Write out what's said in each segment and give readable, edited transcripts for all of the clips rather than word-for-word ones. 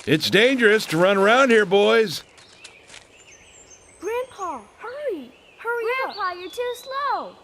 It's dangerous to run around here, boys. Grandpa, hurry! Hurry up! Grandpa, you're too slow.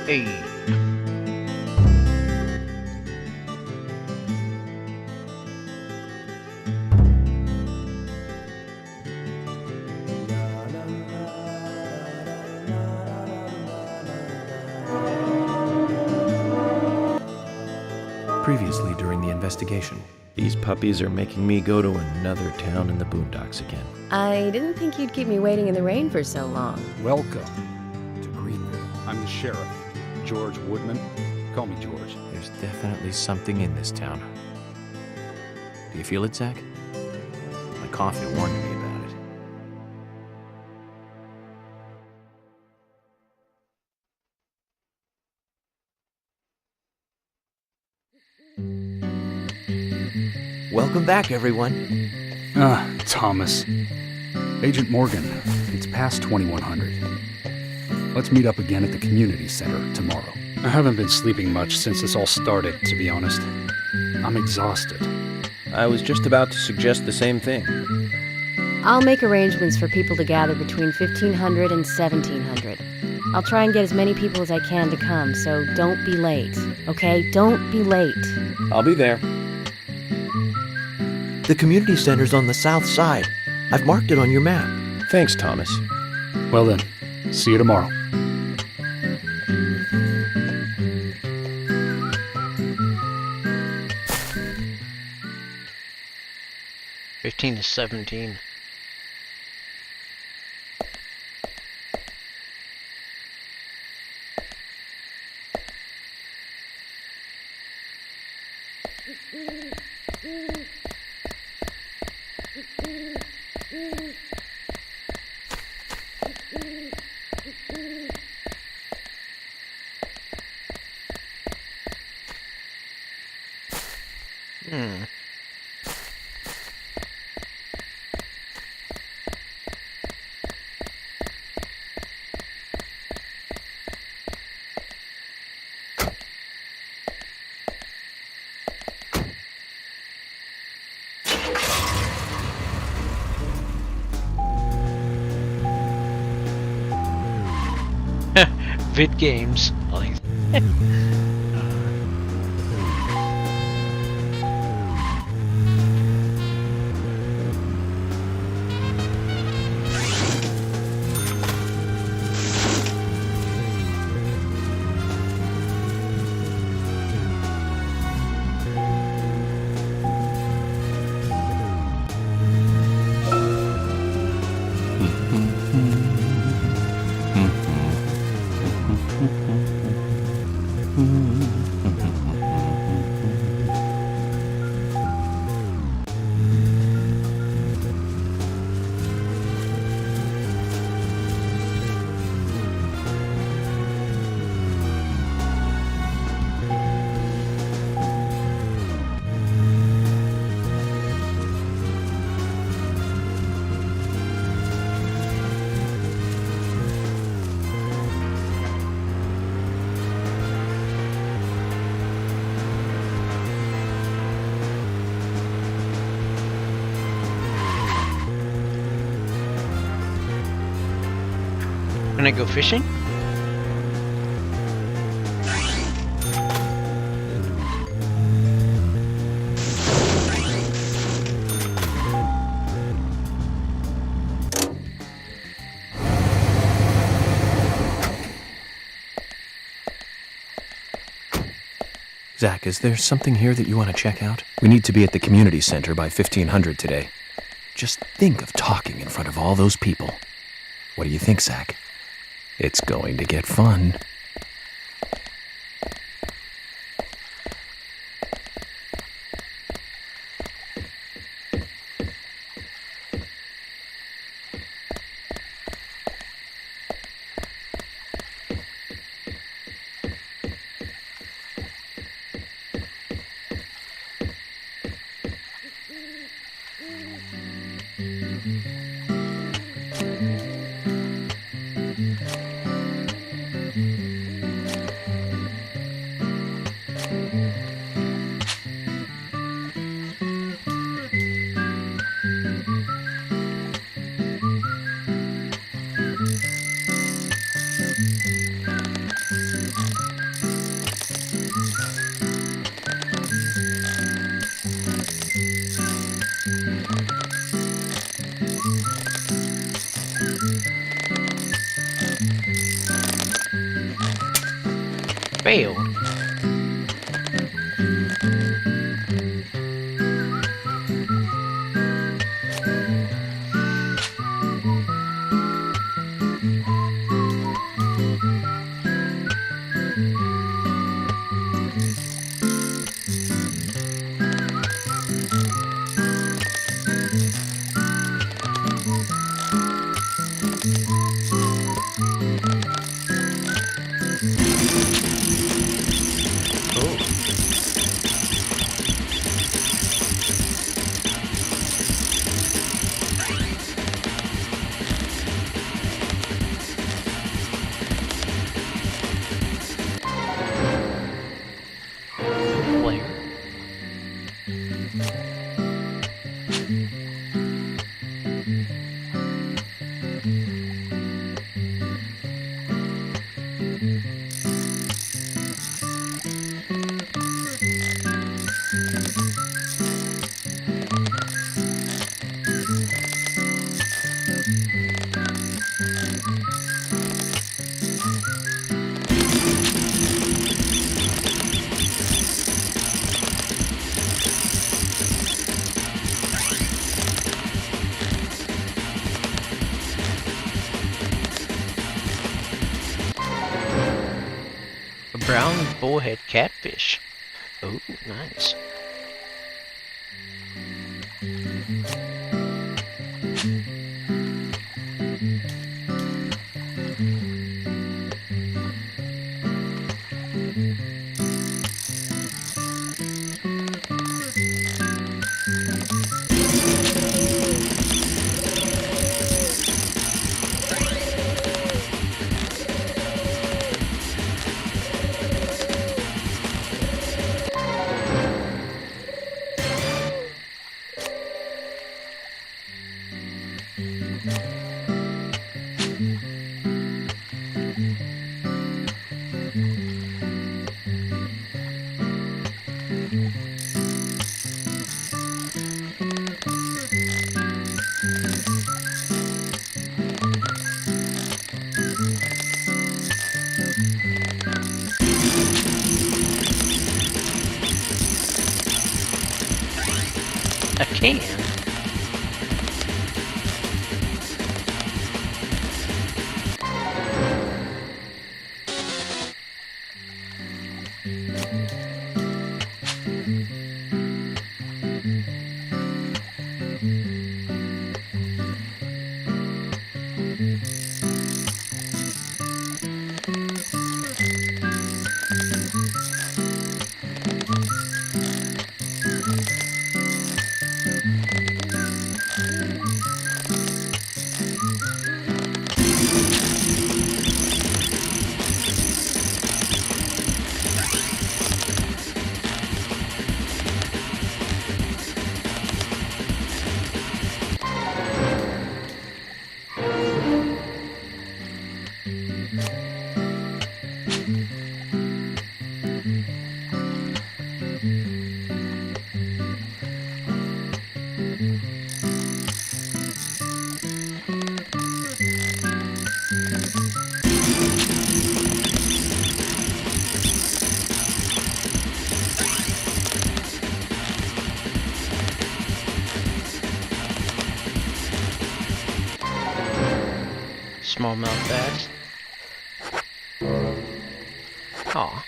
Hey. Previously during the investigation. These puppies are making me go to another town in the boondocks again. I didn't think you'd keep me waiting in the rain for so long. Welcome to Greenville. I'm the sheriff, George Woodman. Call me George. There's definitely something in this town. Do you feel it, Zach? My coffee warned me about it. Welcome back, everyone. Thomas. Agent Morgan, it's past 2100. Let's meet up again at the community center tomorrow. I haven't been sleeping much since this all started, to be honest. I'm exhausted. I was just about to suggest the same thing. I'll make arrangements for people to gather between 1500 and 1700. I'll try and get as many people as I can to come, so don't be late, okay? Don't be late. I'll be there. The community center's on the south side. I've marked it on your map. Thanks, Thomas. Well then, see you tomorrow. 15 to 17. Vid games. Can I go fishing? Zach, is there something here that you want to check out? We need to be at the community center by 1500 today. Just think of talking in front of all those people. What do you think, Zach? It's going to get fun. Failed. A brown bullhead catfish. Oh, nice. A can? Smallmouth bass. Aw.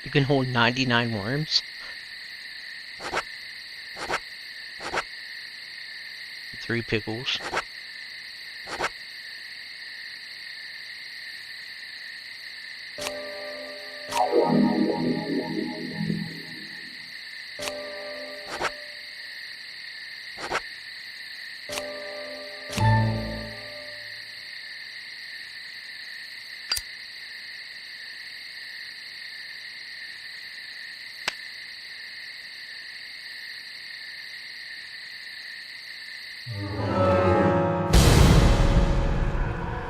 You can hold 99 worms? 3 pickles.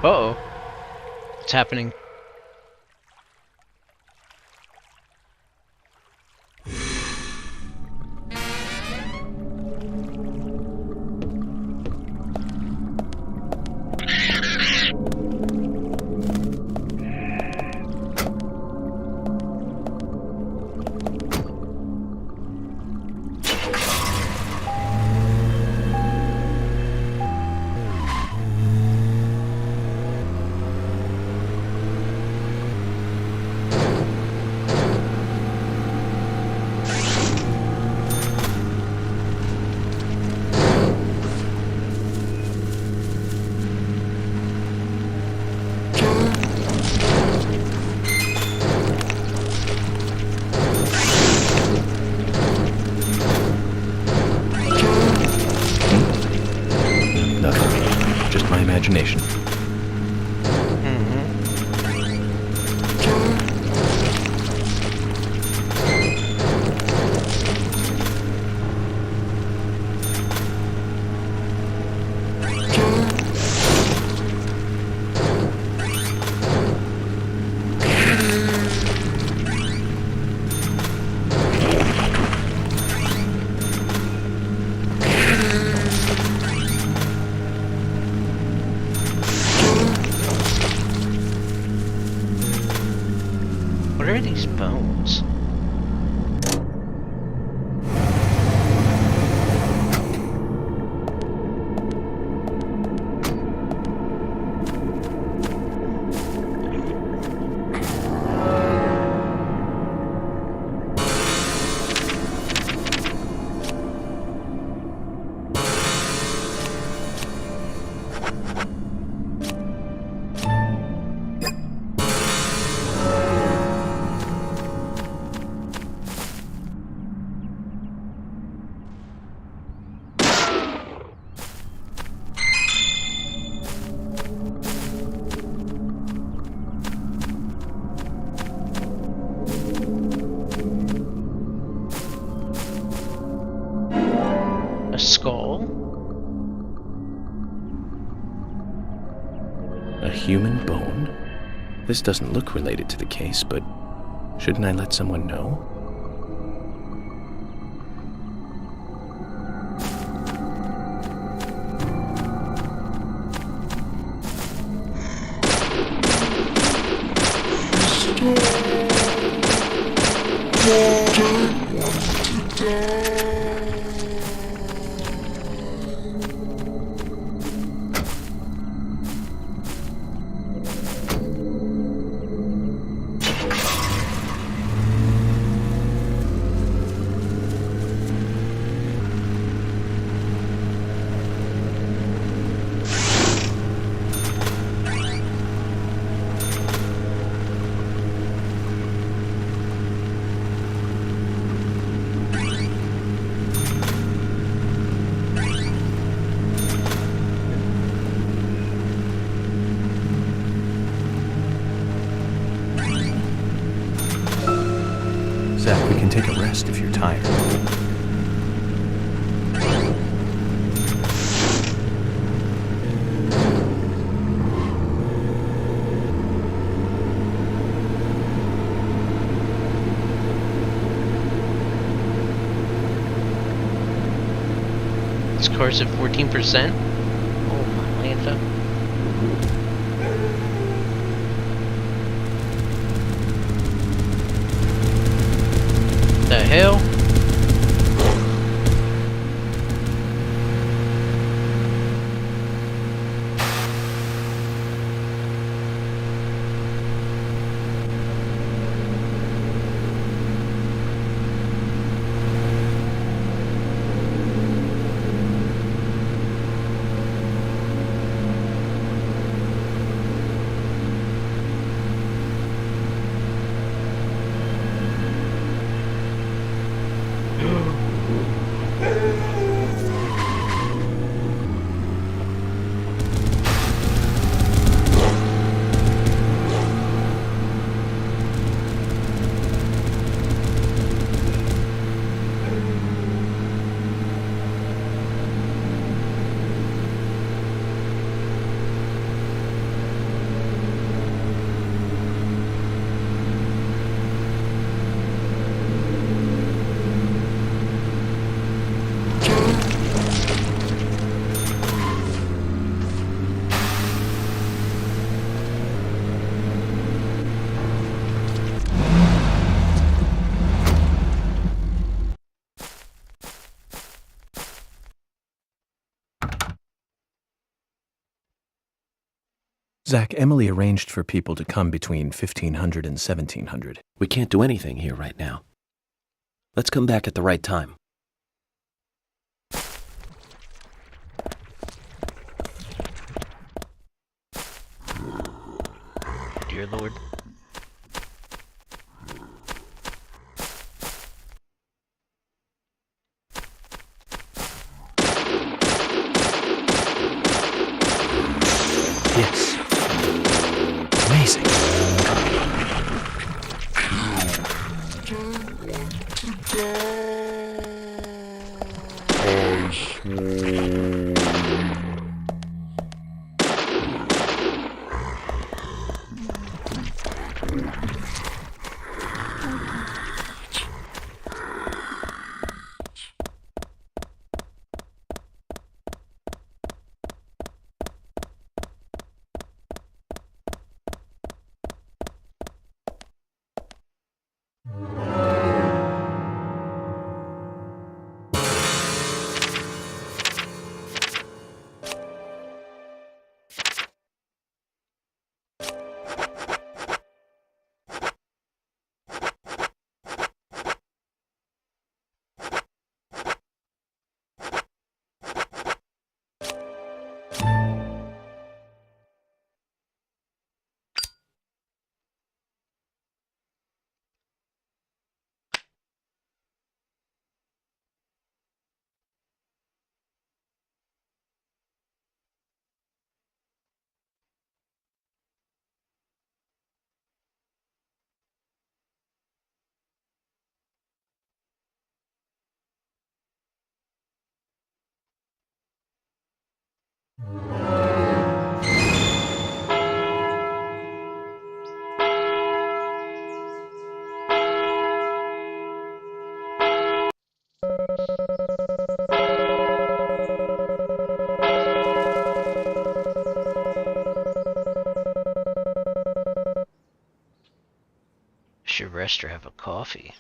Uh-oh. What's happening? What are these bones? A skull? A human bone? This doesn't look related to the case, but shouldn't I let someone know? Zach, we can take a rest if you're tired. This car's at 14%? Oh my Lanta. The hell? Zach, Emily arranged for people to come between 1500 and 1700. We can't do anything here right now. Let's come back at the right time. Dear Lord. Yes. Amazing. you rest or have a coffee?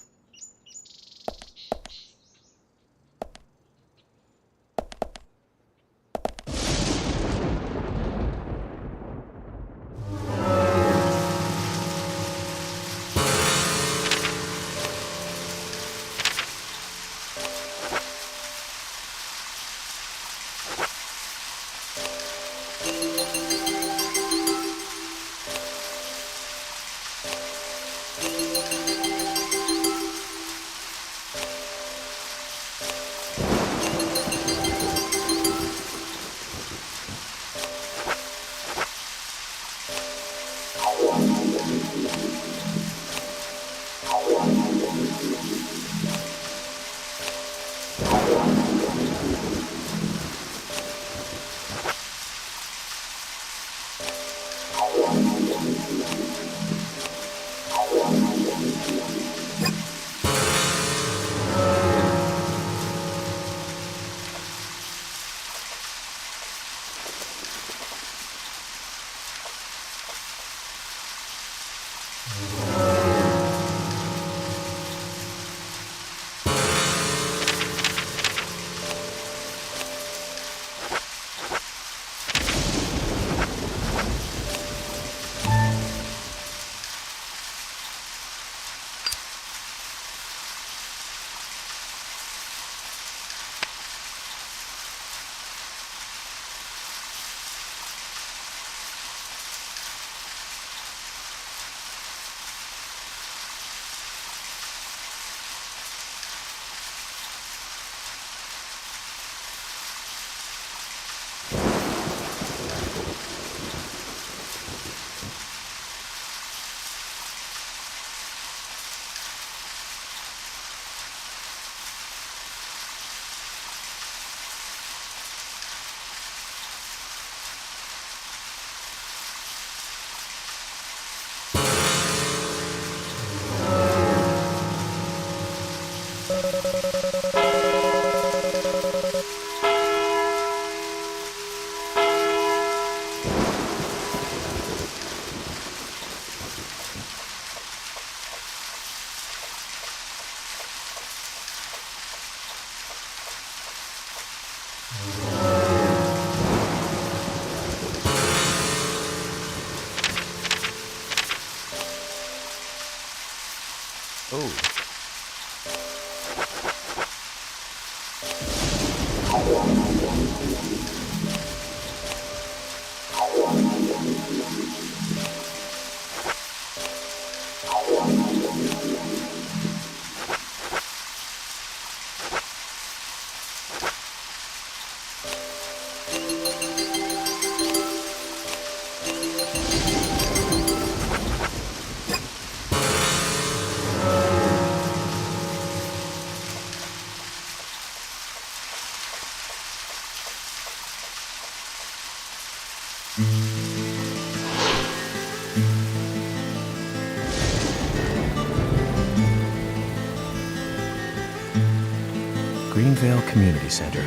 Greenvale Community Center.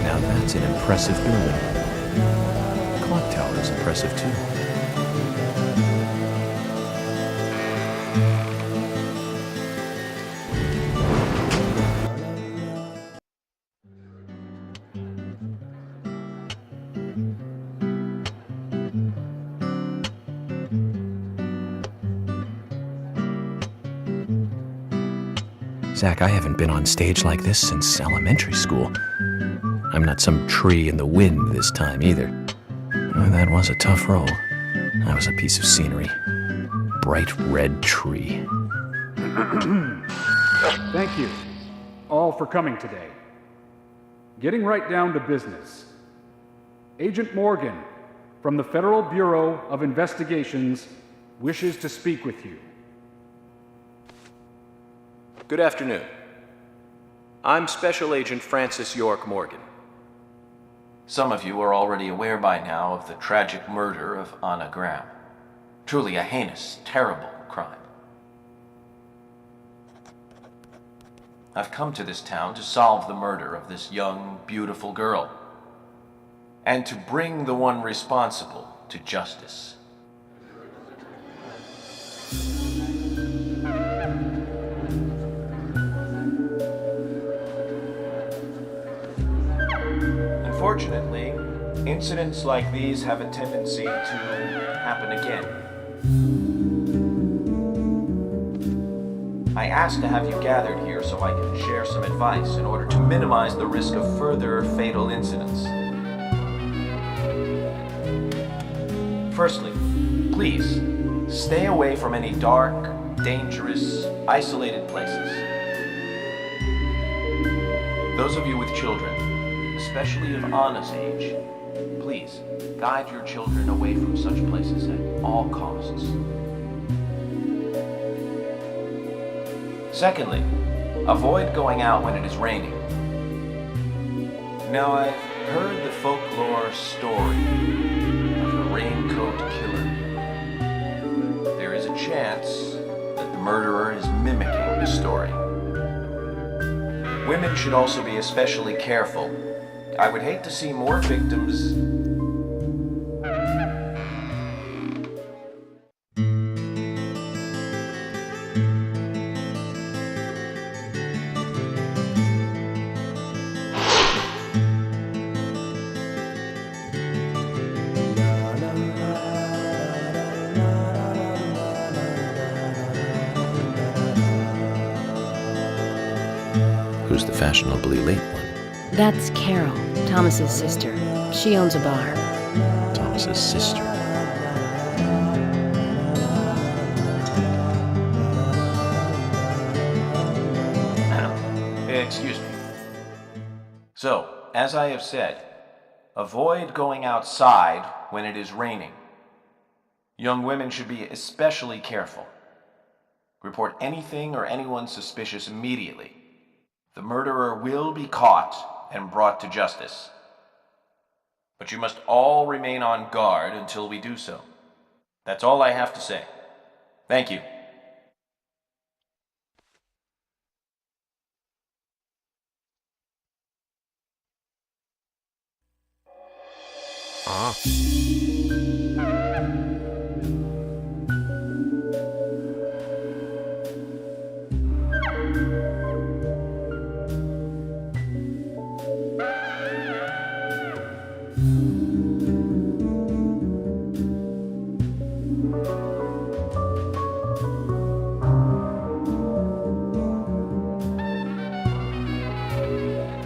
Now that's an impressive building. The clock tower is impressive too. Zach, I haven't been on stage like this since elementary school. I'm not some tree in the wind this time either. That was a tough role. That was a piece of scenery. Bright red tree. Thank you all for coming today. Getting right down to business. Agent Morgan from the Federal Bureau of Investigations wishes to speak with you. Good afternoon. I'm Special Agent Francis York Morgan. Some of you are already aware by now of the tragic murder of Anna Graham. Truly a heinous, terrible crime. I've come to this town to solve the murder of this young, beautiful girl, and to bring the one responsible to justice. Unfortunately, incidents like these have a tendency to happen again. I asked to have you gathered here so I can share some advice in order to minimize the risk of further fatal incidents. Firstly, please, stay away from any dark, dangerous, isolated places. Those of you with children, especially of Anna's age, please, guide your children away from such places at all costs. Secondly, avoid going out when it is raining. Now, I've heard the folklore story of the raincoat killer. There is a chance that the murderer is mimicking the story. Women should also be especially careful. I would hate to see more victims. Who's the fashionably late one? That's Carol, Thomas's sister. She owns a bar. Thomas's sister. Excuse me. So, as I have said, avoid going outside when it is raining. Young women should be especially careful. Report anything or anyone suspicious immediately. The murderer will be caught and brought to justice. But you must all remain on guard until we do so. That's all I have to say. Thank you.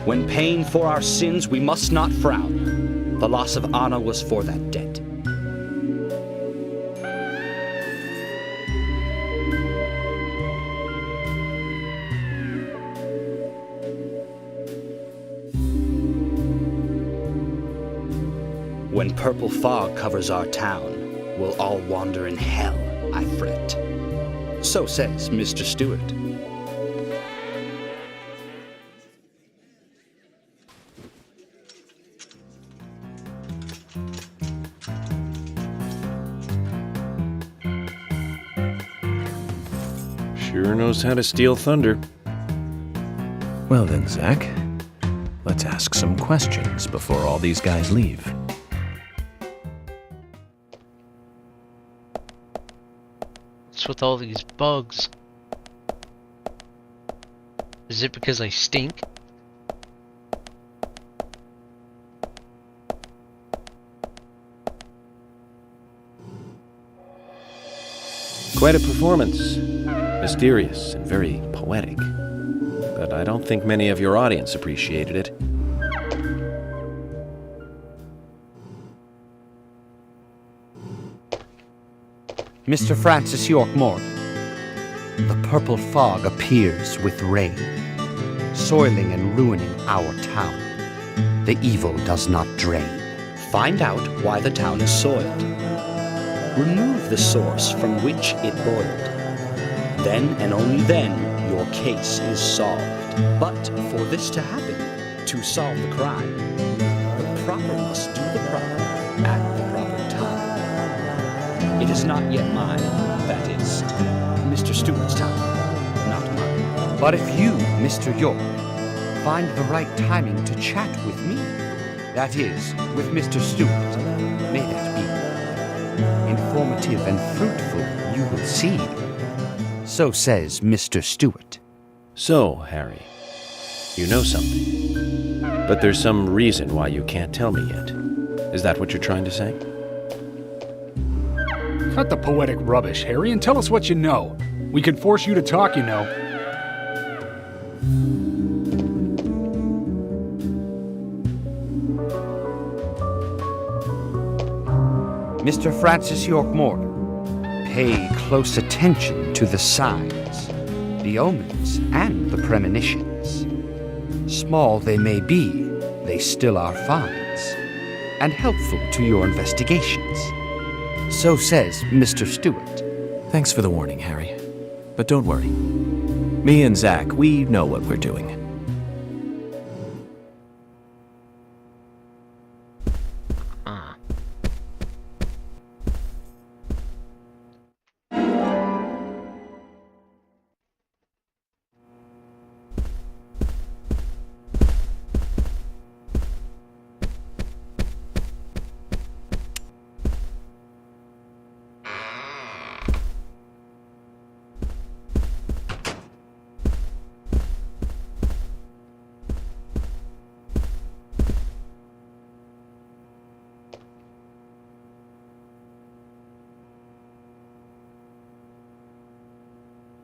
When paying for our sins, we must not frown. The loss of Anna was for that debt. When purple fog covers our town, we'll all wander in hell, I fret. So says Mr. Stewart. Sure knows how to steal thunder. Well then, Zach, let's ask some questions before all these guys leave. What's with all these bugs? Is it because I stink? Quite a performance. Mysterious and very poetic. But I don't think many of your audience appreciated it. Mr. Francis York Morgan, the purple fog appears with rain, soiling and ruining our town. The evil does not drain. Find out why the town is soiled. Remove the source from which it boiled. Then and only then your case is solved. But for this to happen, to solve the crime, the proper must do the proper at the proper time. It is not yet mine, that is, Mr. Stewart's time, not mine. But if you, Mr. York, find the right timing to chat with me, that is, with Mr. Stewart, may that be informative and fruitful, you will see. So says Mr. Stewart. So, Harry, you know something. But there's some reason why you can't tell me yet. Is that what you're trying to say? Cut the poetic rubbish, Harry, and tell us what you know. We can force you to talk, you know. Mr. Francis York Morgan, pay close attention to the signs, the omens, and the premonitions. Small they may be, they still are finds, and helpful to your investigations. So says Mr. Stewart. Thanks for the warning, Harry. But don't worry. Me and Zach, we know what we're doing.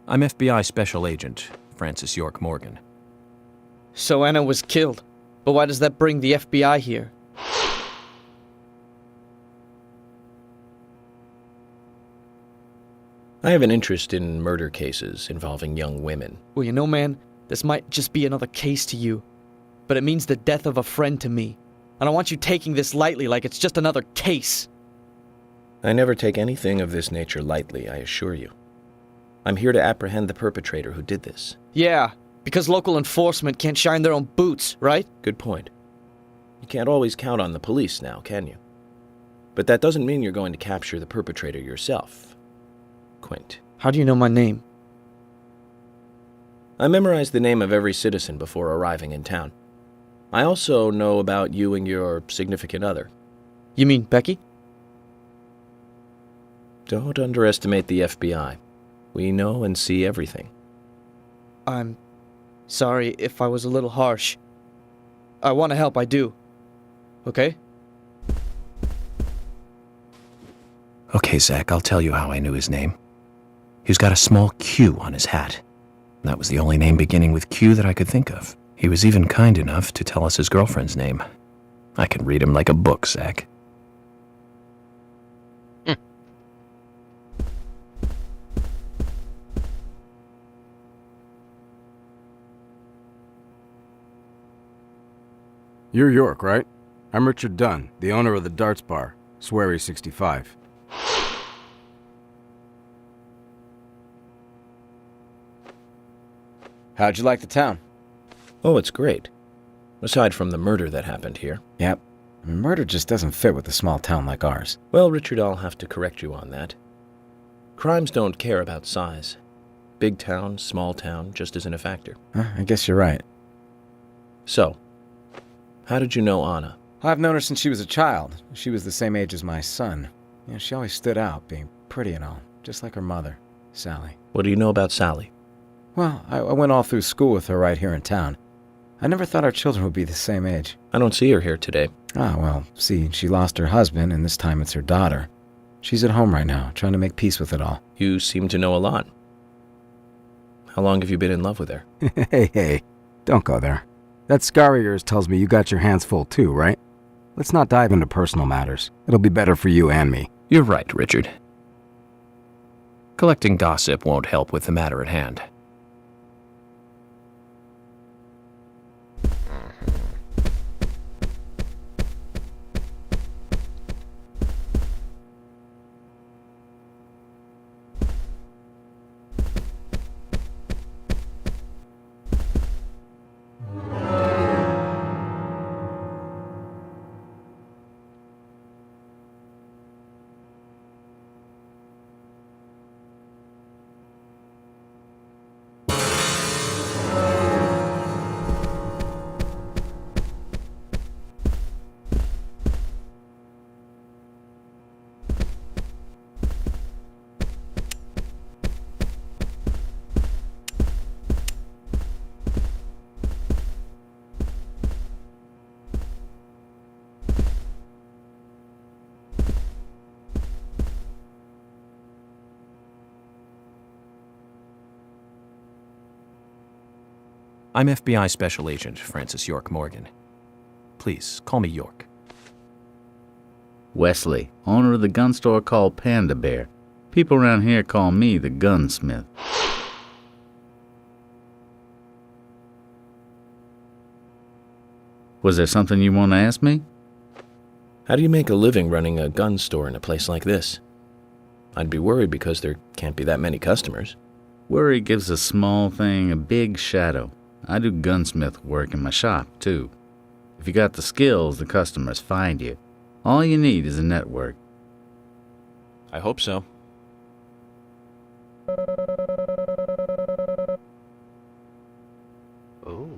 I'm FBI Special Agent Francis York Morgan. So Anna was killed. But why does that bring the FBI here? I have an interest in murder cases involving young women. Well, you know, man, this might just be another case to you. But it means the death of a friend to me. I don't want you taking this lightly like it's just another case. I never take anything of this nature lightly, I assure you. I'm here to apprehend the perpetrator who did this. Yeah, because local enforcement can't shine their own boots, right? Good point. You can't always count on the police now, can you? But that doesn't mean you're going to capture the perpetrator yourself. Quint. How do you know my name? I memorized the name of every citizen before arriving in town. I also know about you and your significant other. You mean Becky? Don't underestimate the FBI. We know and see everything. I'm sorry if I was a little harsh. I want to help, I do. Okay? Okay, Zach, I'll tell you how I knew his name. He's got a small Q on his hat. That was the only name beginning with Q that I could think of. He was even kind enough to tell us his girlfriend's name. I can read him like a book, Zach. You're York, right? I'm Richard Dunn, the owner of the Darts Bar, Swery 65. How'd you like the town? Oh, it's great. Aside from the murder that happened here. Yep. Murder just doesn't fit with a small town like ours. Well, Richard, I'll have to correct you on that. Crimes don't care about size. Big town, small town, just isn't a factor. I guess you're right. So, how did you know Anna? I've known her since she was a child. She was the same age as my son. She always stood out, being pretty and all, just like her mother, Sally. What do you know about Sally? Well, I went all through school with her right here in town. I never thought our children would be the same age. I don't see her here today. Ah, well, see, she lost her husband, and this time it's her daughter. She's at home right now, trying to make peace with it all. You seem to know a lot. How long have you been in love with her? Hey, don't go there. That scar of yours tells me you got your hands full too, right? Let's not dive into personal matters. It'll be better for you and me. You're right, Richard. Collecting gossip won't help with the matter at hand. I'm FBI Special Agent Francis York Morgan. Please, call me York. Wesley, owner of the gun store called Panda Bear. People around here call me the gunsmith. Was there something you want to ask me? How do you make a living running a gun store in a place like this? I'd be worried because there can't be that many customers. Worry gives a small thing a big shadow. I do gunsmith work in my shop, too. If you got the skills, the customers find you. All you need is a network. I hope so. Oh.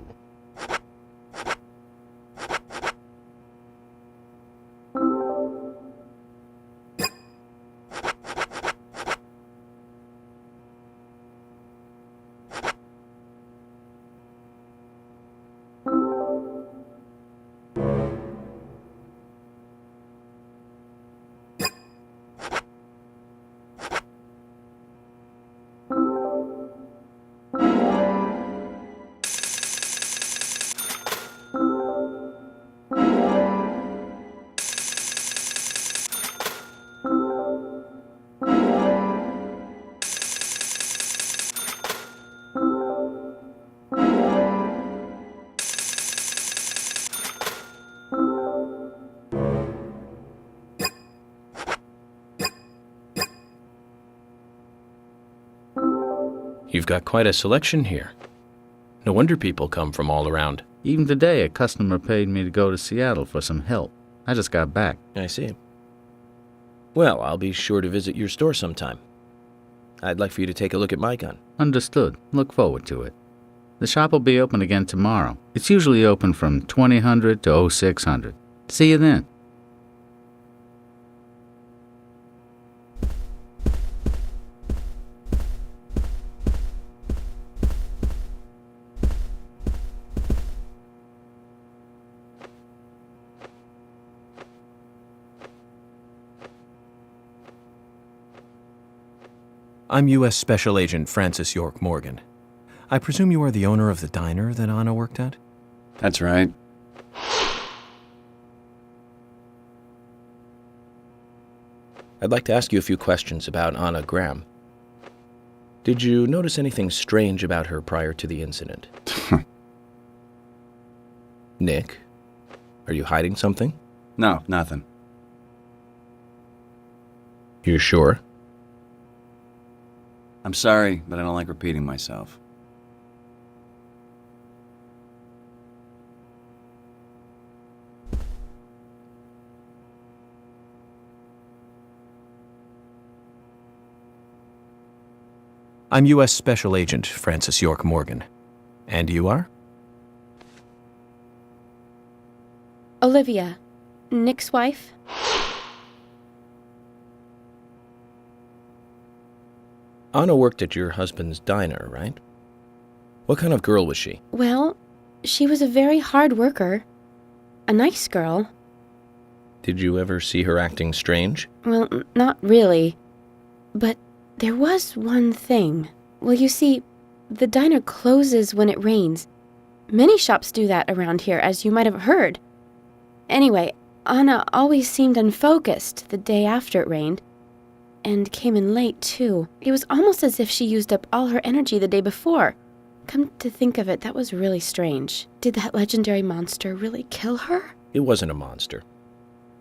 You've got quite a selection here. No wonder people come from all around. Even today, a customer paid me to go to Seattle for some help. I just got back. I see. Well, I'll be sure to visit your store sometime. I'd like for you to take a look at my gun. Understood. Look forward to it. The shop will be open again tomorrow. It's usually open from 2000 to 0600. See you then. I'm U.S. Special Agent Francis York Morgan. I presume you are the owner of the diner that Anna worked at? That's right. I'd like to ask you a few questions about Anna Graham. Did you notice anything strange about her prior to the incident? Nick, are you hiding something? No, nothing. You're sure? I'm sorry, but I don't like repeating myself. I'm U.S. Special Agent Francis York Morgan. And you are? Olivia, Nick's wife. Anna worked at your husband's diner, right? What kind of girl was she? Well, she was a very hard worker. A nice girl. Did you ever see her acting strange? Well, not really. But there was one thing. Well, you see, the diner closes when it rains. Many shops do that around here, as you might have heard. Anyway, Anna always seemed unfocused the day after it rained. And came in late, too. It was almost as if she used up all her energy the day before. Come to think of it, that was really strange. Did that legendary monster really kill her? It wasn't a monster.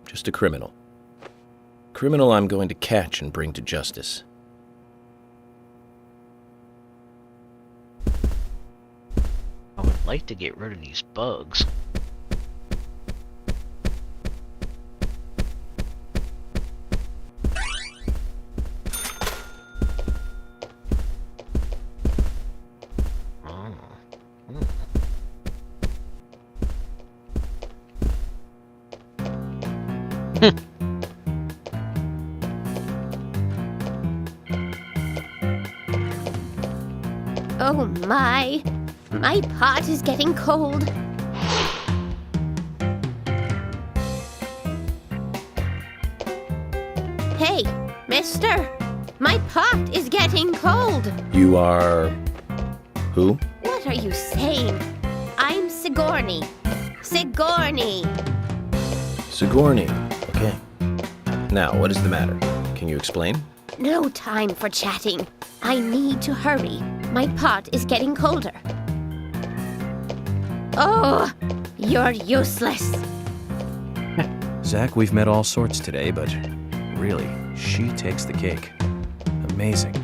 Just a criminal. Criminal I'm going to catch and bring to justice. I would like to get rid of these bugs. Oh my pot is getting cold. Hey, mister, my pot is getting cold. You are... who? What What are you saying? I'm Sigourney. Sigourney! Sigourney. Okay. Now, what is the matter? Can you explain? No time for chatting. I need to hurry. My pot is getting colder. Oh, you're useless. Zach, we've met all sorts today, but really, she takes the cake. Amazing.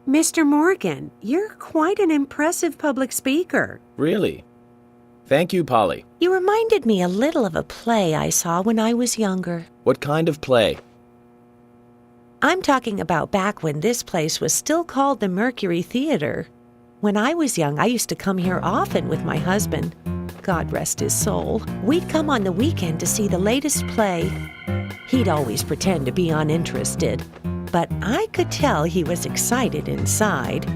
Mr. Morgan, you're quite an impressive public speaker. Really? Thank you, Polly. You reminded me a little of a play I saw when I was younger. What kind of play? I'm talking about back when this place was still called the Mercury Theater. When I was young, I used to come here often with my husband. God rest his soul. We'd come on the weekend to see the latest play. He'd always pretend to be uninterested, but I could tell he was excited inside.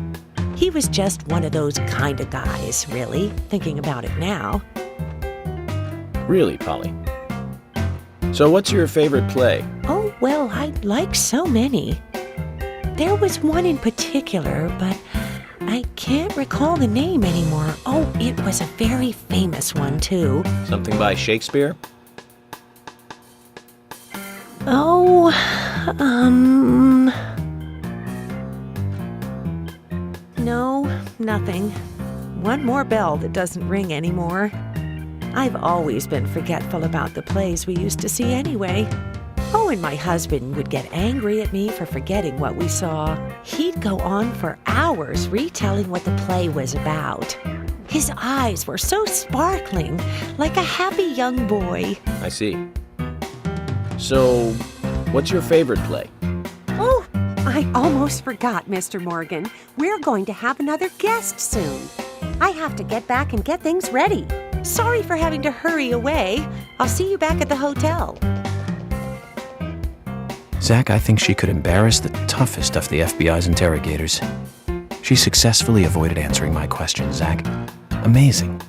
He was just one of those kind of guys, really, thinking about it now. Really, Polly? So what's your favorite play? Oh, well, I like so many. There was one in particular, but I can't recall the name anymore. Oh, it was a very famous one, too. Something by Shakespeare? Oh, no, nothing. One more bell that doesn't ring anymore. I've always been forgetful about the plays we used to see anyway. Oh, and my husband would get angry at me for forgetting what we saw. He'd go on for hours retelling what the play was about. His eyes were so sparkling, like a happy young boy. I see. So, what's your favorite play? Oh, I almost forgot, Mr. Morgan. We're going to have another guest soon. I have to get back and get things ready. Sorry for having to hurry away. I'll see you back at the hotel. Zach, I think she could embarrass the toughest of the FBI's interrogators. She successfully avoided answering my question, Zach. Amazing.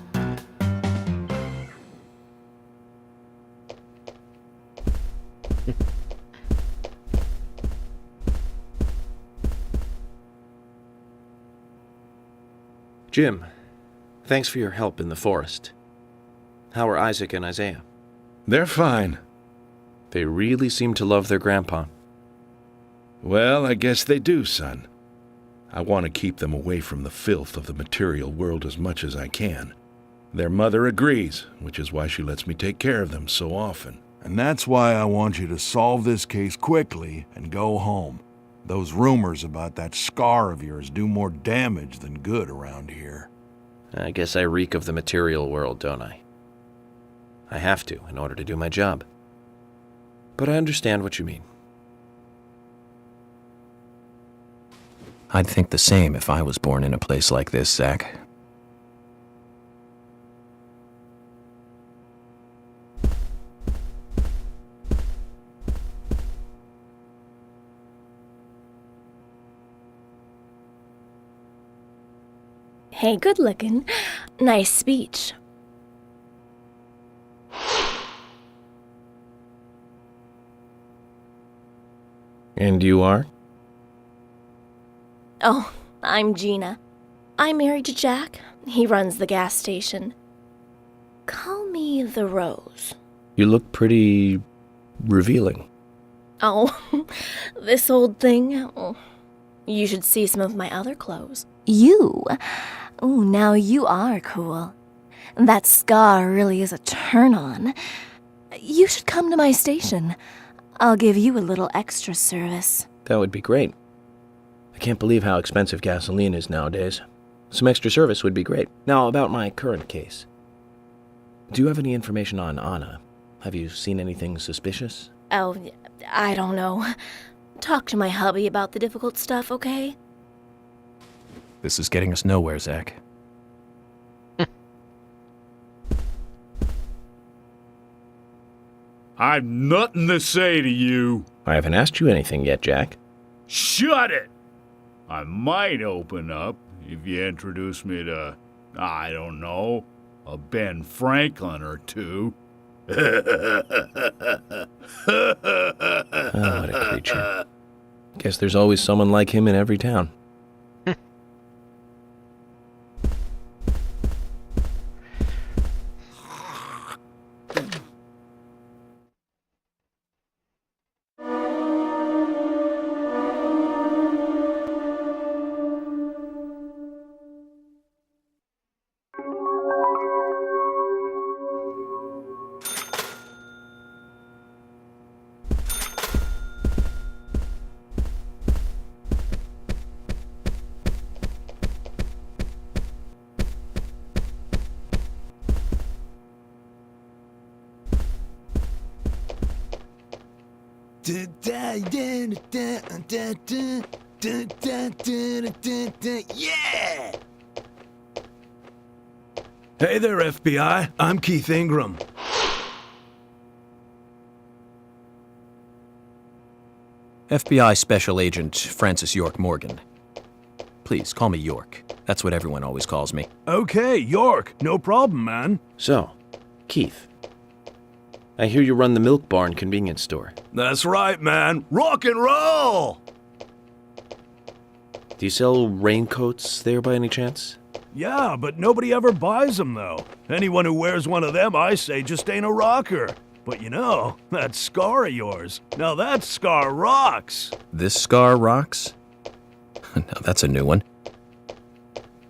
Jim, thanks for your help in the forest. How are Isaac and Isaiah? They're fine. They really seem to love their grandpa. Well, I guess they do, son. I want to keep them away from the filth of the material world as much as I can. Their mother agrees, which is why she lets me take care of them so often. And that's why I want you to solve this case quickly and go home. Those rumors about that scar of yours do more damage than good around here. I guess I reek of the material world, don't I? I have to in order to do my job. But I understand what you mean. I'd think the same if I was born in a place like this, Zach. Hey, good looking. Nice speech. And you are? Oh, I'm Gina. I'm married to Jack. He runs the gas station. Call me the Rose. You look pretty revealing. Oh, this old thing. Oh, you should see some of my other clothes. You? Oh, now you are cool. That scar really is a turn-on. You should come to my station. I'll give you a little extra service. That would be great. I can't believe how expensive gasoline is nowadays. Some extra service would be great. Now, about my current case. Do you have any information on Anna? Have you seen anything suspicious? Oh, I don't know. Talk to my hubby about the difficult stuff, okay? This is getting us nowhere, Zach. I've nothing to say to you. I haven't asked you anything yet, Jack. Shut it! I might open up if you introduce me to, I don't know, a Ben Franklin or two. Guess there's always someone like him in every town. Yeah! Hey there, FBI. I'm Keith Ingram. FBI Special Agent Francis York Morgan. Please, call me York. That's what everyone always calls me. Okay, York. No problem, man. So, Keith, I hear you run the Milk Barn convenience store. That's right, man. Rock and roll! Do you sell raincoats there by any chance? Yeah, but nobody ever buys them, though. Anyone who wears one of them, I say, just ain't a rocker. But you know, that scar of yours, now that scar rocks. This scar rocks? Now that's a new one.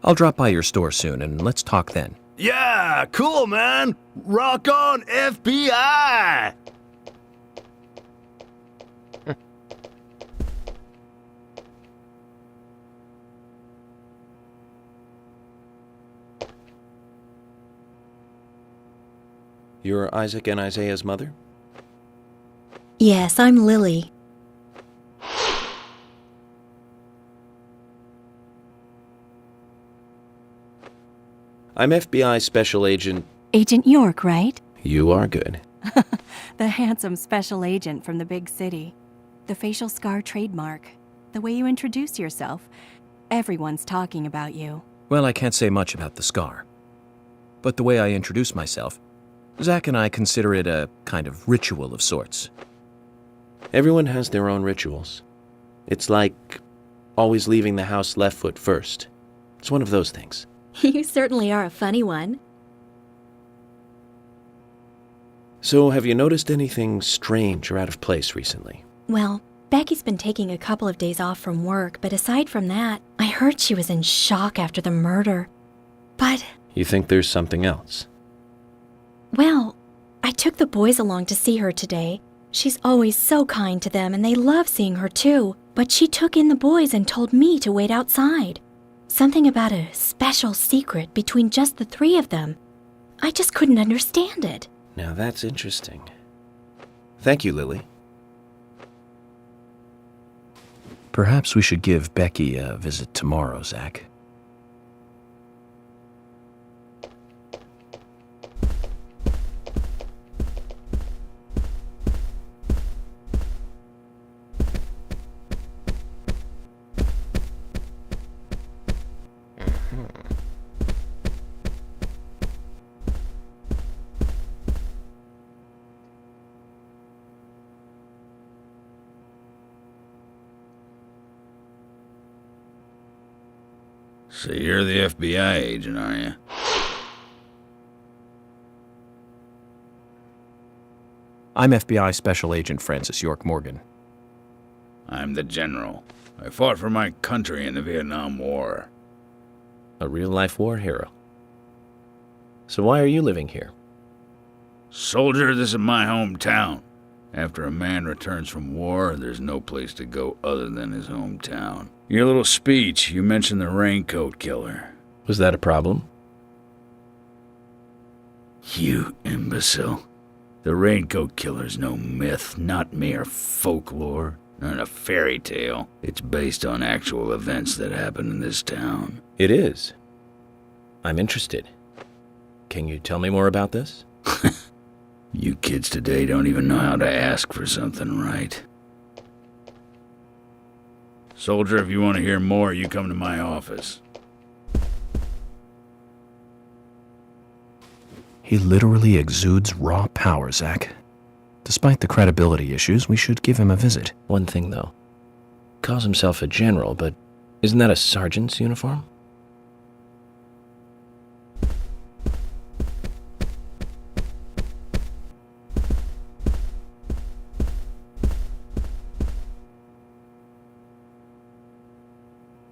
I'll drop by your store soon and let's talk then. Yeah, cool, man. Rock on, FBI! You're Isaac and Isaiah's mother? Yes, I'm Lily. I'm FBI Special Agent... Agent York, right? You are good. The handsome special agent from the big city. The facial scar trademark. The way you introduce yourself. Everyone's talking about you. Well, I can't say much about the scar. But the way I introduce myself, Zach and I consider it a kind of ritual of sorts. Everyone has their own rituals. It's like always leaving the house left foot first. It's one of those things. You certainly are a funny one. So, have you noticed anything strange or out of place recently? Well, Becky's been taking a couple of days off from work, but aside from that, I heard she was in shock after the murder. But... You think there's something else? Well, I took the boys along to see her today. She's always so kind to them, and they love seeing her too. But she took in the boys and told me to wait outside. Something about a special secret between just the three of them. I just couldn't understand it. Now that's interesting. Thank you, Lily. Perhaps we should give Becky a visit tomorrow, Zach. So you're the FBI agent, are you? I'm FBI Special Agent Francis York Morgan. I'm the general. I fought for my country in the Vietnam War. A real-life war hero. So why are you living here? Soldier, this is my hometown. After a man returns from war, there's no place to go other than his hometown. Your little speech, you mentioned the raincoat killer. Was that a problem? You imbecile. The raincoat killer's no myth, not mere folklore, not a fairy tale. It's based on actual events that happened in this town. It is. I'm interested. Can you tell me more about this? You kids today don't even know how to ask for something right. Soldier, if you want to hear more, you come to my office. He literally exudes raw power, Zach. Despite the credibility issues, we should give him a visit. One thing, though. calls himself a general, but isn't that a sergeant's uniform?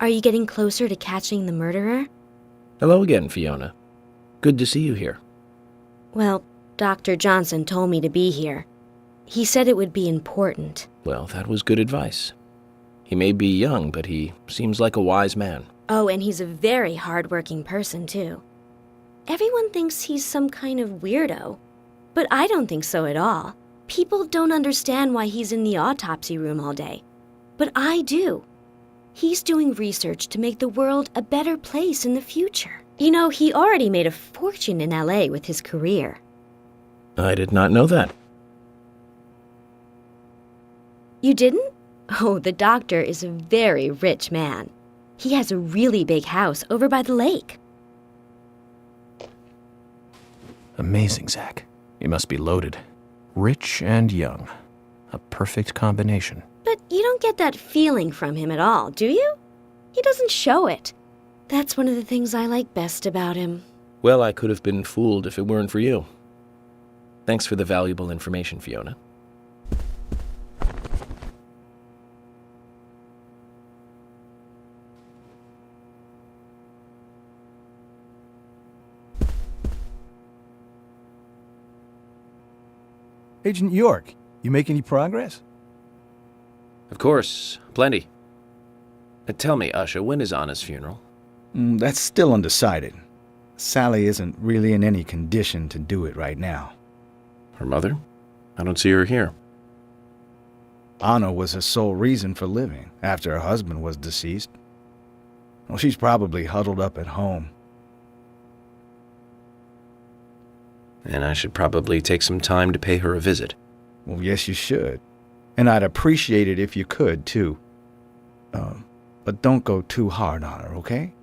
Are you getting closer to catching the murderer? Hello again, Fiona. Good to see you here. Well, Dr. Johnson told me to be here. He said it would be important. Well, that was good advice. He may be young, but he seems like a wise man. Oh, and he's a very hard-working person, too. Everyone thinks he's some kind of weirdo, but I don't think so at all. People don't understand why he's in the autopsy room all day, but I do. He's doing research to make the world a better place in the future. You know, he already made a fortune in LA with his career. I did not know that. You didn't? Oh, the doctor is a very rich man. He has a really big house over by the lake. Amazing, Zach. You must be loaded. Rich and young. A perfect combination. But you don't get that feeling from him at all, do you? He doesn't show it. That's one of the things I like best about him. Well, I could have been fooled if it weren't for you. Thanks for the valuable information, Fiona. Agent York, you make any progress? Of course, plenty. Tell me, Usha, when is Anna's funeral? That's still undecided. Sally isn't really in any condition to do it right now. Her mother? I don't see her here. Anna was her sole reason for living after her husband was deceased. Well, she's probably huddled up at home. And I should probably take some time to pay her a visit. Well, yes, you should. And I'd appreciate it if you could, too. But don't go too hard on her, okay?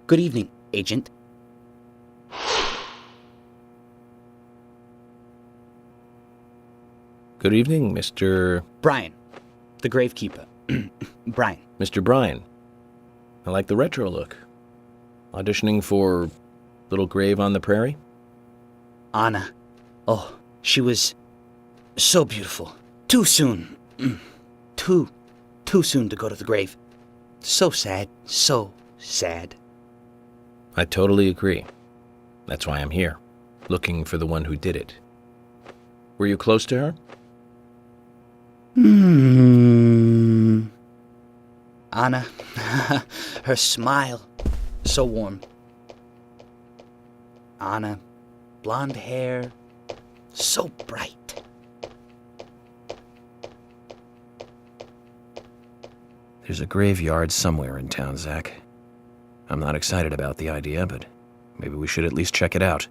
Good evening, Agent. Good evening, Mr. Brian, the gravekeeper. Brian. Mr. Brian. I like the retro look. Auditioning for Little Grave on the Prairie? Anna. Oh, she was so beautiful. Too soon. Too soon to go to the grave. So sad. So sad. I totally agree. That's why I'm here, looking for the one who did it. Were you close to her? Anna, her smile, so warm. Anna, blonde hair, so bright. There's a graveyard somewhere in town, Zach. I'm not excited about the idea, but maybe we should at least check it out.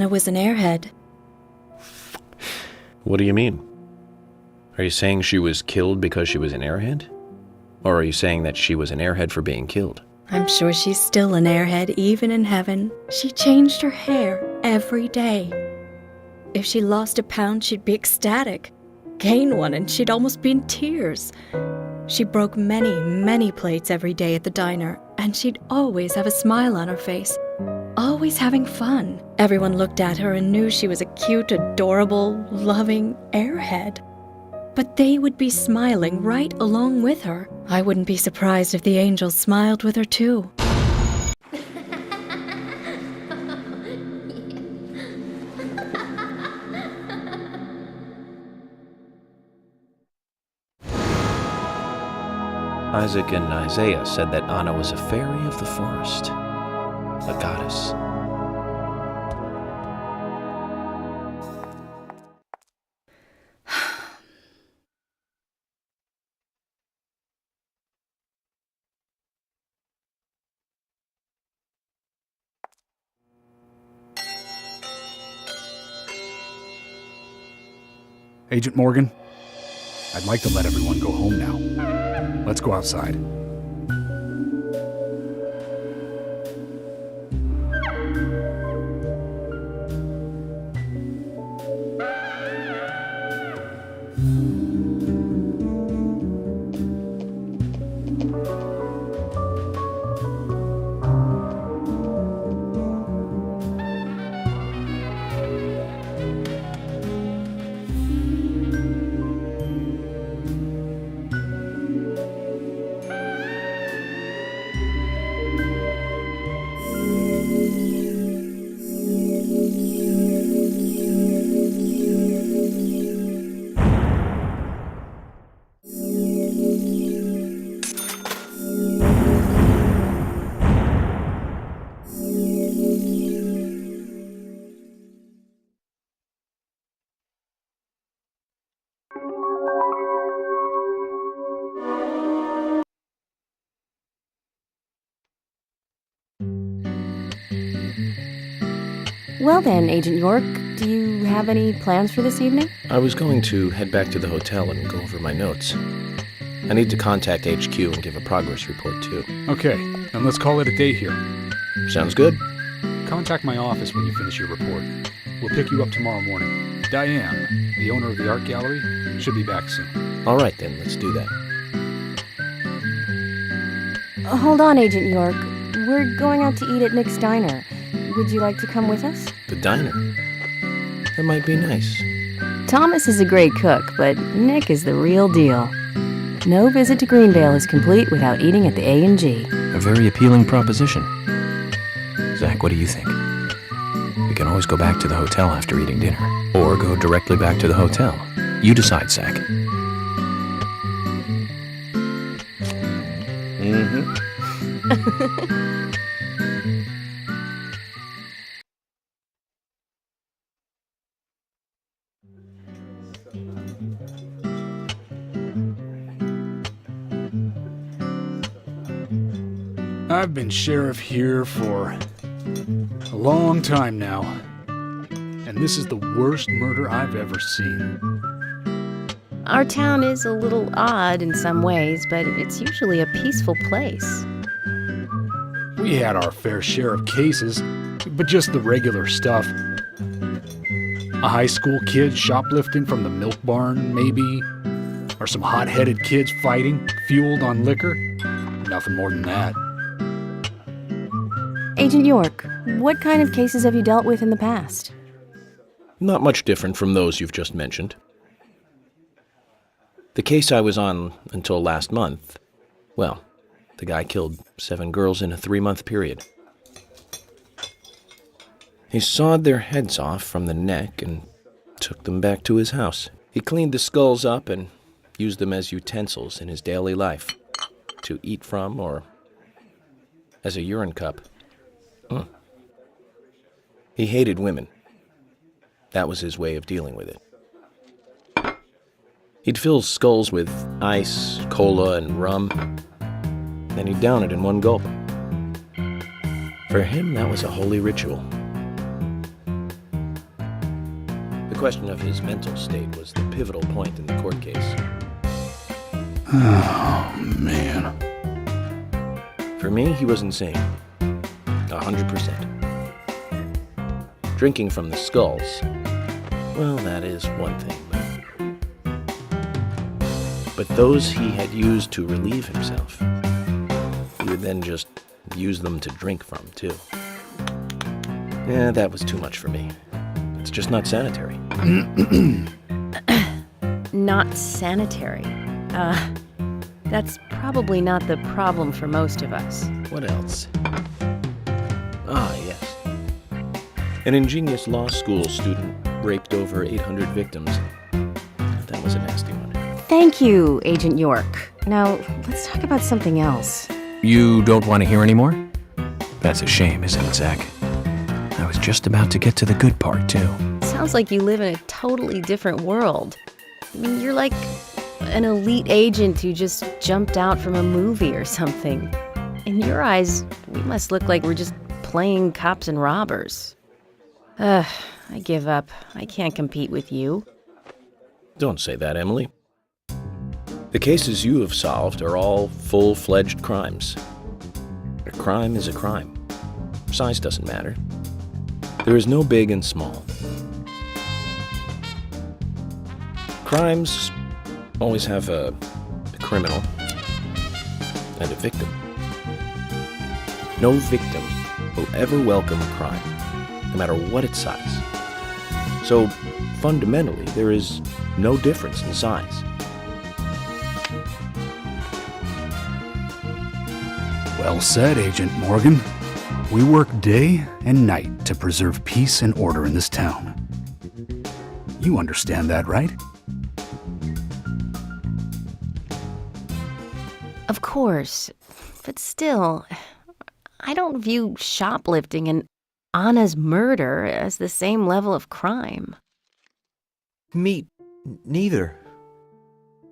Anna was an airhead. What do you mean? Are you saying she was killed because she was an airhead? Or are you saying that she was an airhead for being killed? I'm sure she's still an airhead even in heaven. She changed her hair every day. If she lost a pound, she'd be ecstatic. Gain one, and she'd almost be in tears. She broke many, many plates every day at the diner, and she'd always have a smile on her face. Always having fun. Everyone looked at her and knew she was a cute, adorable, loving airhead. But they would be smiling right along with her. I wouldn't be surprised if the angels smiled with her too. Isaac and Isaiah said that Anna was a fairy of the forest, a goddess. Agent Morgan, I'd like to let everyone go home now. Let's go outside. Well then, Agent York, do you have any plans for this evening? I was going to head back to the hotel and go over my notes. I need to contact HQ and give a progress report, too. Okay, then let's call it a day here. Sounds good. Contact my office when you finish your report. We'll pick you up tomorrow morning. Diane, the owner of the art gallery, should be back soon. All right, then, let's do that. Hold on, Agent York. We're going out to eat at Nick's Diner. Would you like to come with us? The diner? That might be nice. Thomas is a great cook, but Nick is the real deal. No visit to Greenvale is complete without eating at the A&G. A very appealing proposition. Zach, what do you think? We can always go back to the hotel after eating dinner, or go directly back to the hotel. You decide, Zach. I've been sheriff here for a long time now, and this is the worst murder I've ever seen. Our town is a little odd in some ways, but it's usually a peaceful place. We had our fair share of cases, but just the regular stuff. A high school kid shoplifting from the milk barn, maybe, or some hot-headed kids fighting, fueled on liquor. Nothing more than that. Agent York, what kind of cases have you dealt with in the past? Not much different from those you've just mentioned. The case I was on until last month, well, the guy killed 7 girls in a 3-month period. He sawed their heads off from the neck and took them back to his house. He cleaned the skulls up and used them as utensils in his daily life, to eat from or as a urine cup. He hated women. That was his way of dealing with it. He'd fill skulls with ice, cola, and rum, then he'd down it in one gulp. For him, that was a holy ritual. The question of his mental state was the pivotal point in the court case. Oh, man. For me, he was insane. 100%. Drinking from the skulls, well, that is one thing. But those he had used to relieve himself, he would then just use them to drink from, too. Yeah, that was too much for me. It's just not sanitary. Not sanitary. That's probably not the problem for most of us. What else? Ah, yes. An ingenious law school student raped over 800 victims. That was a nasty one. Thank you, Agent York. Now, let's talk about something else. You don't want to hear anymore? That's a shame, isn't it, Zach? I was just about to get to the good part, too. Sounds like you live in a totally different world. I mean, you're like an elite agent who just jumped out from a movie or something. In your eyes, we must look like we're just playing cops and robbers. I give up. I can't compete with you. Don't say that, Emily. The cases you have solved are all full-fledged crimes. A crime is a crime. Size doesn't matter. There is no big and small. Crimes always have a criminal and a victim. No victim will ever welcome a crime, no matter what its size. So, fundamentally, there is no difference in size. Well said, Agent Morgan. We work day and night to preserve peace and order in this town. You understand that, right? Of course. But still, I don't view shoplifting and Anna's murder as the same level of crime. Me neither.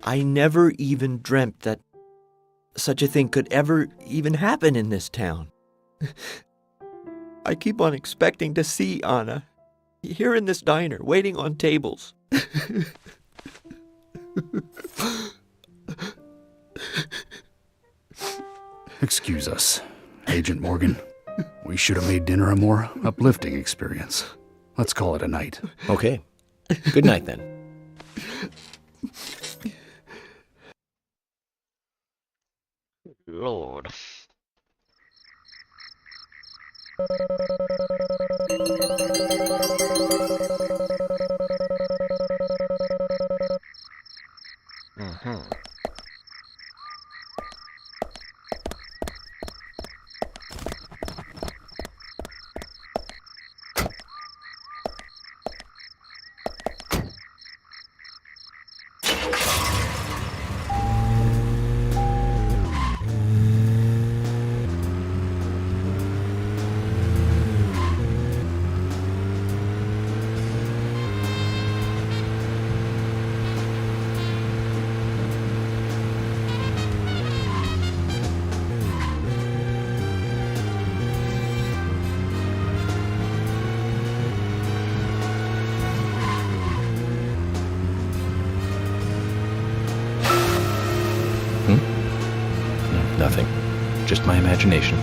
I never even dreamt that such a thing could ever even happen in this town. I keep on expecting to see Anna here in this diner, waiting on tables. Excuse us, Agent Morgan. We should have made dinner a more uplifting experience. Let's call it a night. Okay. Good night, then. Lord. Nothing. Just my imagination.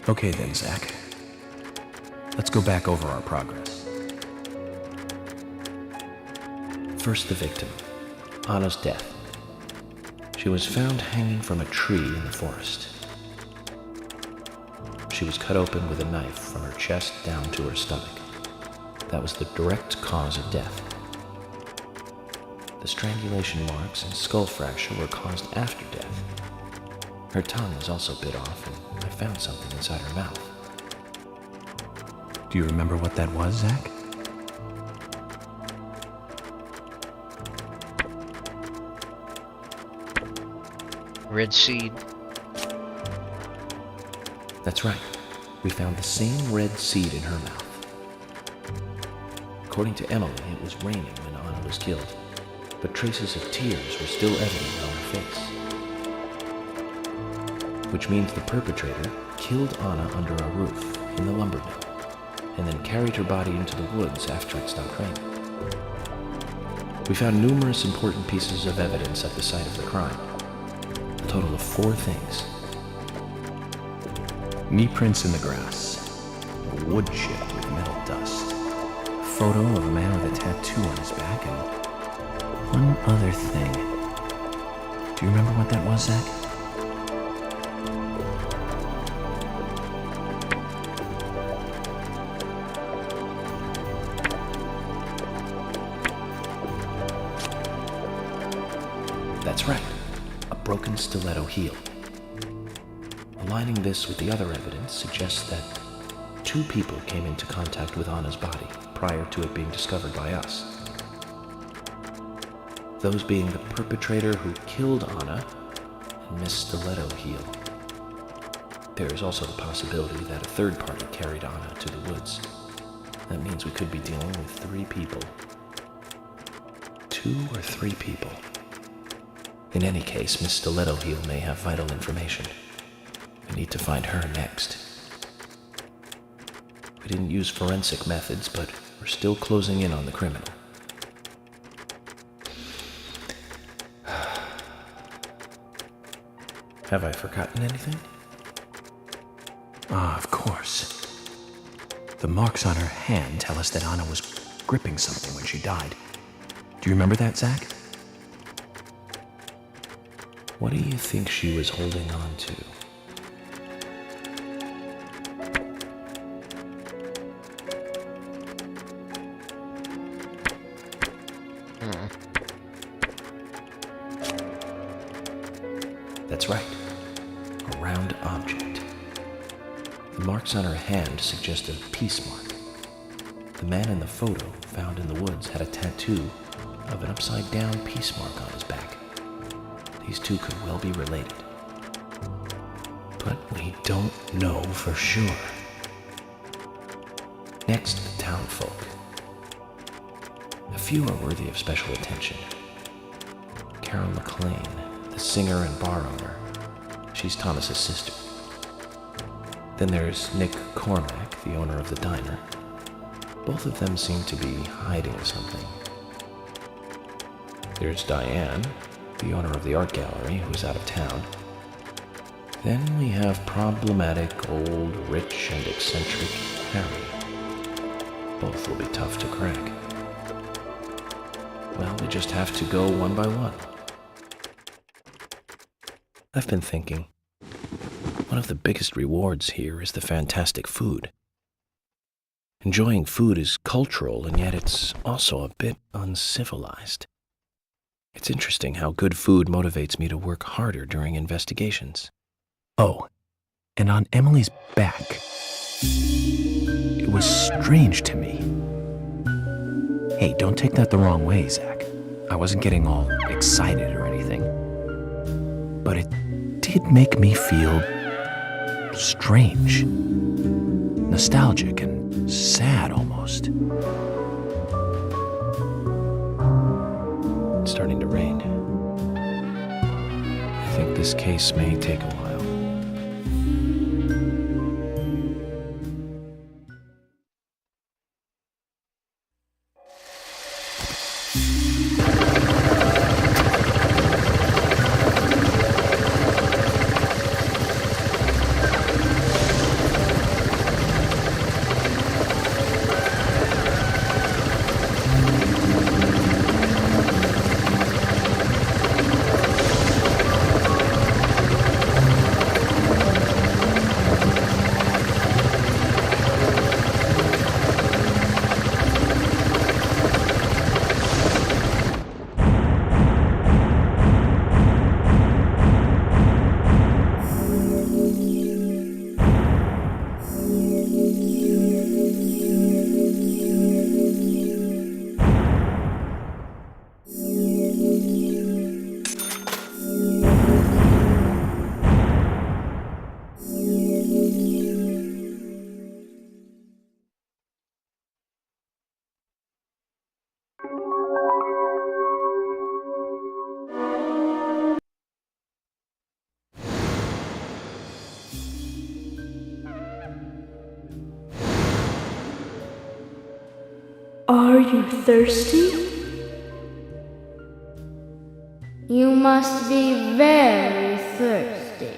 Okay then, Zach. Let's go back over our progress. First, the victim, Anna's death. She was found hanging from a tree in the forest. She was cut open with a knife from her chest down to her stomach. That was the direct cause of death. The strangulation marks and skull fracture were caused after death. Her tongue was also bit off, and I found something inside her mouth. Do you remember what that was, Zach? Red seed. That's right. We found the same red seed in her mouth. According to Emily, it was raining when Anna was killed, but traces of tears were still evident on her face. Which means the perpetrator killed Anna under a roof in the lumber mill, and then carried her body into the woods after it stopped raining. We found numerous important pieces of evidence at the site of the crime. A total of 4 things. Knee prints in the grass, a wood chip with metal dust, a photo of a man with a tattoo on his back, and one other thing. Do you remember what that was, Zach? That's right, a broken stiletto heel. Aligning this with the other evidence suggests that 2 people came into contact with Anna's body prior to it being discovered by us. Those being the perpetrator who killed Anna and Miss Stiletto Heel. There is also the possibility that a third party carried Anna to the woods. That means we could be dealing with 3 people. 2 or 3 people. In any case, Miss Stiletto Heel may have vital information. We need to find her next. We didn't use forensic methods, but we're still closing in on the criminal. Have I forgotten anything? Ah, of course. The marks on her hand tell us that Anna was gripping something when she died. Do you remember that, Zach? What do you think she was holding on to? That's right. A round object. The marks on her hand suggest a peace mark. The man in the photo found in the woods had a tattoo of an upside-down peace mark on his back. These 2 could well be related. But we don't know for sure. Next, the townfolk. A few are worthy of special attention. Carol McLean, the singer and bar owner. She's Thomas's sister. Then there's Nick Cormack, the owner of the diner. Both of them seem to be hiding something. There's Diane, the owner of the art gallery, who's out of town. Then we have problematic, old, rich, and eccentric Harry. Both will be tough to crack. Well, we just have to go one by one. I've been thinking, one of the biggest rewards here is the fantastic food. Enjoying food is cultural, and yet it's also a bit uncivilized. It's interesting how good food motivates me to work harder during investigations. Oh, and on Emily's back, it was strange to me. Hey, don't take that the wrong way, Zach. I wasn't getting all excited or anything. But it did make me feel strange, nostalgic, and sad almost. It's starting to rain. I think this case may take a while. Are you thirsty? You must be very thirsty.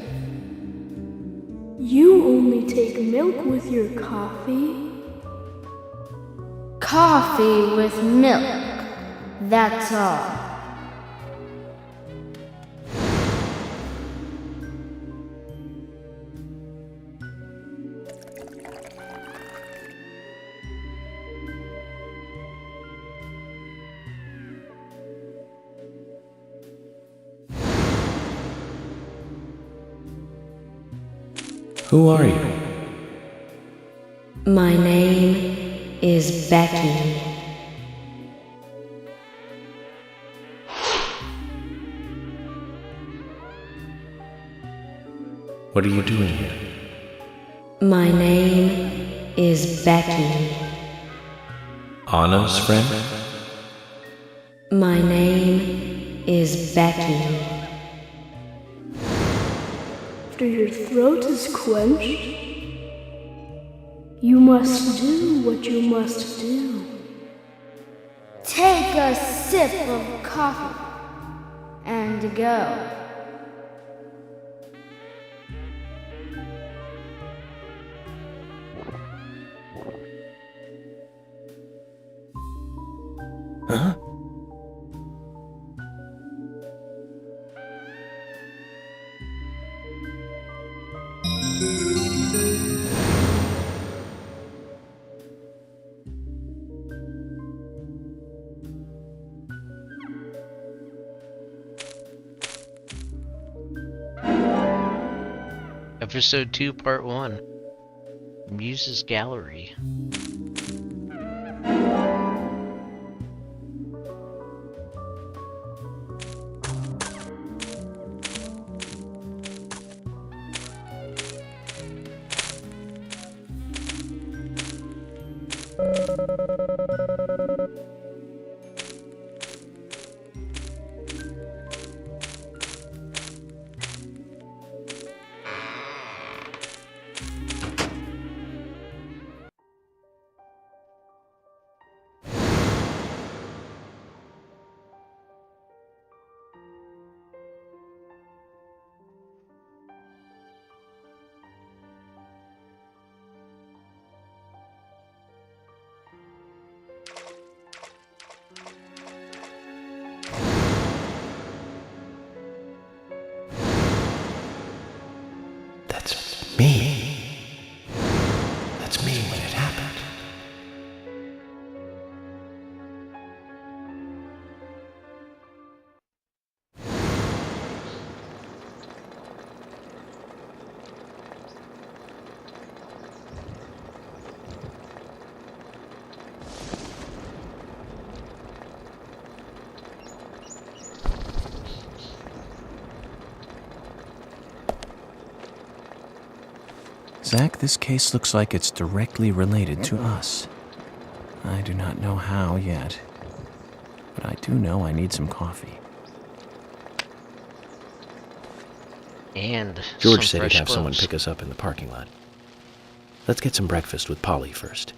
You only take milk with your coffee? Coffee with milk, that's all. Who are you? My name is Becky. What are you doing here? My name is Becky. Anna's friend? My name is Becky. After your throat is quenched, you must do what you must do. Take a sip of coffee and go. Huh? Episode 2, Part 1. Muse's Gallery. That's me. That's me when it happened. Zach, this case looks like it's directly related to us. I do not know how yet, but I do know I need some coffee. And George said he'd have someone pick us up in the parking lot. Let's get some breakfast with Polly first.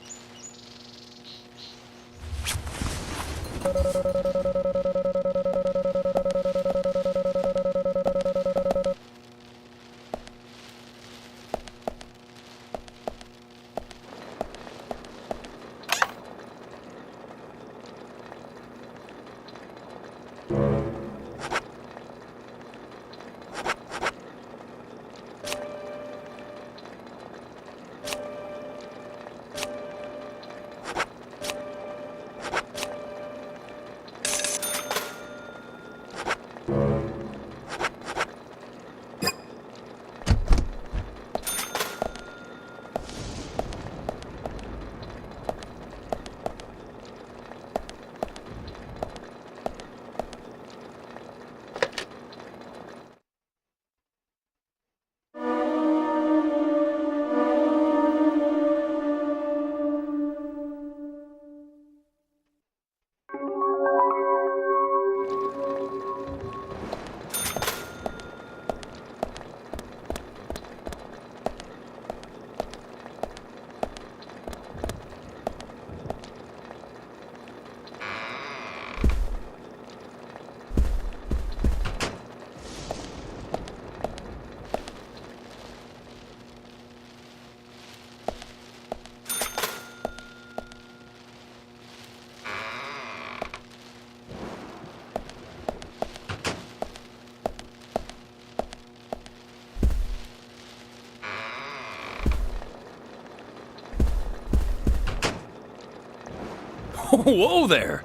Whoa there!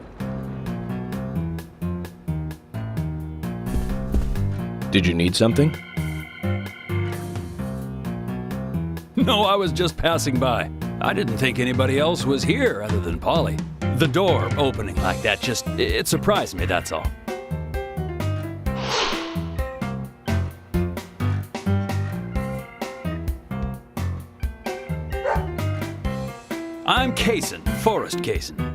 Did you need something? No, I was just passing by. I didn't think anybody else was here other than Polly. The door opening like that it surprised me, that's all. I'm Kaysen, Forrest Kaysen.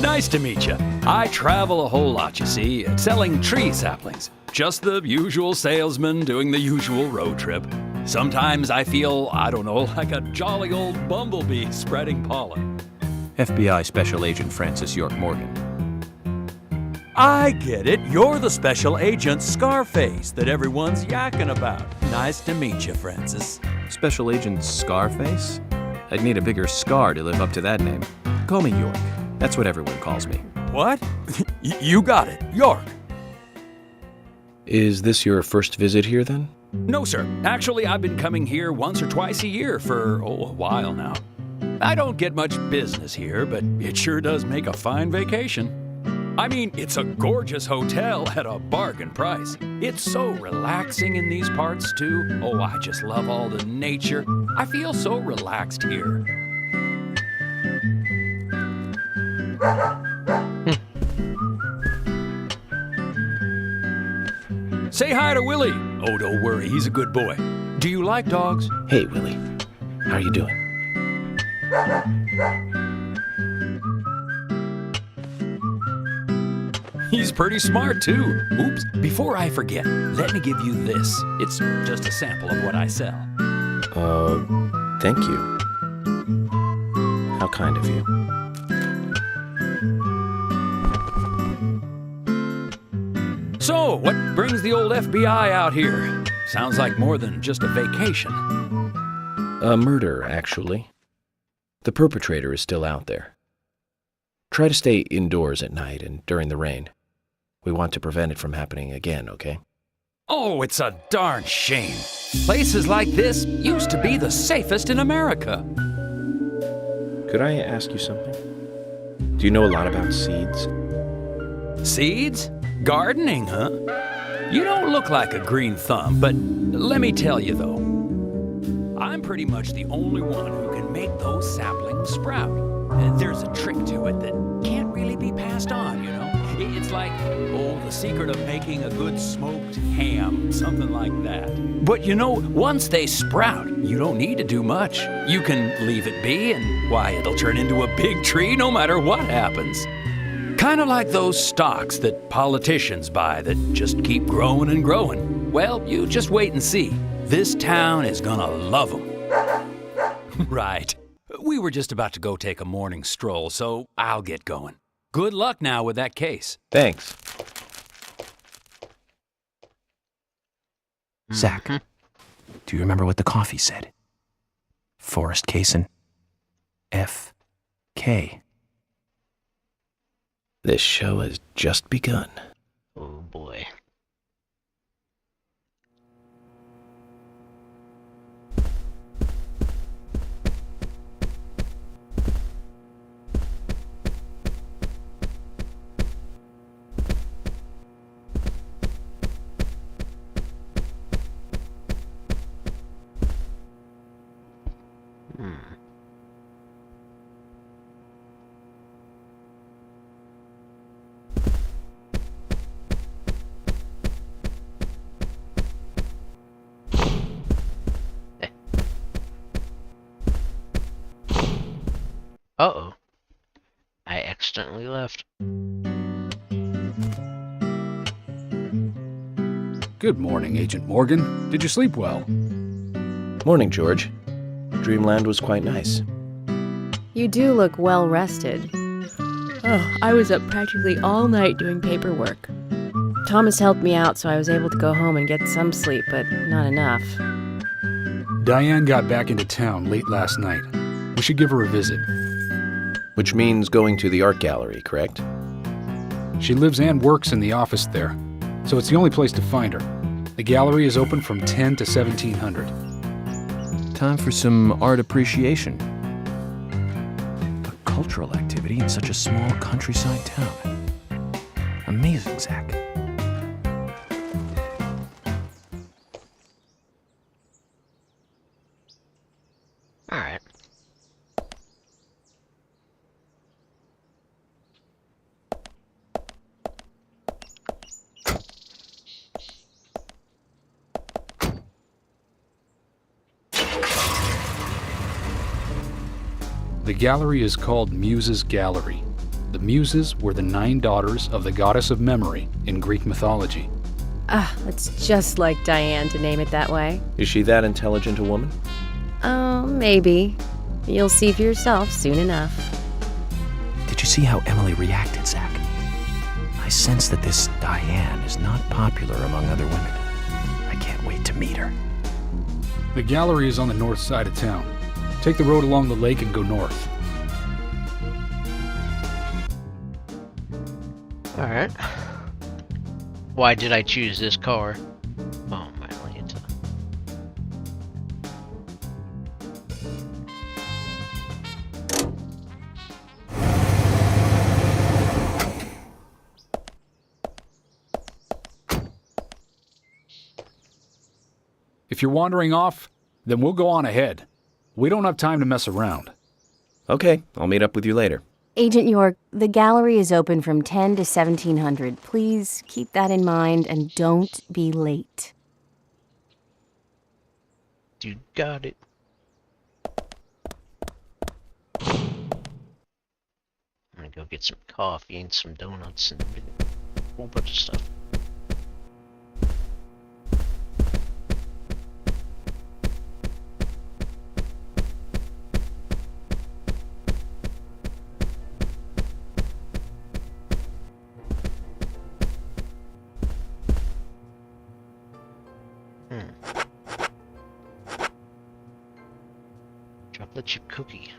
Nice to meet you. I travel a whole lot, you see, selling tree saplings. Just the usual salesman doing the usual road trip. Sometimes I feel, I don't know, like a jolly old bumblebee spreading pollen. FBI Special Agent Francis York Morgan. I get it. You're the Special Agent Scarface that everyone's yakking about. Nice to meet you, Francis. Special Agent Scarface? I'd need a bigger scar to live up to that name. Call me York. That's what everyone calls me. What? You got it, York. Is this your first visit here, then? No, sir. Actually, I've been coming here once or twice a year for, a while now. I don't get much business here, but it sure does make a fine vacation. I mean, it's a gorgeous hotel at a bargain price. It's so relaxing in these parts, too. Oh, I just love all the nature. I feel so relaxed here. Say hi to Willie. Oh, don't worry, he's a good boy. Do you like dogs? Hey, Willie. How are you doing? He's pretty smart, too. Oops, before I forget, let me give you this. It's just a sample of what I sell. Thank you. How kind of you. So, what brings the old FBI out here? Sounds like more than just a vacation. A murder, actually. The perpetrator is still out there. Try to stay indoors at night and during the rain. We want to prevent it from happening again, okay? Oh, it's a darn shame. Places like this used to be the safest in America. Could I ask you something? Do you know a lot about seeds? Seeds? Gardening, huh? You don't look like a green thumb, but let me tell you though, I'm pretty much the only one who can make those saplings sprout. There's a trick to it that can't really be passed on, you know? It's like, the secret of making a good smoked ham, something like that. But you know, once they sprout, you don't need to do much. You can leave it be, and why, it'll turn into a big tree no matter what happens. Kind of like those stocks that politicians buy that just keep growing and growing. Well, you just wait and see. This town is gonna love them. Right. We were just about to go take a morning stroll, so I'll get going. Good luck now with that case. Thanks. Zach, do you remember what the coffee said? Forrest Kaysen. F.K. This show has just begun. Oh boy. Uh-oh. I accidentally left. Good morning, Agent Morgan. Did you sleep well? Morning, George. Dreamland was quite nice. You do look well rested. Oh, I was up practically all night doing paperwork. Thomas helped me out, so I was able to go home and get some sleep, but not enough. Diane got back into town late last night. We should give her a visit. Which means going to the art gallery, correct? She lives and works in the office there, so it's the only place to find her. The gallery is open from 10 to 1700. Time for some art appreciation. A cultural activity in such a small countryside town. Amazing, Zach. Alright. The gallery is called Muses Gallery. The Muses were the 9 daughters of the goddess of memory in Greek mythology. Ah, it's just like Diane to name it that way. Is she that intelligent a woman? Oh, maybe. You'll see for yourself soon enough. Did you see how Emily reacted, Zach? I sense that this Diane is not popular among other women. I can't wait to meet her. The gallery is on the north side of town. Take the road along the lake and go north. Alright. Why did I choose this car? Oh, my Lanta. If you're wandering off, then we'll go on ahead. We don't have time to mess around. Okay, I'll meet up with you later. Agent York, the gallery is open from 10 to 1700. Please keep that in mind and don't be late. You got it. I'm gonna go get some coffee and some donuts and a whole bunch of stuff. Chocolate chip cookie.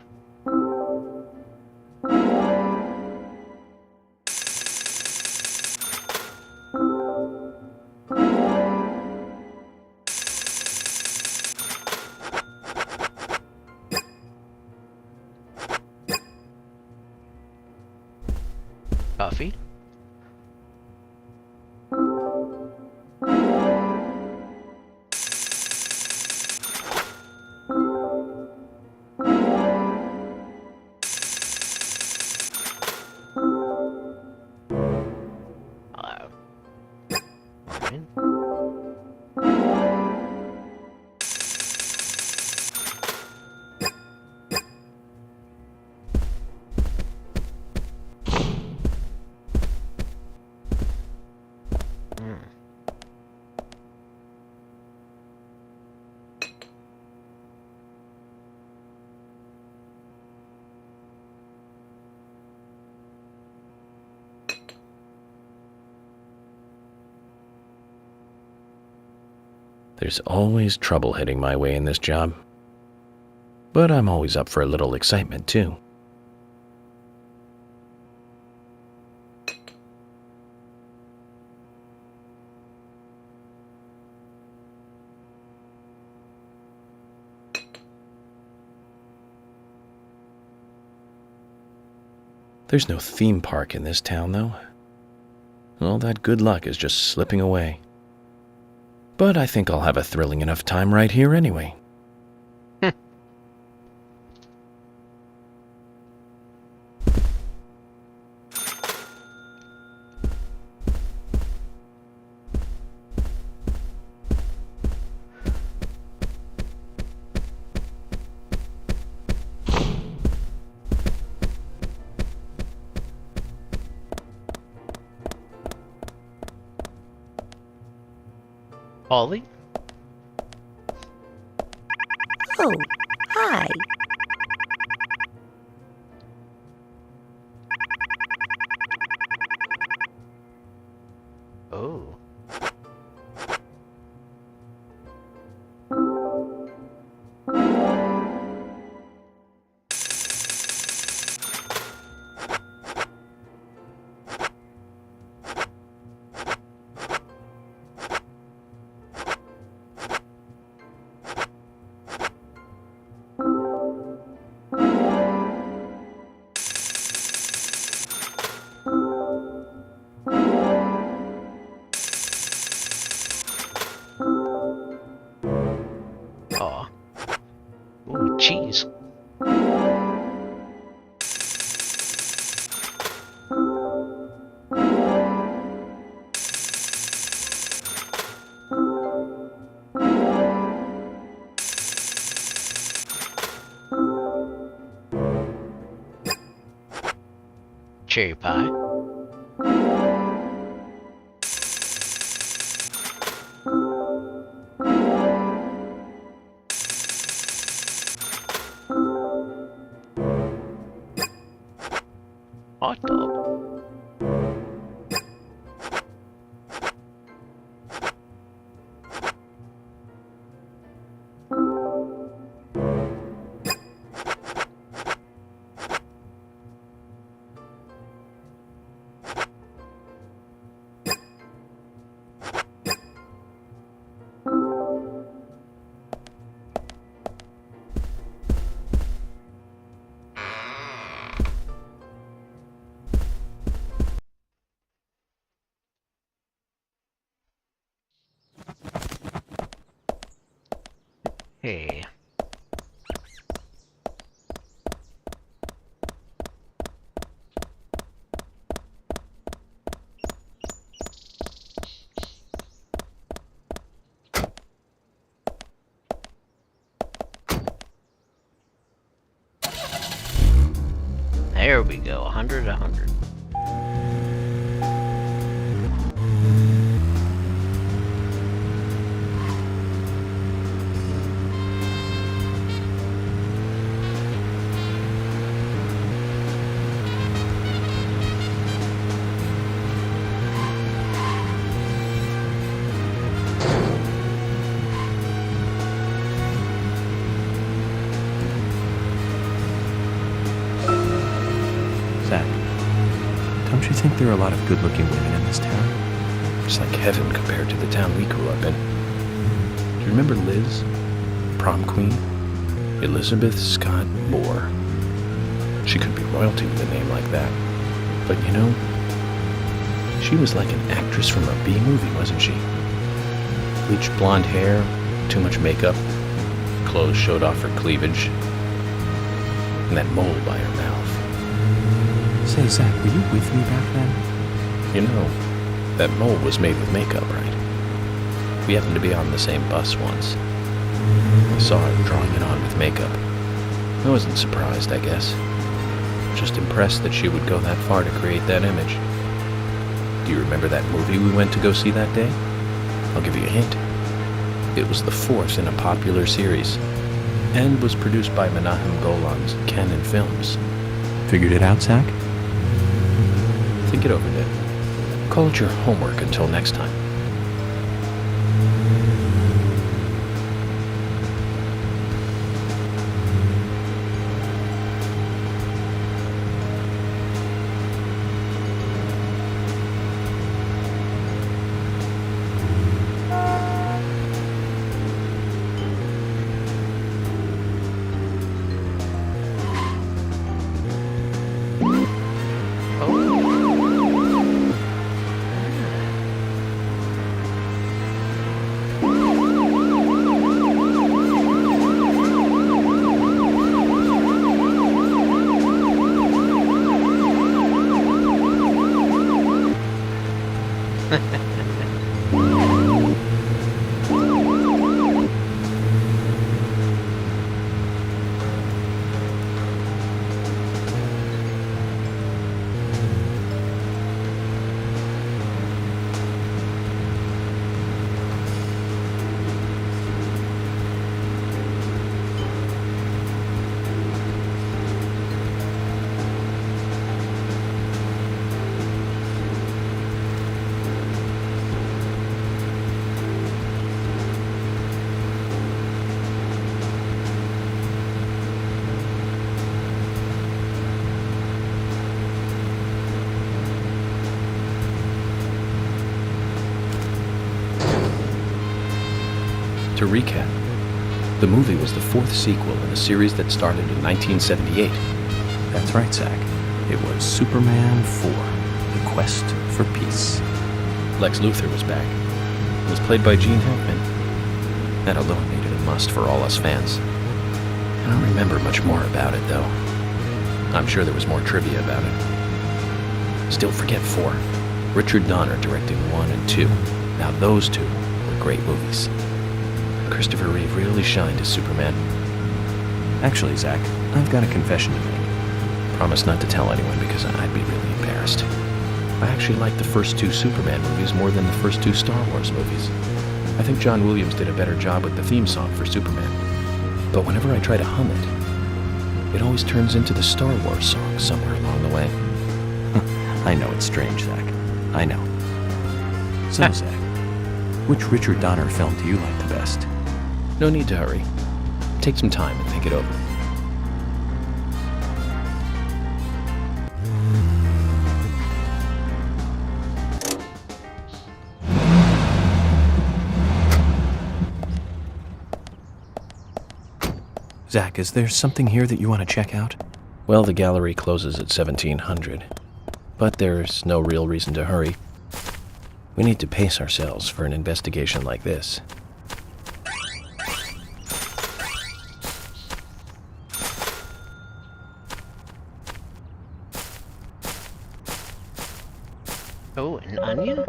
Coffee. There's always trouble heading my way in this job. But I'm always up for a little excitement, too. There's no theme park in this town, though. All that good luck is just slipping away. But I think I'll have a thrilling enough time right here anyway. Ollie? Oh, hi. Oh. cherry pie. Hot dog. Hey. There we go, 100, 100. Zach, don't you think there are a lot of good-looking women in this town? It's like heaven compared to the town we grew up in. Do you remember Liz? Prom queen? Elizabeth Scott Moore. She could be royalty with a name like that. But you know, she was like an actress from a B-movie, wasn't she? Bleached blonde hair, too much makeup, clothes showed off her cleavage, and that mole by her mouth. Say, Zach, were you with me back then? You know, that mole was made with makeup, right? We happened to be on the same bus once. I saw her drawing it on with makeup. I wasn't surprised, I guess. Just impressed that she would go that far to create that image. Do you remember that movie we went to go see that day? I'll give you a hint. It was the fourth in a popular series, and was produced by Menahem Golan's Canon Films. Figured it out, Zach? Think it over, then. Call it your homework until next time. To recap, the movie was the fourth sequel in a series that started in 1978. That's right, Zach. It was Superman 4, The Quest for Peace. Lex Luthor was back. It was played by Gene Hackman. That alone made it a must for all us fans. I don't remember much more about it, though. I'm sure there was more trivia about it. Still forget 4. Richard Donner directing 1 and 2. Now those two were great movies. Christopher Reeve really shined as Superman. Actually, Zach, I've got a confession to make. promise not to tell anyone because I'd be really embarrassed. I actually like the first 2 Superman movies more than the first 2 Star Wars movies. I think John Williams did a better job with the theme song for Superman. But whenever I try to hum it always turns into the Star Wars song somewhere along the way. I know it's strange, Zach. I know. So, Zach, which Richard Donner film do you like the best? No need to hurry. Take some time and think it over. Zach, is there something here that you want to check out? Well, the gallery closes at 1700, but there's no real reason to hurry. We need to pace ourselves for an investigation like this. Oh, an onion?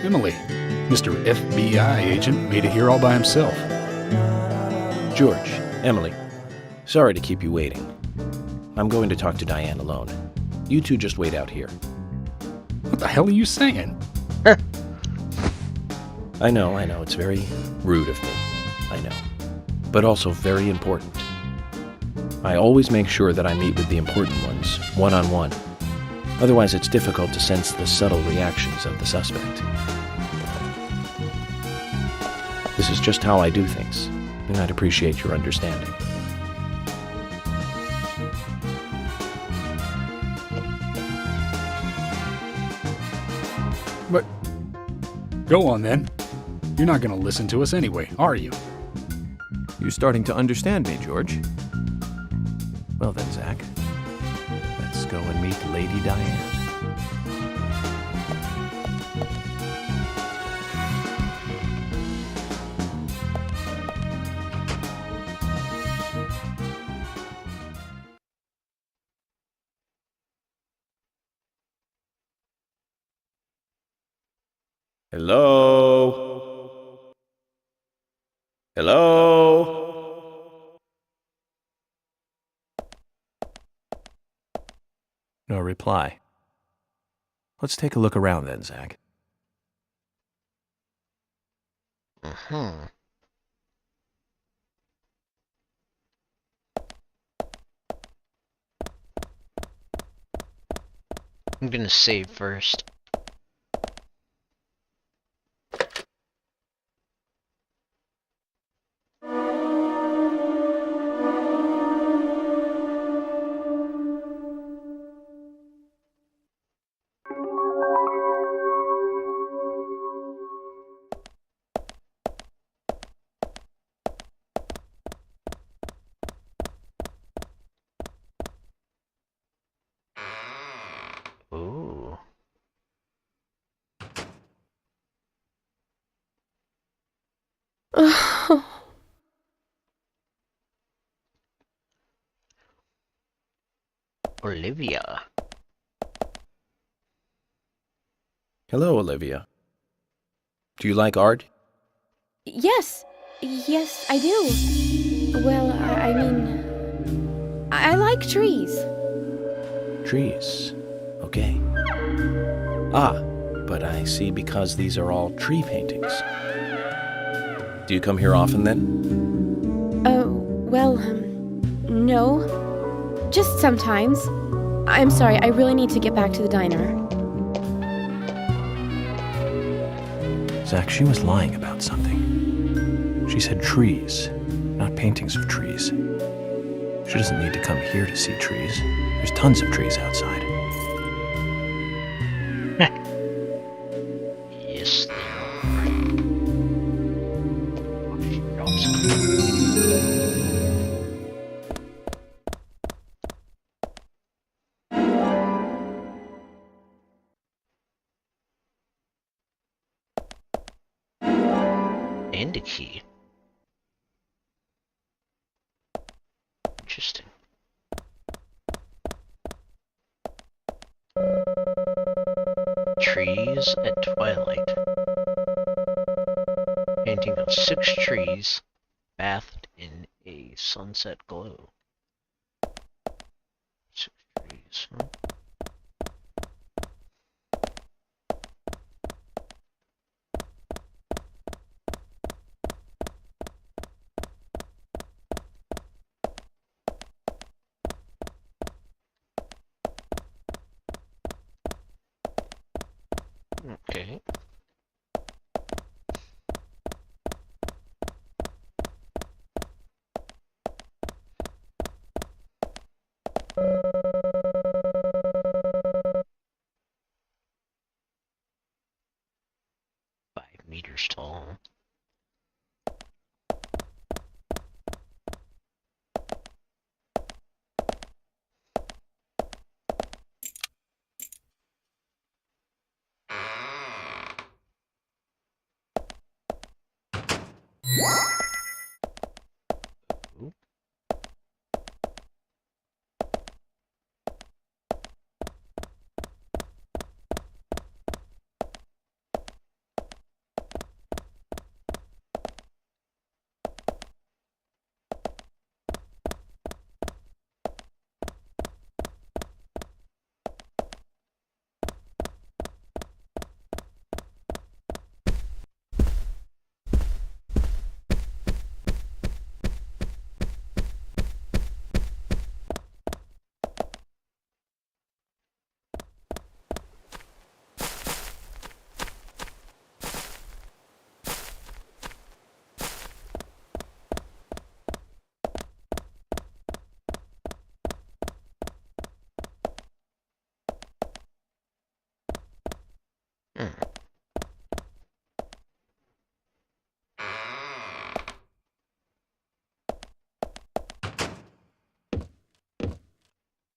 Emily, Mr. FBI agent made it here all by himself. George, Emily, sorry to keep you waiting. I'm going to talk to Diane alone. You two just wait out here. What the hell are you saying? I know, it's very rude of me. I know. But also very important. I always make sure that I meet with the important ones, one-on-one. Otherwise, it's difficult to sense the subtle reactions of the suspect. This is just how I do things, and I'd appreciate your understanding. But go on then. You're not going to listen to us anyway, are you? You're starting to understand me, George. Well then, Zach, let's go and meet Lady Diane. Hello? Hello? No reply. Let's take a look around then, Zach. Uh-huh. I'm gonna save first. Ooh. Olivia. Hello, Olivia. Do you like art? Yes, I do. Well, I mean, I like trees. Trees. okay. Ah, but I see because these are all tree paintings. Do you come here often then? Oh, well, no. Just sometimes. I'm sorry, I really need to get back to the diner. Zach, she was lying about something. She said trees, not paintings of trees. She doesn't need to come here to see trees. There's tons of trees outside. Yes, there are. And a key. Interesting. Trees at twilight. Painting of 6 trees bathed in a sunset glow. 6 trees, huh? Okay. Meters tall. Ooh.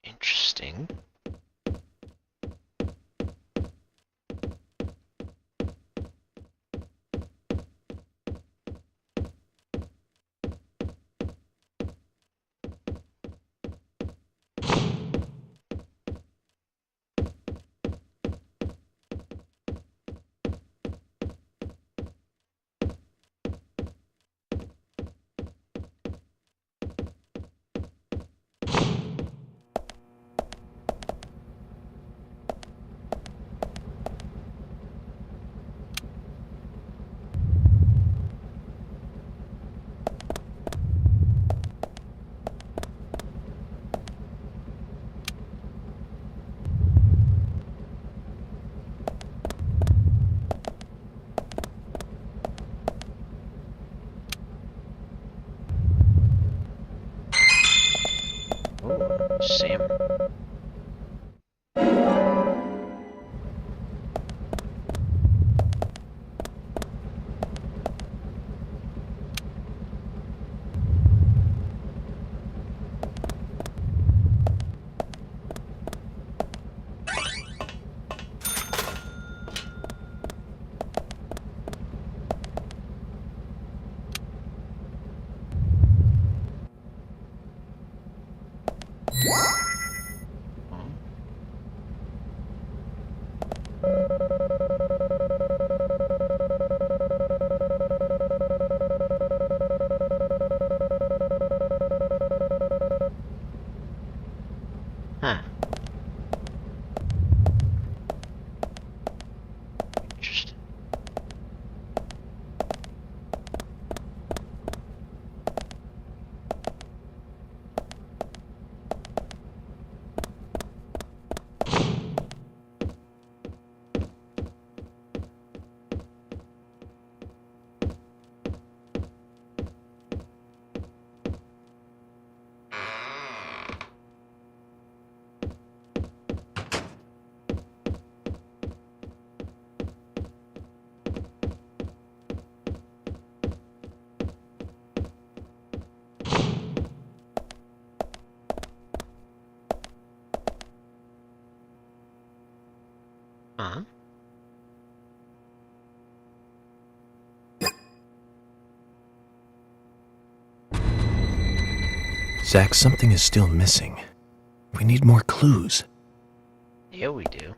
Interesting. Sam. Huh? Zach, something is still missing. We need more clues. Yeah, we do.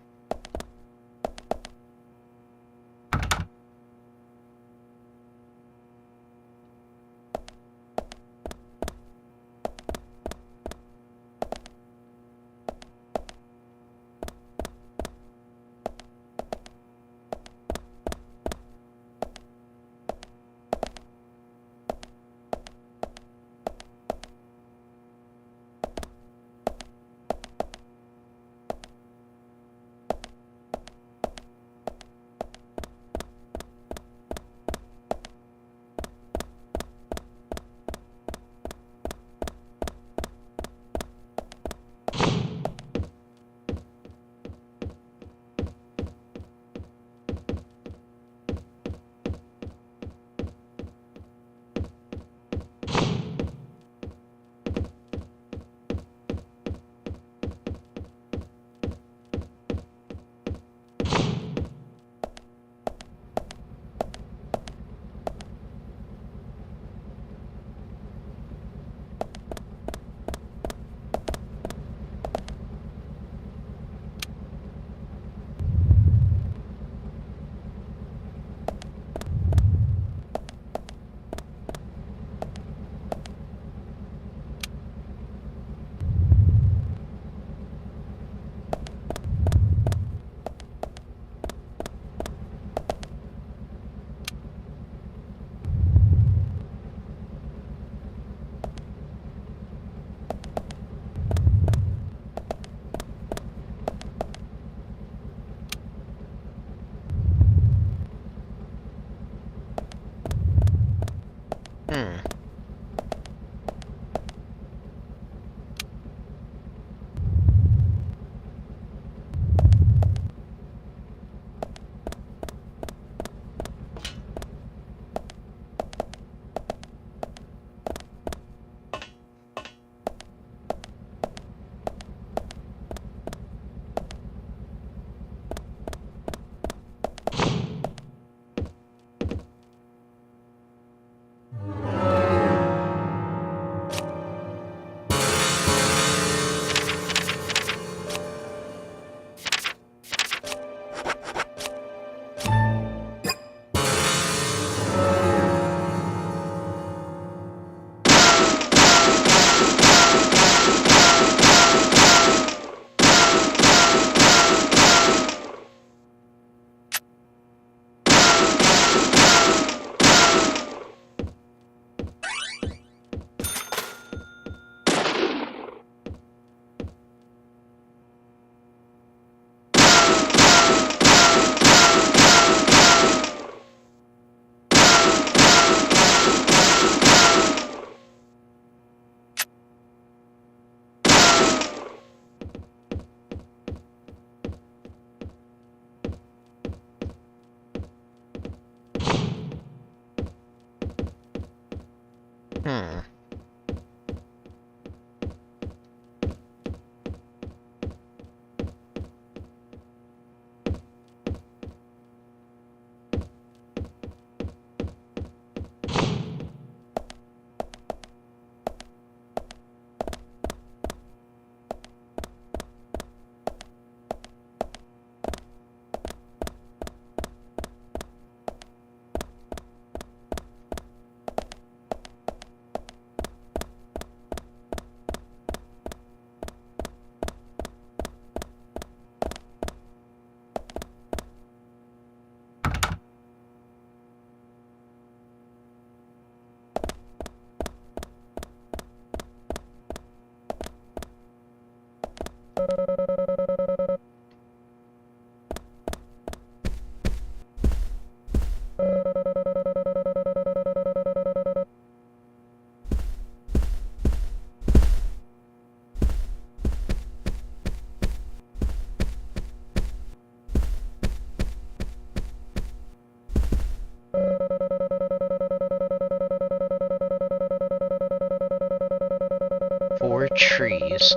Four trees.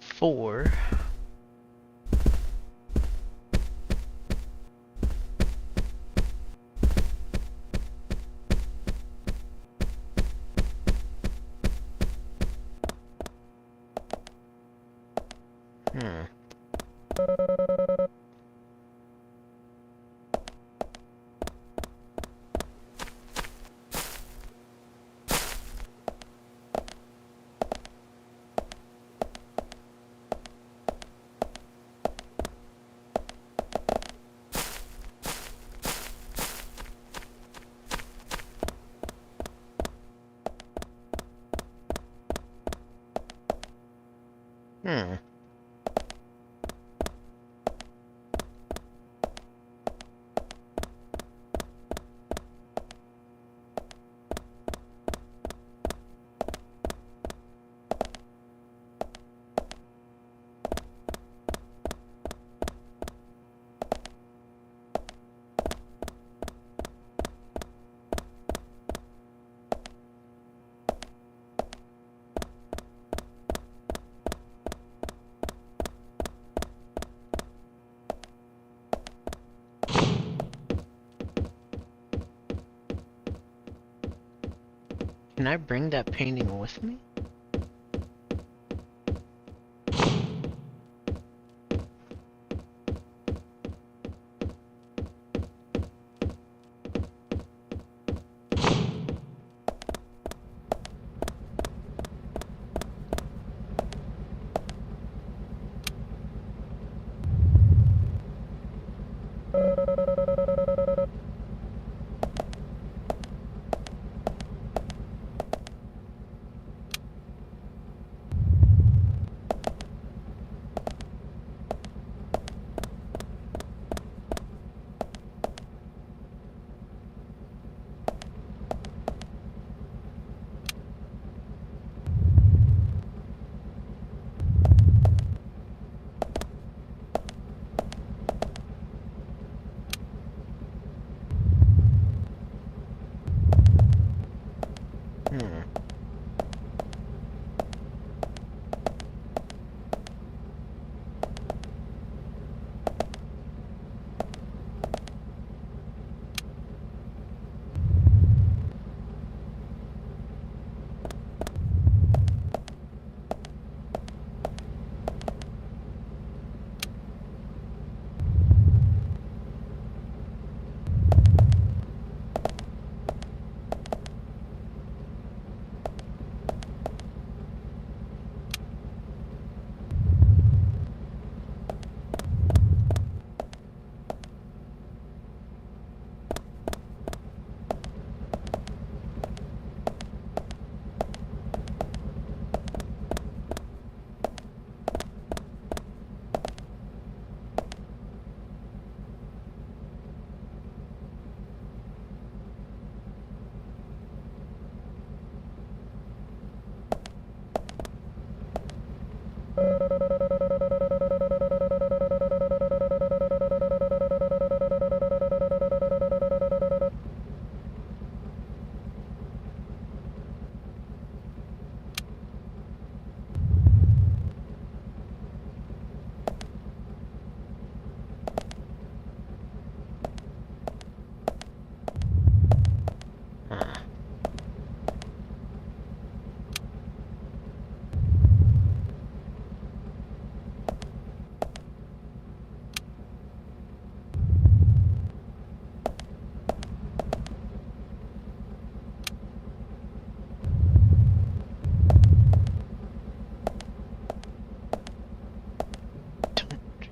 Four. Hmm. Hmm. Can I bring that painting with me? Hmm.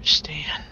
Understand.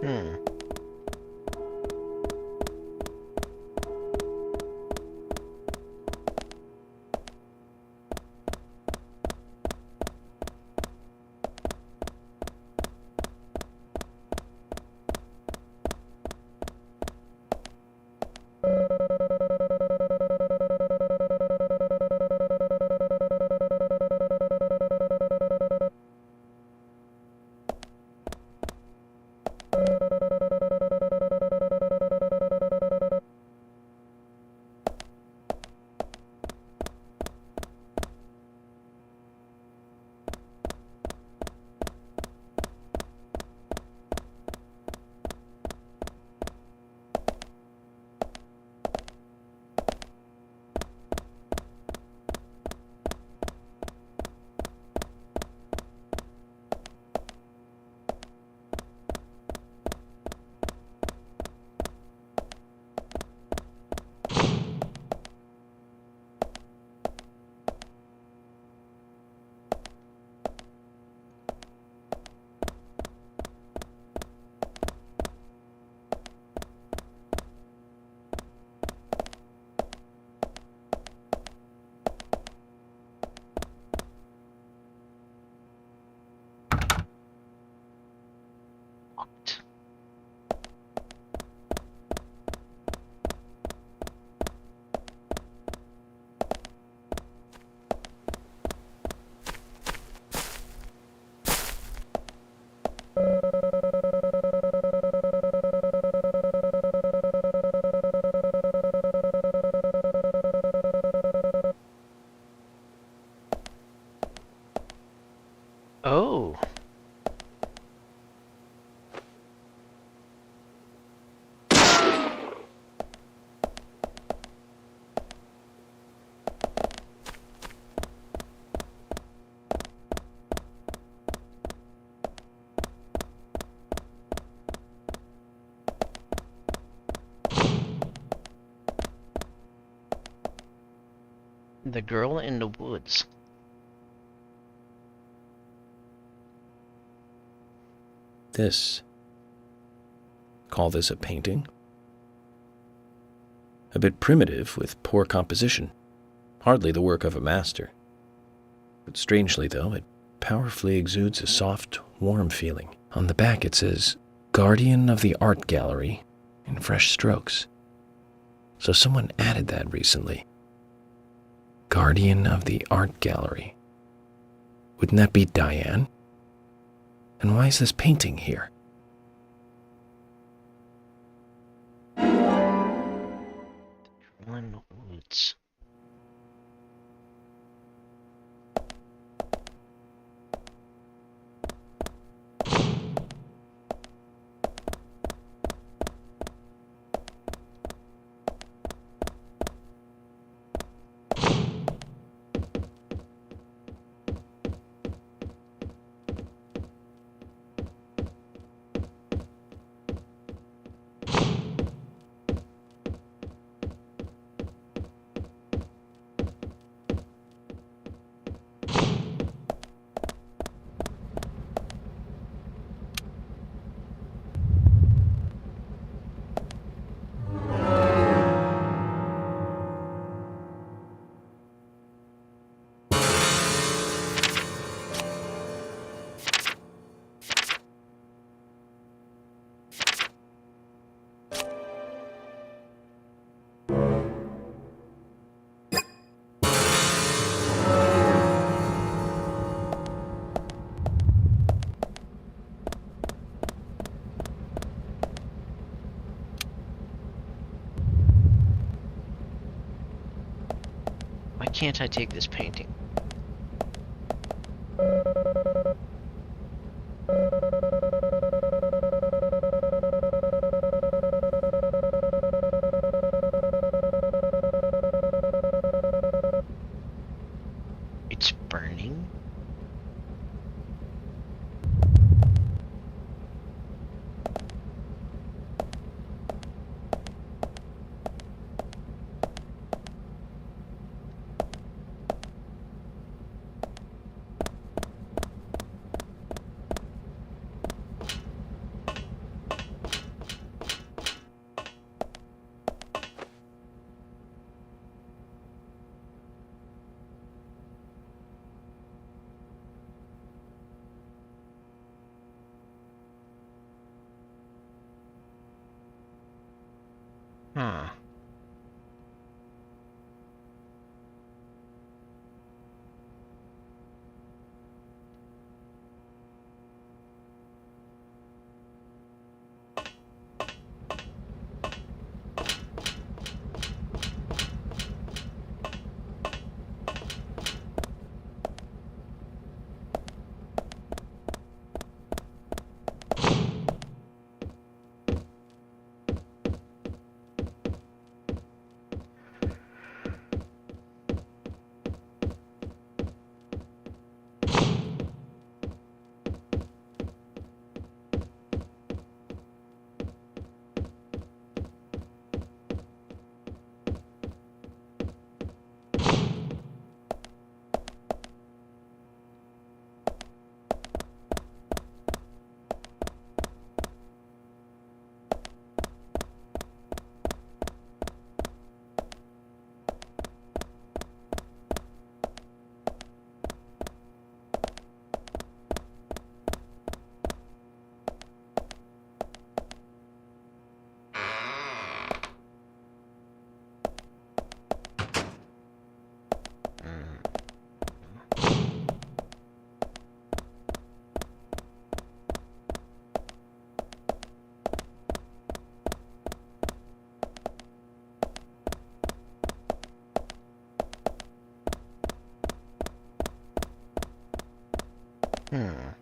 Hmm. Oh. The girl in the woods. Call this a painting? A bit primitive with poor composition. Hardly the work of a master. But strangely, though, it powerfully exudes a soft, warm feeling. On the back it says, Guardian of the Art Gallery, in fresh strokes. So someone added that recently. Guardian of the Art Gallery. Wouldn't that be Diane? And why is this painting here? Girl in the woods. Why can't I take this painting? It's burning? Hmm. Hmm.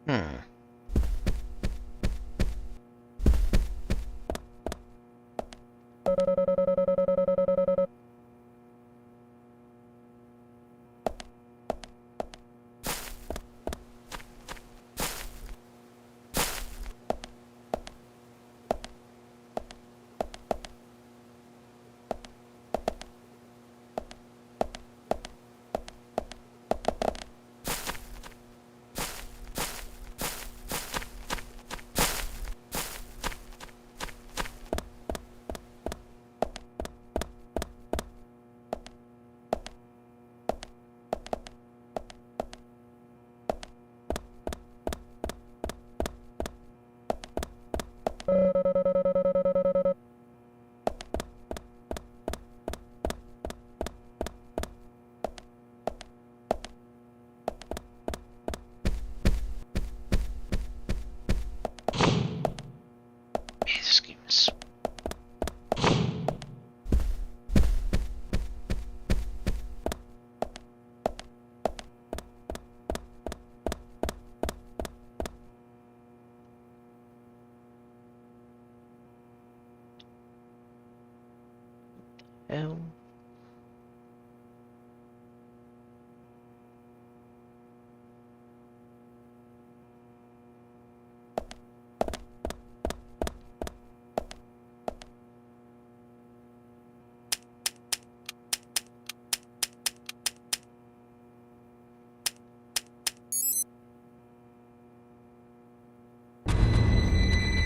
Hmm. This game is. Hell.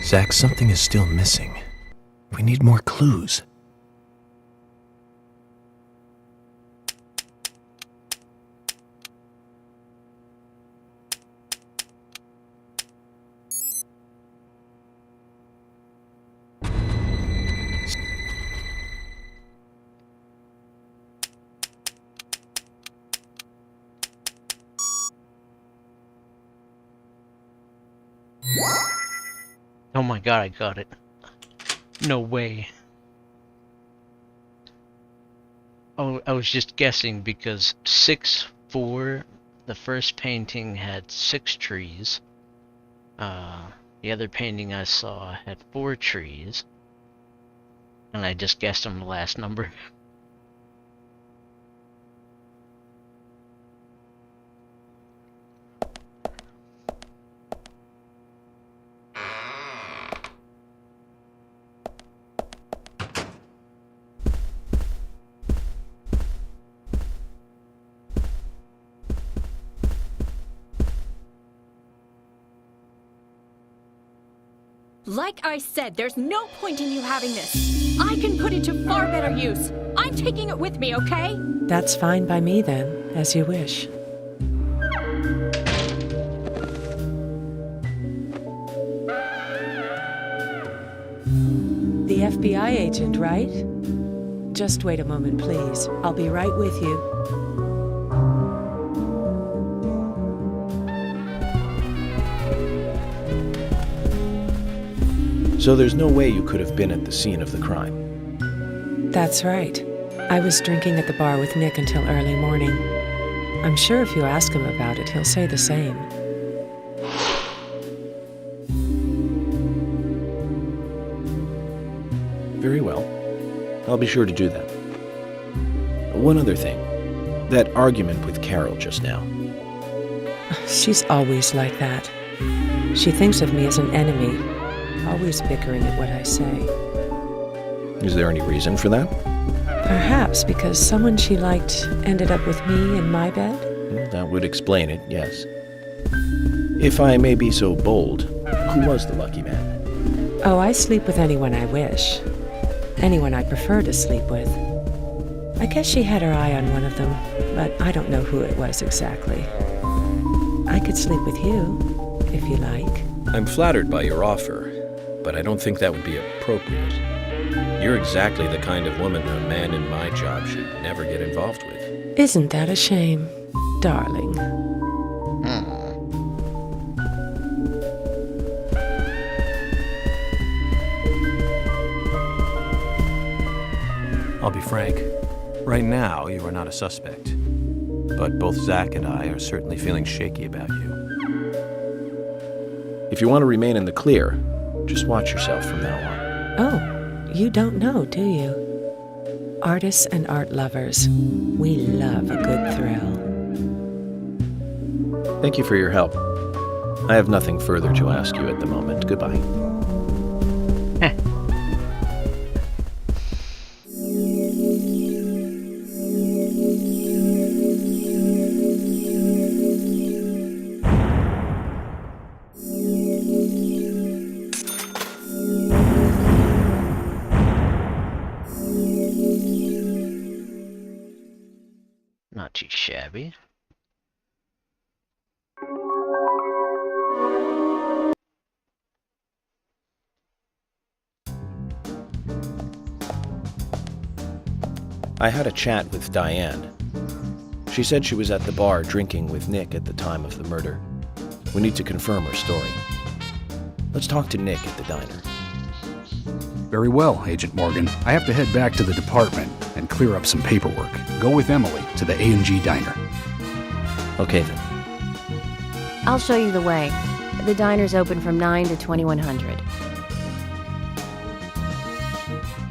Zach, something is still missing. We need more clues. Oh my god, I got it. No way. Oh, I was just guessing because 6-4, the first painting had 6 trees. The other painting I saw had 4 trees. And I just guessed on the last number. Like I said, there's no point in you having this. I can put it to far better use. I'm taking it with me, okay? That's fine by me then, as you wish. The FBI agent, right? Just wait a moment, please. I'll be right with you. So there's no way you could have been at the scene of the crime? That's right. I was drinking at the bar with Nick until early morning. I'm sure if you ask him about it, he'll say the same. Very well. I'll be sure to do that. One other thing. That argument with Carol just now. She's always like that. She thinks of me as an enemy, always bickering at what I say. Is there any reason for that? Perhaps because someone she liked ended up with me in my bed? Well, that would explain it, yes. If I may be so bold, who was the lucky man? Oh, I sleep with anyone I wish. Anyone I prefer to sleep with. I guess she had her eye on one of them, but I don't know who it was exactly. I could sleep with you, if you like. I'm flattered by your offer, but I don't think that would be appropriate. You're exactly the kind of woman a man in my job should never get involved with. Isn't that a shame, darling? I'll be frank. Right now, you are not a suspect. But both Zach and I are certainly feeling shaky about you. If you want to remain in the clear, just watch yourself from now on. Oh, you don't know, do you? Artists and art lovers, we love a good thrill. Thank you for your help. I have nothing further to ask you at the moment. Goodbye. Not too shabby. I had a chat with Diane. She said she was at the bar drinking with Nick at the time of the murder. We need to confirm her story. Let's talk to Nick at the diner. Very well, Agent Morgan. I have to head back to the department and clear up some paperwork. Go with Emily to the A&G diner. Okay, then. I'll show you the way. The diner's open from 9 to 2100.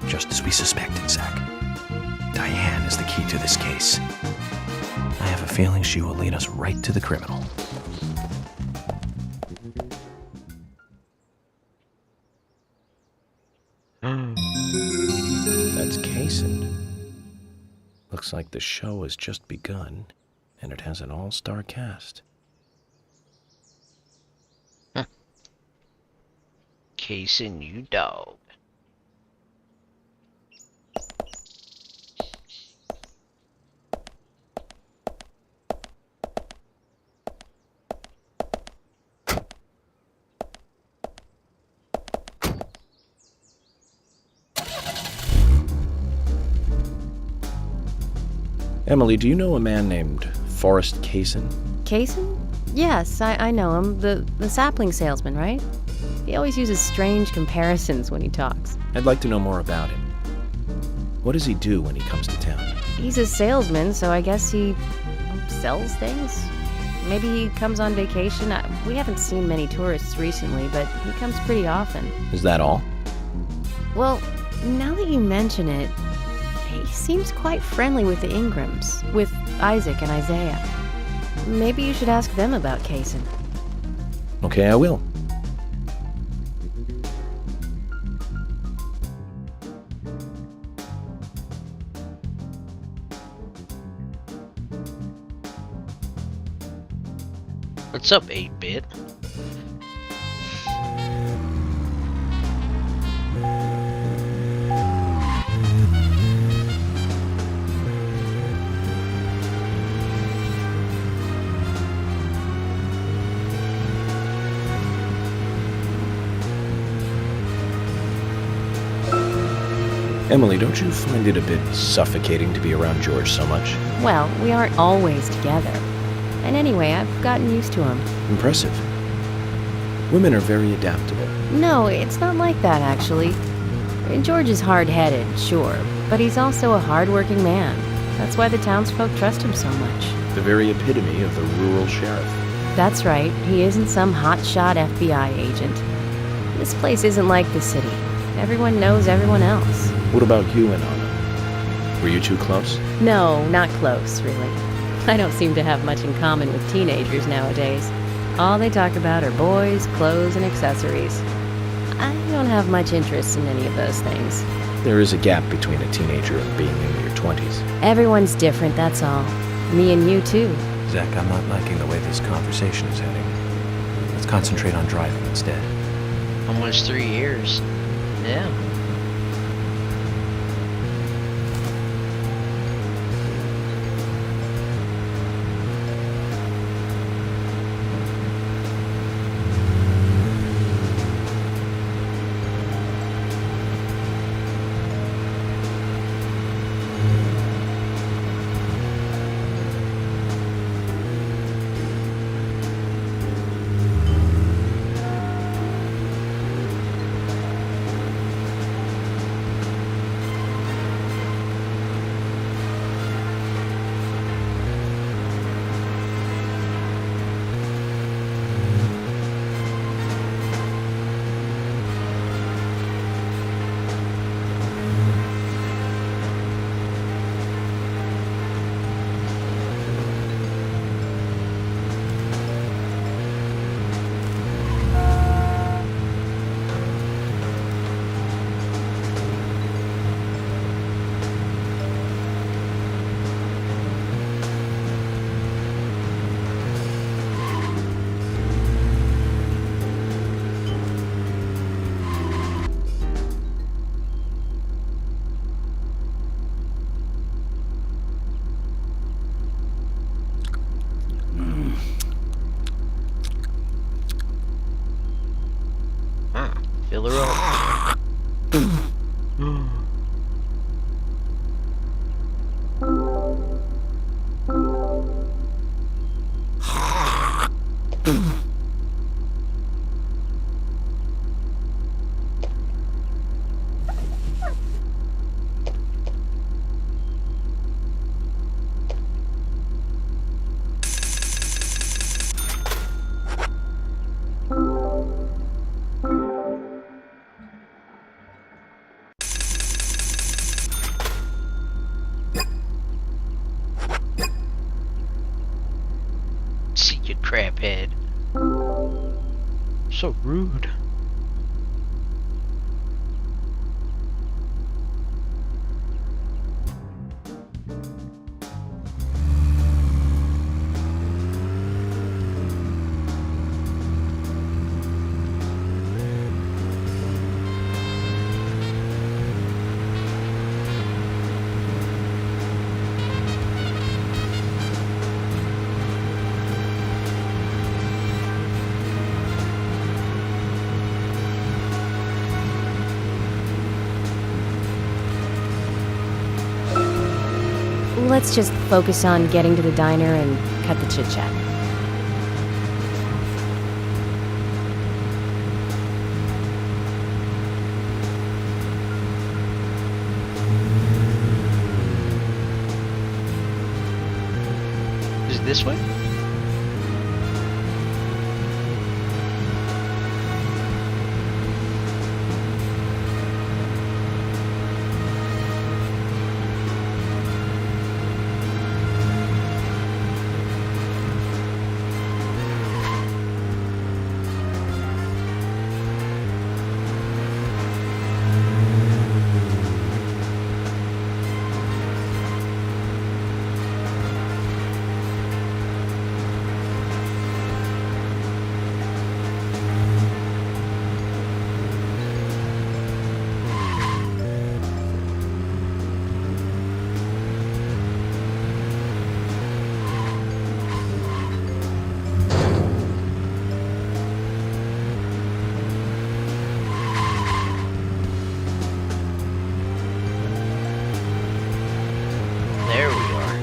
Just as we suspected, Zach. Diane is the key to this case. I have a feeling she will lead us right to the criminal. That's Kaysen. Looks like the show has just begun, and it has an all-star cast. Kaysen, you dog. Emily, do you know a man named Forrest Kaysen? Kaysen? Yes, I know him. The sapling salesman, right? He always uses strange comparisons when he talks. I'd like to know more about him. What does he do when he comes to town? He's a salesman, so I guess he sells things? Maybe he comes on vacation. We haven't seen many tourists recently, but he comes pretty often. Is that all? Well, now that you mention it, he seems quite friendly with the Ingrams, with Isaac and Isaiah. Maybe you should ask them about Kaysen. Okay, I will. What's up, 8-bit? Emily, don't you find it a bit suffocating to be around George so much? Well, we aren't always together. And anyway, I've gotten used to him. Impressive. Women are very adaptable. No, it's not like that, actually. George is hard-headed, sure, but he's also a hard-working man. That's why the townsfolk trust him so much. The very epitome of the rural sheriff. That's right, he isn't some hotshot FBI agent. This place isn't like the city. Everyone knows everyone else. What about you and Anna? Were you two close? No, not close, really. I don't seem to have much in common with teenagers nowadays. All they talk about are boys, clothes, and accessories. I don't have much interest in any of those things. There is a gap between a teenager and being in your 20s. Everyone's different, that's all. Me and you, too. Zach, I'm not liking the way this conversation is heading. Let's concentrate on driving instead. Almost 3 years. Yeah. Fill her up. See you, craphead. So rude. Let's just focus on getting to the diner and cut the chit-chat. This way? There we are.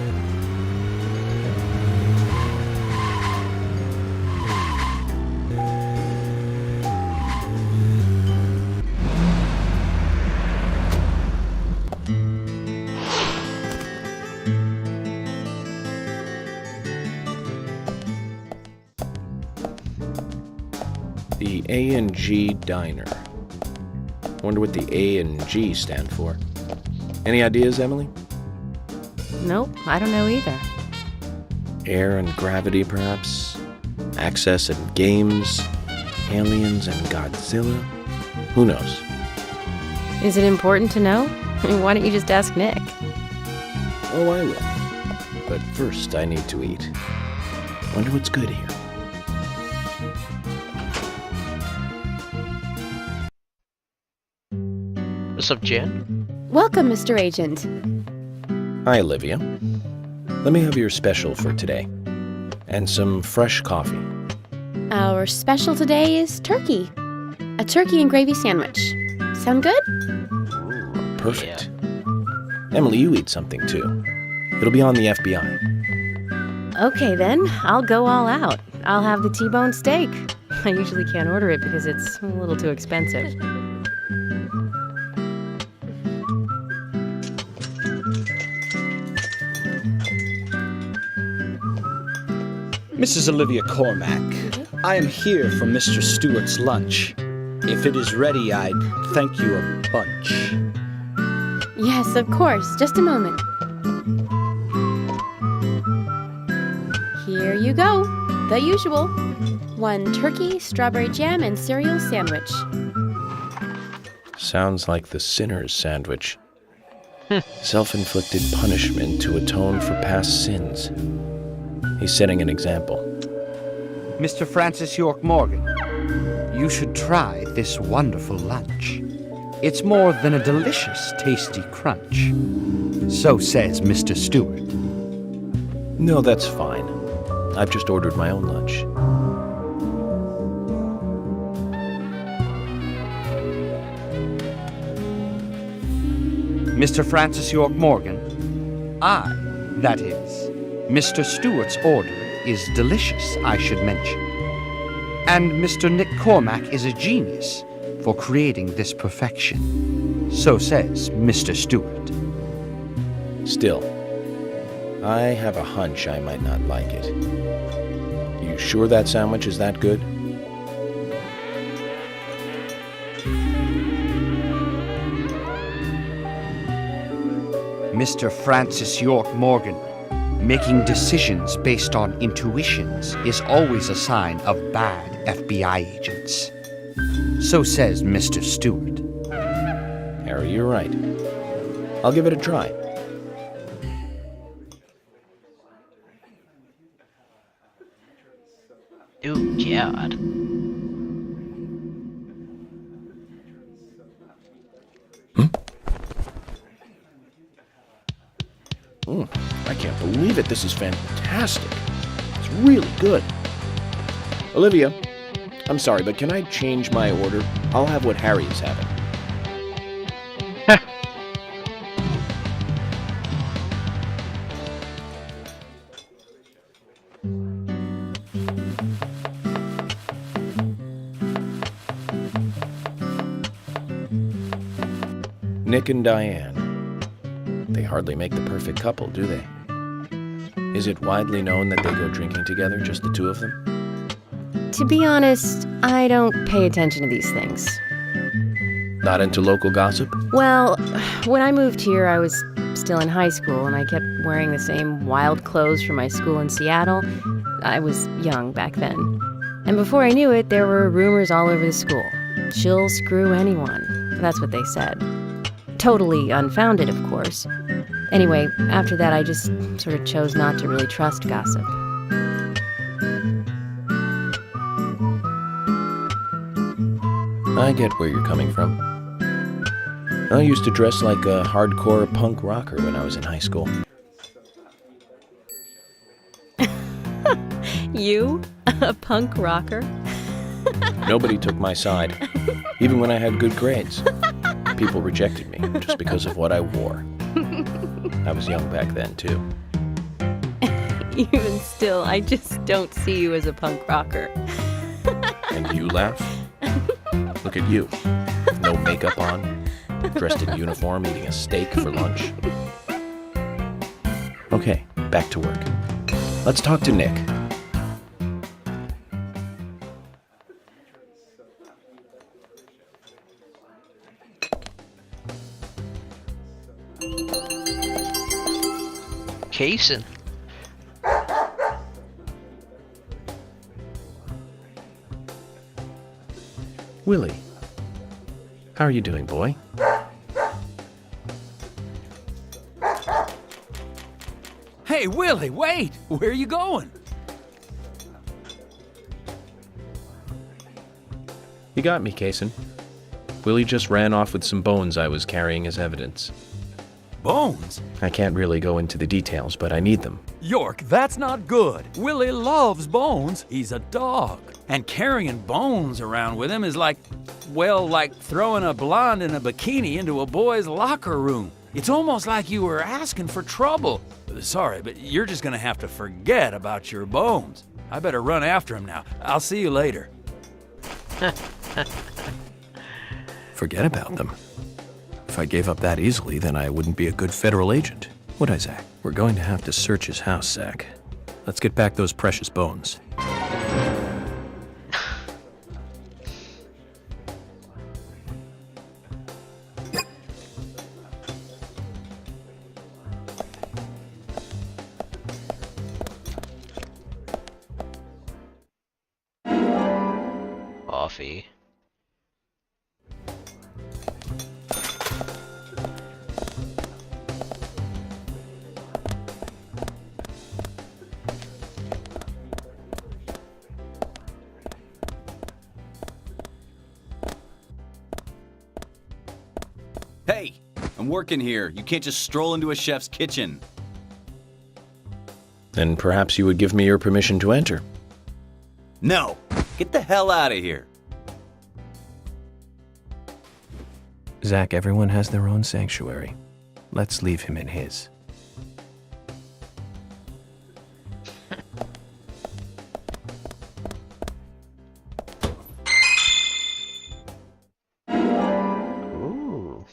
The A&G Diner. Wonder what the A and G stand for. Any ideas, Emily? Nope, I don't know either. Air and gravity, perhaps? Access and games? Aliens and Godzilla? Who knows? Is it important to know? Why don't you just ask Nick? Oh, I will. But first, I need to eat. Wonder what's good here. What's up, Jen? Welcome, Mr. Agent. Hi, Olivia. Let me have your special for today. And some fresh coffee. Our special today is turkey. A turkey and gravy sandwich. Sound good? Perfect. Emily, you eat something too. It'll be on the FBI. Okay then, I'll go all out. I'll have the T-bone steak. I usually can't order it because it's a little too expensive. Mrs. Olivia Cormack, I am here for Mr. Stewart's lunch. If it is ready, I'd thank you a bunch. Yes, of course. Just a moment. Here you go. The usual. 1 turkey, strawberry jam, and cereal sandwich. Sounds like the sinner's sandwich. Self-inflicted punishment to atone for past sins. He's setting an example. Mr. Francis York Morgan, you should try this wonderful lunch. It's more than a delicious, tasty crunch. So says Mr. Stewart. No, that's fine. I've just ordered my own lunch. Mr. Francis York Morgan, that is, Mr. Stewart's order is delicious, I should mention. And Mr. Nick Cormack is a genius for creating this perfection. So says Mr. Stewart. Still, I have a hunch I might not like it. You sure that sandwich is that good? Mr. Francis York Morgan, making decisions based on intuitions is always a sign of bad FBI agents. So says Mr. Stewart. Harry, you're right. I'll give it a try. Oh, God. I can't believe it. This is fantastic. It's really good. Olivia, I'm sorry, but can I change my order? I'll have what Harry is having. Nick and Diane. They hardly make the perfect couple, do they? Is it widely known that they go drinking together, just the two of them? To be honest, I don't pay attention to these things. Not into local gossip? Well, when I moved here, I was still in high school, and I kept wearing the same wild clothes from my school in Seattle. I was young back then. And before I knew it, there were rumors all over the school. She'll screw anyone. That's what they said. Totally unfounded, of course. Anyway, after that, I just sort of chose not to really trust gossip. I get where you're coming from. I used to dress like a hardcore punk rocker when I was in high school. You? A punk rocker? Nobody took my side, even when I had good grades. People rejected me just because of what I wore. I was young back then, too. Even still, I just don't see you as a punk rocker. And you laugh? Look at you. No makeup on, dressed in uniform, eating a steak for lunch. Okay, back to work. Let's talk to Nick. Cason. Willie. How are you doing, boy? Hey, Willie, wait! Where are you going? You got me, Cason. Willie just ran off with some bones I was carrying as evidence. Bones? I can't really go into the details, but I need them. York, that's not good. Willie loves bones. He's a dog. And carrying bones around with him is like, well, like throwing a blonde in a bikini into a boy's locker room. It's almost like you were asking for trouble. Sorry, but you're just gonna have to forget about your bones. I better run after him now. I'll see you later. Forget about them. If I gave up that easily, then I wouldn't be a good federal agent, would I, Zach? We're going to have to search his house, Zach. Let's get back those precious bones. Coffee. Hey, I'm working here. You can't just stroll into a chef's kitchen. Then perhaps you would give me your permission to enter. No, get the hell out of here. Zach, everyone has their own sanctuary. Let's leave him in his. Ooh.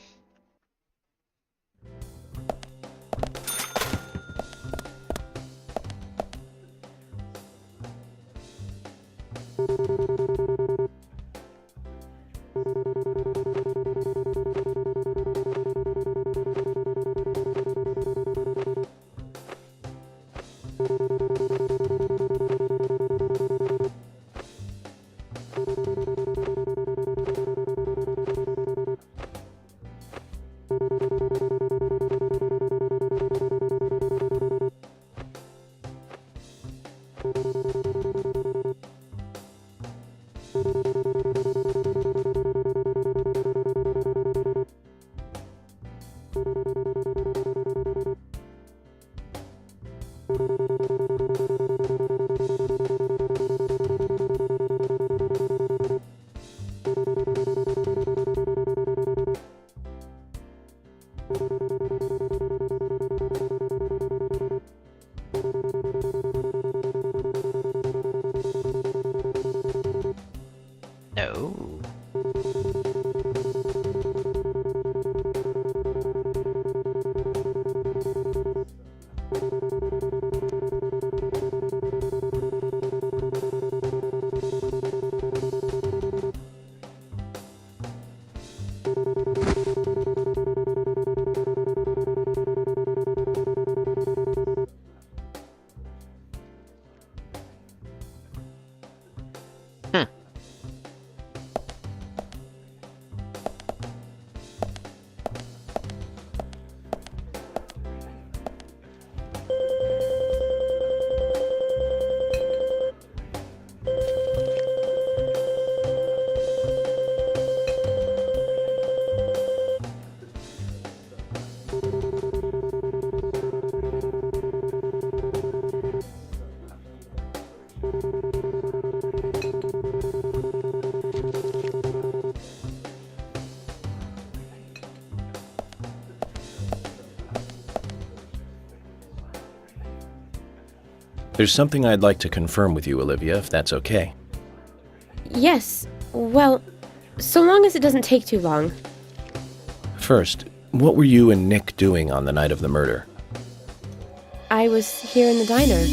No. There's something I'd like to confirm with you, Olivia, if that's okay. Yes, well, so long as it doesn't take too long. First, what were you and Nick doing on the night of the murder? I was here in the diner.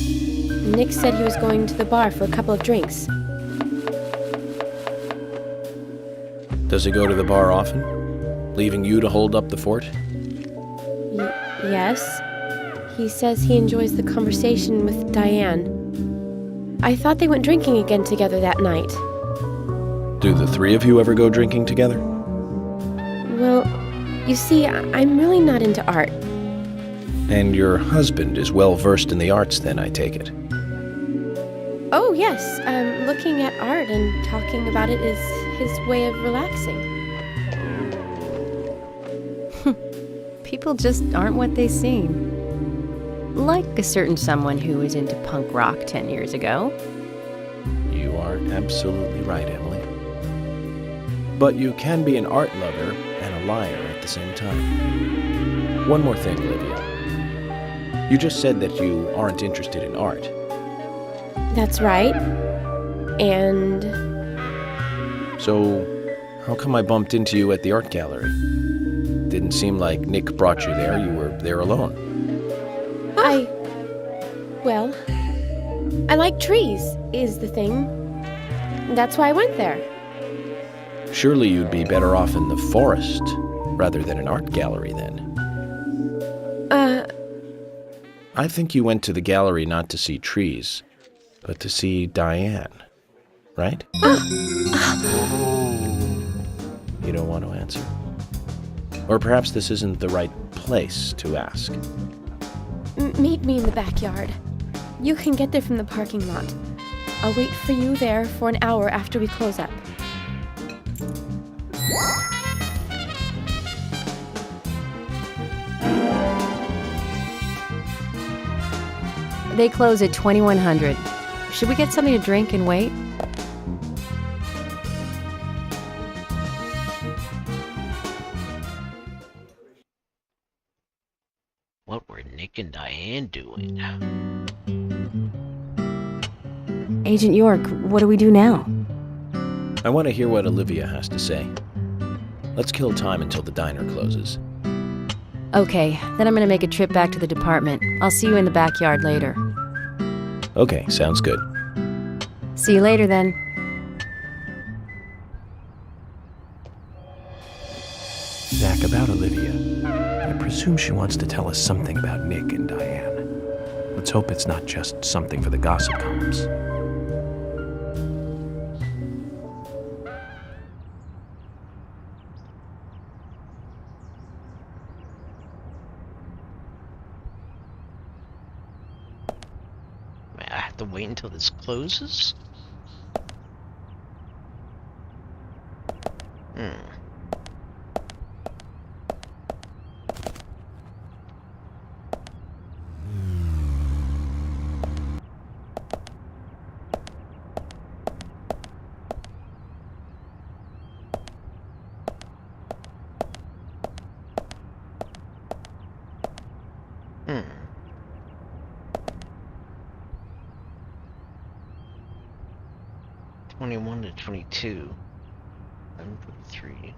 Nick said he was going to the bar for a couple of drinks. Does he go to the bar often, leaving you to hold up the fort? Yes. He says he enjoys the conversation with Diane. I thought they went drinking again together that night. Do the three of you ever go drinking together? Well, you see, I'm really not into art. And your husband is well versed in the arts then, I take it. Oh, yes. Looking at art and talking about it is his way of relaxing. People just aren't what they seem. Like a certain someone who was into punk rock 10 years ago. You are absolutely right, Emily. But you can be an art lover and a liar at the same time. One more thing, Olivia. You just said that you aren't interested in art. That's right. And... So, how come I bumped into you at the art gallery? Didn't seem like Nick brought you there. You were there alone. Well, I like trees, is the thing. That's why I went there. Surely you'd be better off in the forest rather than an art gallery then. I think you went to the gallery not to see trees, but to see Diane, right? You don't want to answer. Or perhaps this isn't the right place to ask. Meet me in the backyard. You can get there from the parking lot. I'll wait for you there for an hour after we close up. They close at 2100. Should we get something to drink and wait? What were Nick and Diane doing? Agent York, what do we do now? I want to hear what Olivia has to say. Let's kill time until the diner closes. Okay, then I'm gonna make a trip back to the department. I'll see you in the backyard later. Okay, sounds good. See you later then. Zach, about Olivia. I presume she wants to tell us something about Nick and Diane. Let's hope it's not just something for the gossip columns. I have to wait until this closes? Hmm. Hmm. 21 to 22. 143.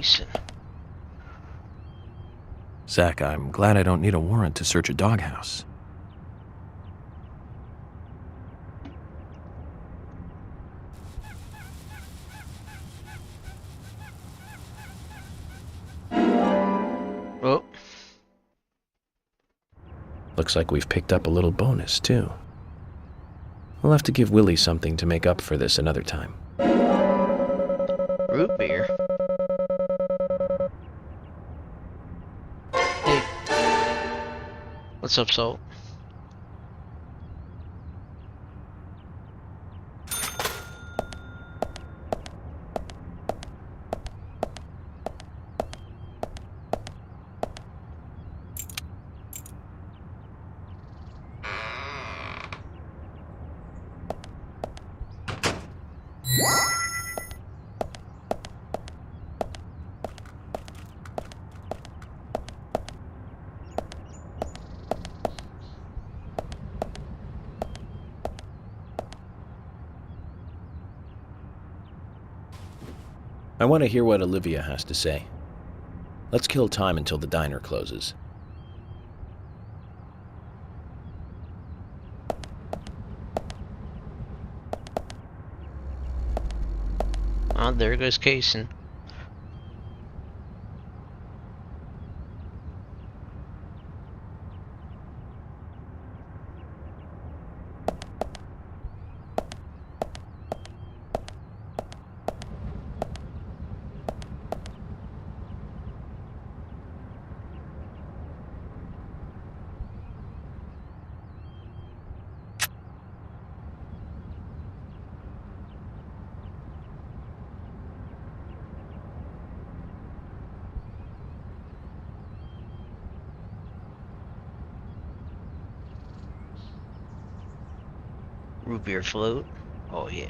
casing. Zach, I'm glad I don't need a warrant to search a doghouse. Oh. Looks like we've picked up a little bonus, too. We'll have to give Willie something to make up for this another time. Root beer. Hey. What's up, Salt? I want to hear what Olivia has to say. Let's kill time until the diner closes. Oh, there goes casing. Root beer float. Oh yeah.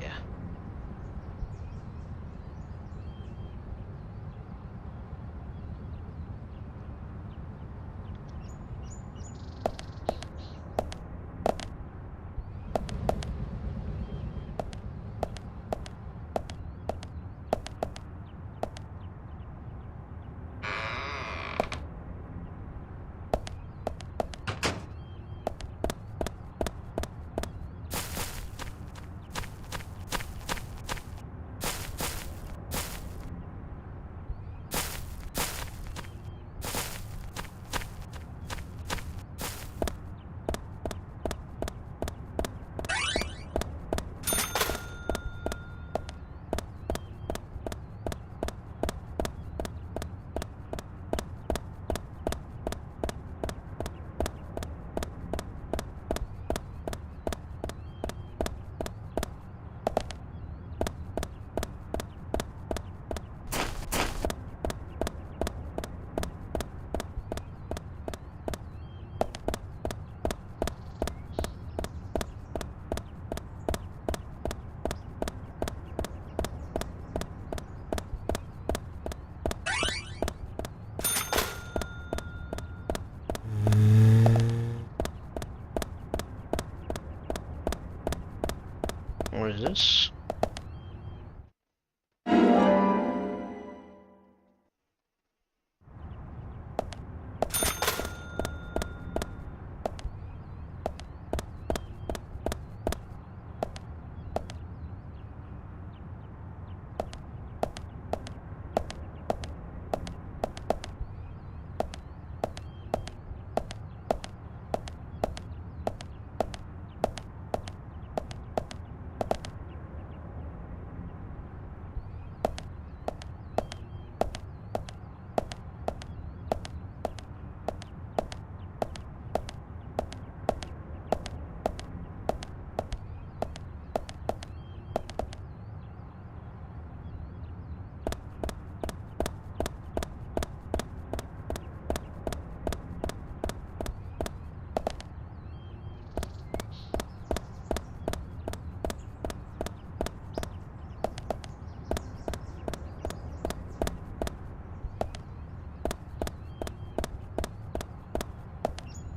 What is this?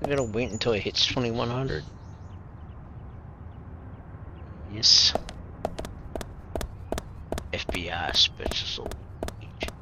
I gotta wait until it hits 2100. Yes. FBI special agent.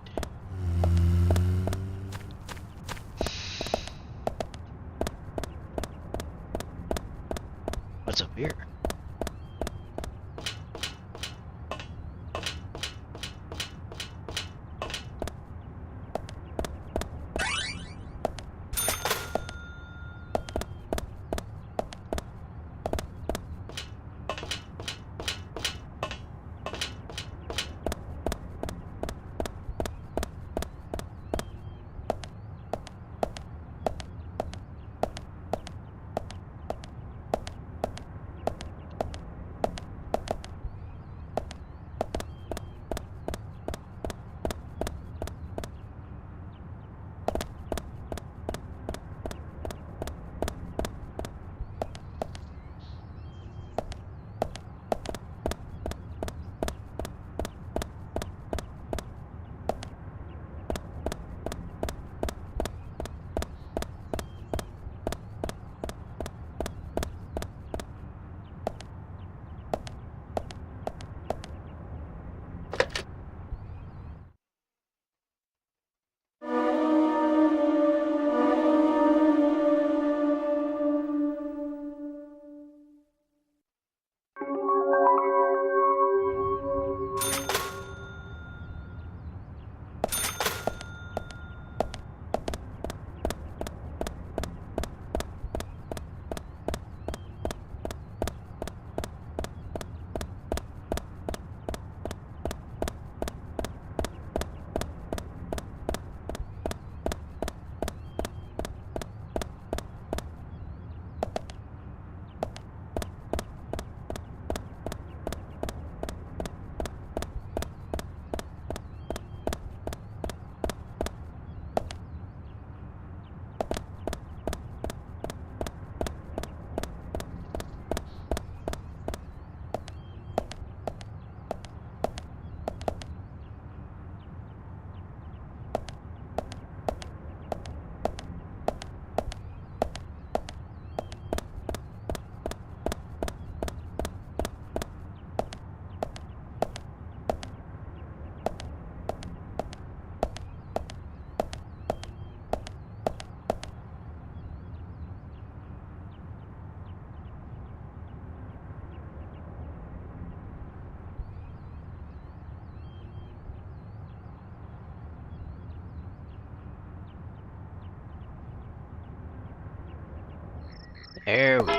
There we go.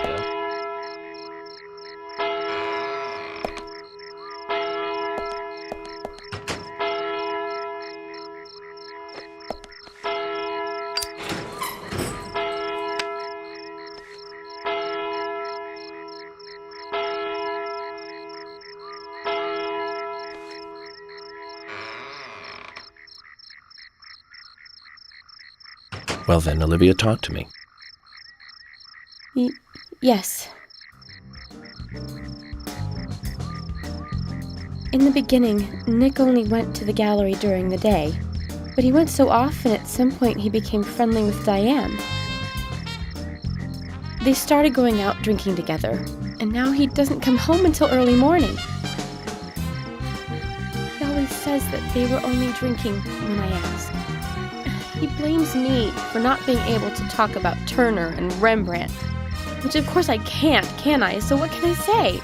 Well then, Olivia, talk to me. Yes. In the beginning, Nick only went to the gallery during the day, but he went so often at some point he became friendly with Diane. They started going out drinking together, and now he doesn't come home until early morning. He always says that they were only drinking when I ask. He blames me for not being able to talk about Turner and Rembrandt, which of course I can't, can I? So what can I say?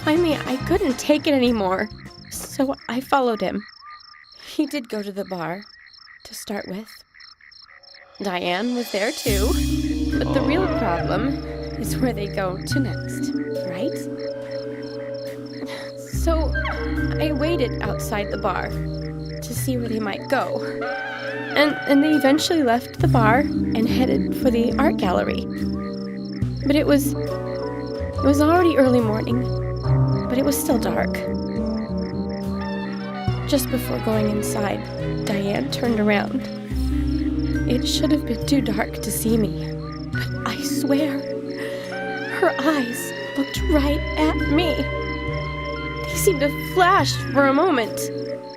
Finally, I couldn't take it anymore, so I followed him. He did go to the bar, to start with. Diane was there too, but the real problem is where they go to next, right? So I waited outside the bar to see where they might go. And they eventually left the bar and headed for the art gallery. But it was already early morning, but it was still dark. Just before going inside, Diane turned around. It should have been too dark to see me, but I swear, her eyes looked right at me. They seemed to flash for a moment.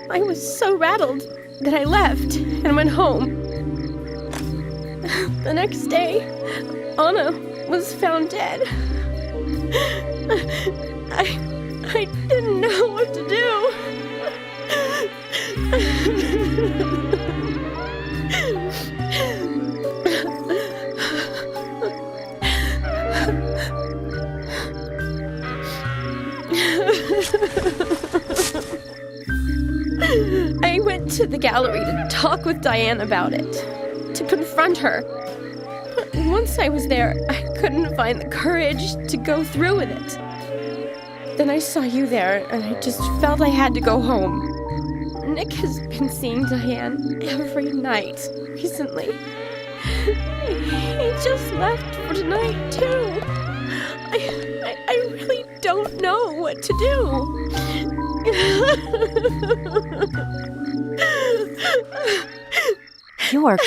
I was so rattled that I left and went home. The next day, Anna was found dead. I didn't know what to do. I went to the gallery to talk with Diane about it, to confront her. But once I was there, I couldn't find the courage to go through with it. Then I saw you there, and I just felt I had to go home. Nick has been seeing Diane every night recently. He just left for tonight, too. I really don't know what to do. York,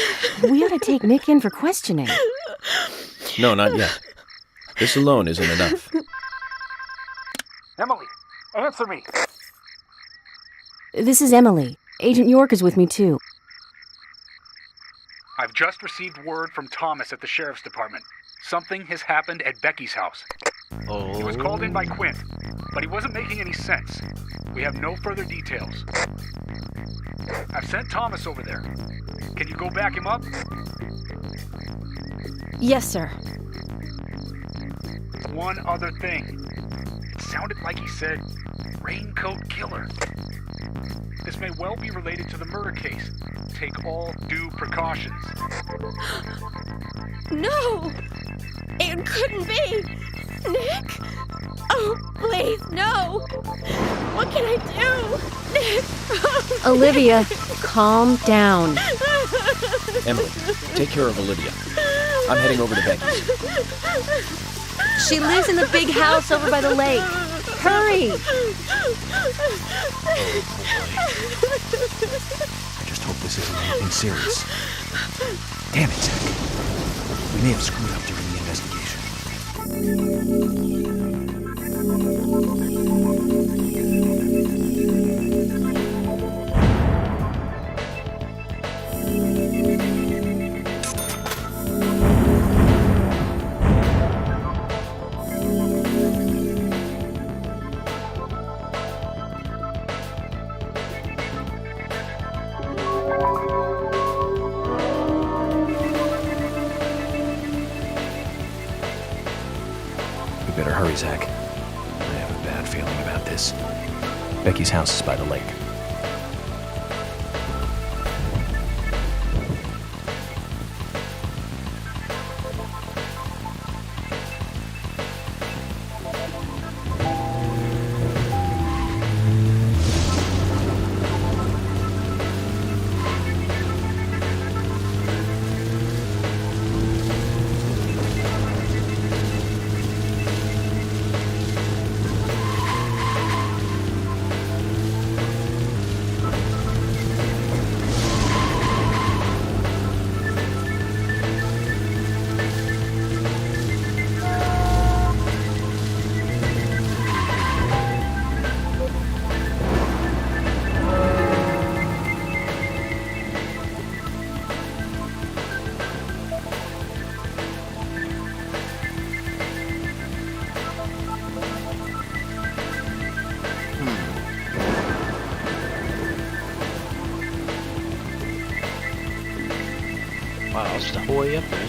we ought to take Nick in for questioning. No, not yet. This alone isn't enough. Emily, answer me. This is Emily. Agent York is with me, too. I've just received word from Thomas at the sheriff's department. Something has happened at Becky's house. He was called in by Quint, but he wasn't making any sense. We have no further details. I've sent Thomas over there. Can you go back him up? Yes, sir. One other thing. It sounded like he said, Raincoat Killer. This may well be related to the murder case. Take all due precautions. No! It couldn't be! Nick? Oh, please, no! What can I do? Nick! Olivia, calm down. Emily, take care of Olivia. I'm heading over to Becky's. She lives in the big house over by the lake. Hurry! I just hope this isn't anything serious. Damn it, Zach. We may have screwed up during the investigation. Better hurry, Zach. I have a bad feeling about this. Becky's house is by the lake. Wow, I'll stop way up there.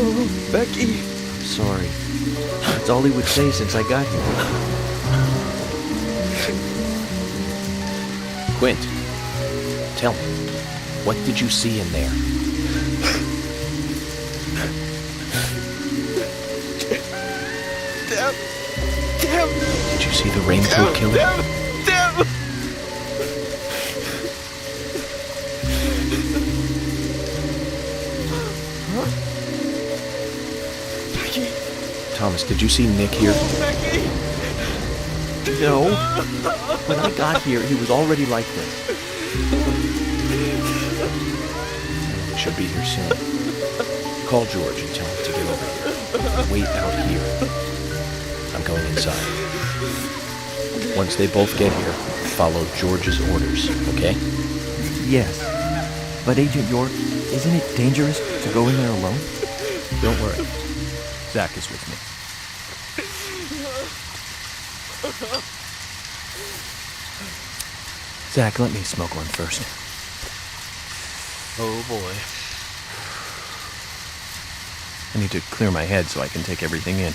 Oh, Becky. I'm sorry. That's all he would say since I got here. Quint, tell me, what did you see in there? Damn! Did you see the raincoat killer? Damn! Thomas, did you see Nick here? No. When I got here, he was already like this. He should be here soon. Call George and tell him to get over here. Wait out here. I'm going inside. Once they both get here, follow George's orders, okay? Yes. But Agent York, isn't it dangerous to go in there alone? Don't worry. Zach is with me. Zach, let me smoke one first. Oh boy. I need to clear my head so I can take everything in.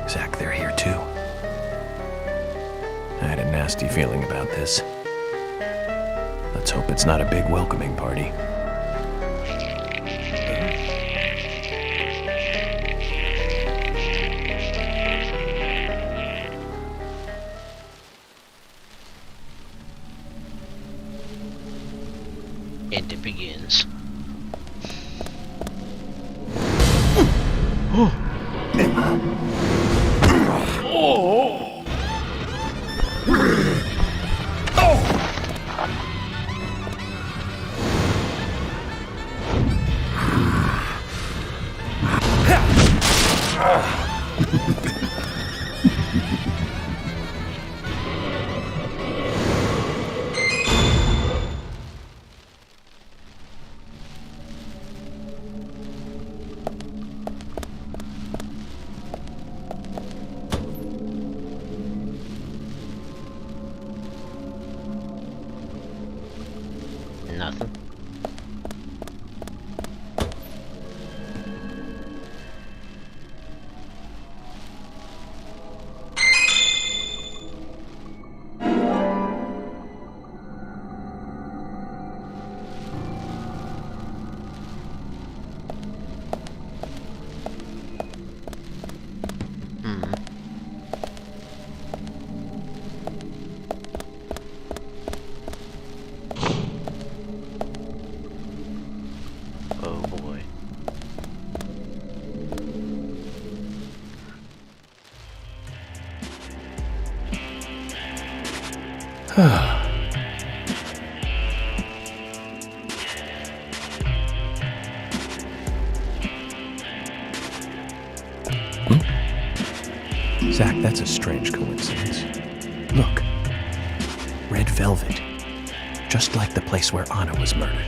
Zach, they're here too. I had a nasty feeling about this. Let's hope it's not a big welcoming party. And it begins. Nothing. Oh boy. Zach, that's a strange coincidence. Look. Red velvet. Just like the place where Anna was murdered.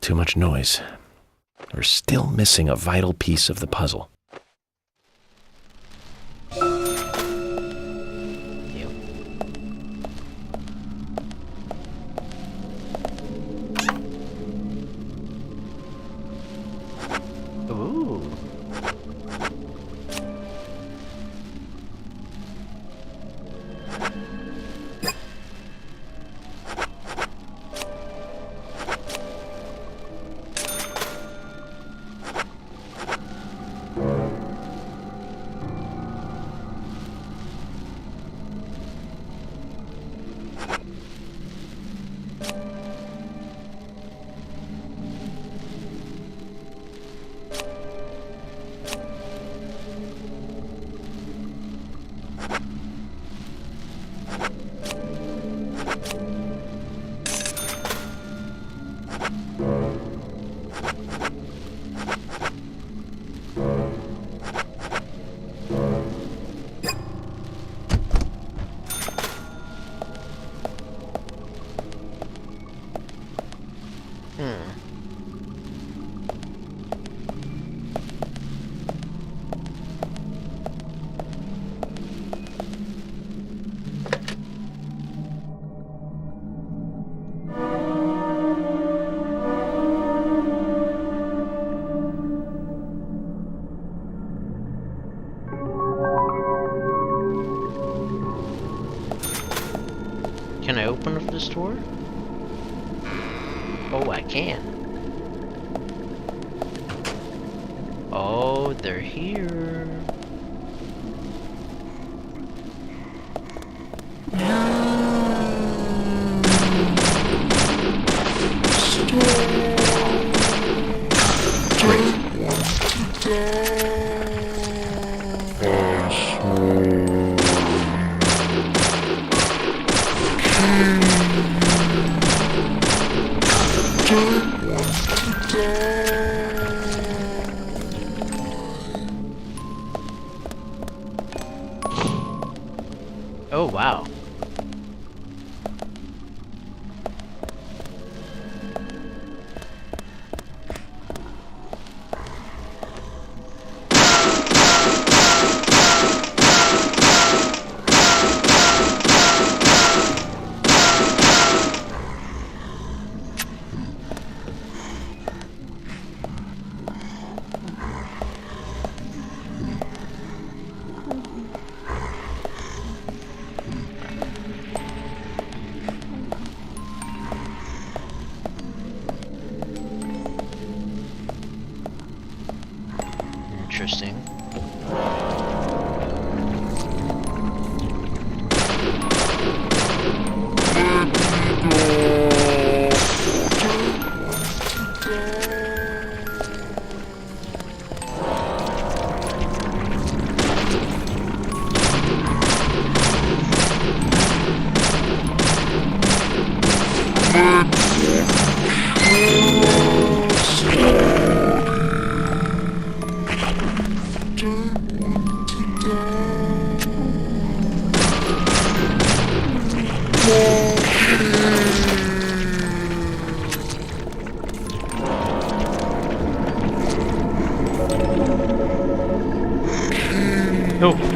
Too much noise. We're still missing a vital piece of the puzzle. Ooh. Can I open up this door? Oh, I can. Oh, they're here. Oh, wow. Interesting. Oh.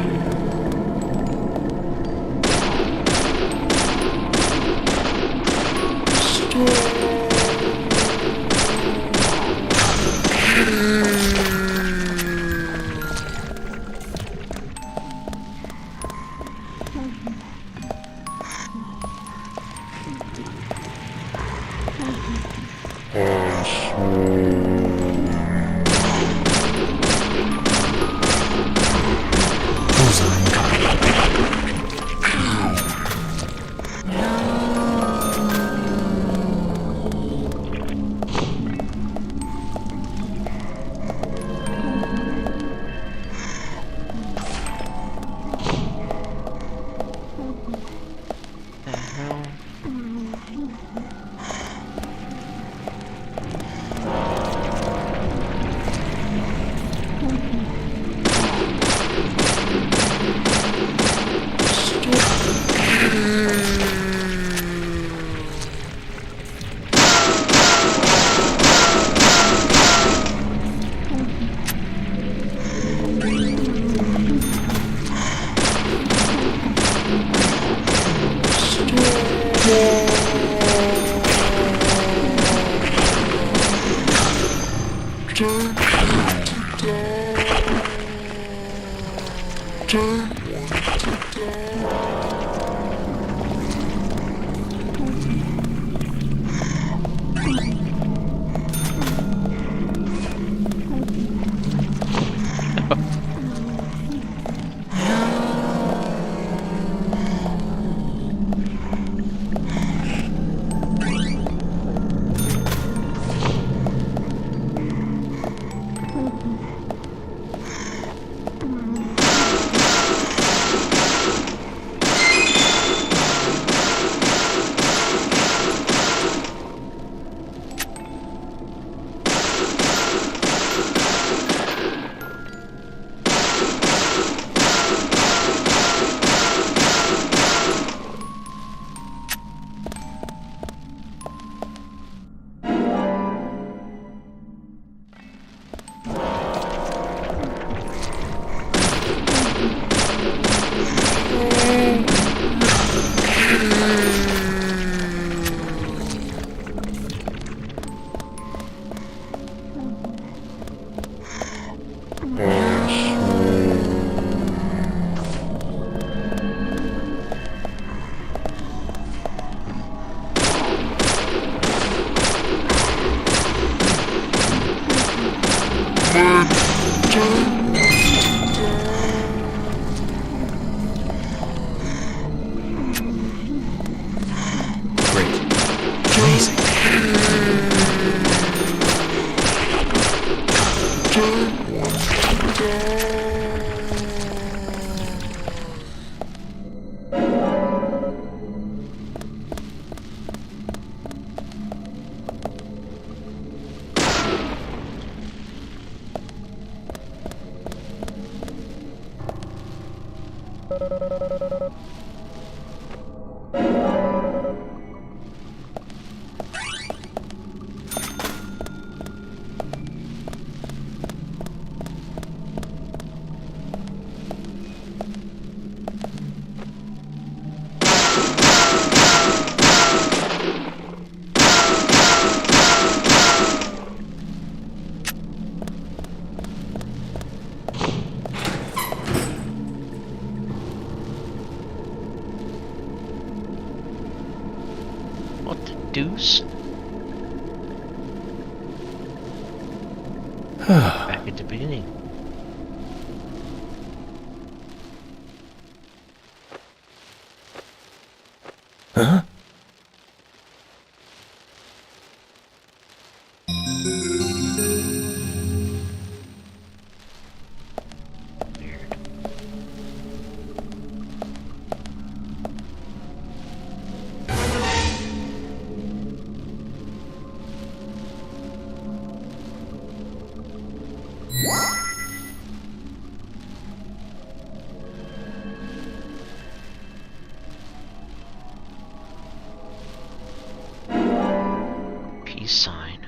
What the deuce? Back at the beginning. Huh? Peace sign.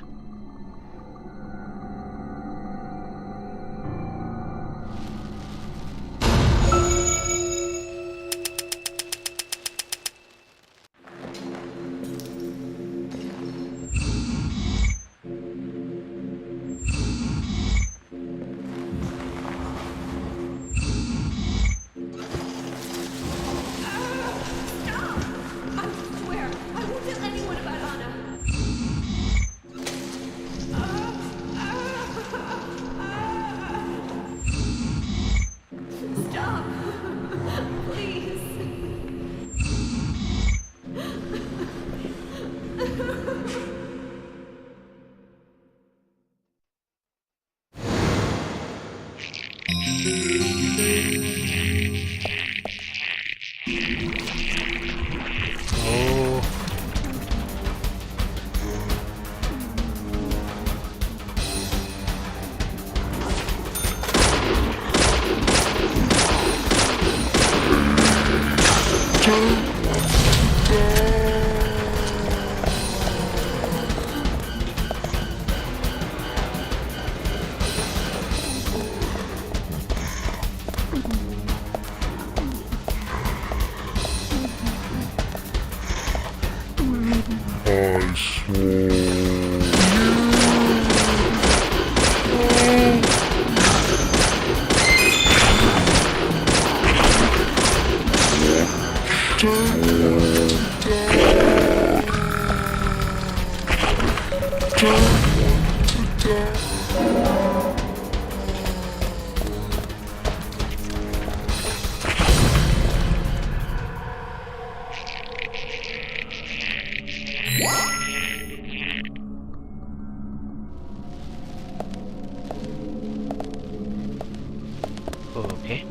Okay.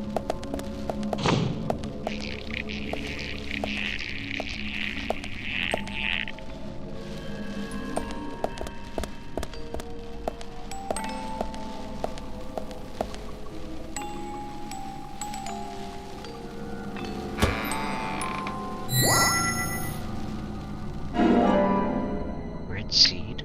Red seed.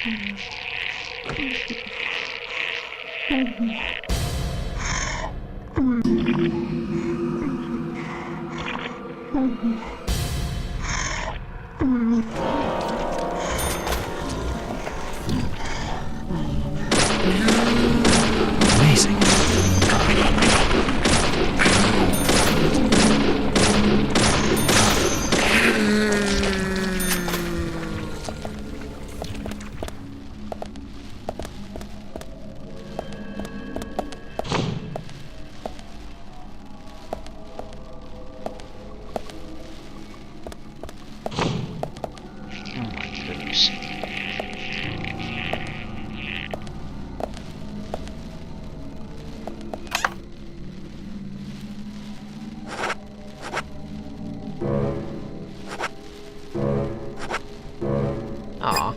Amazing. Aw.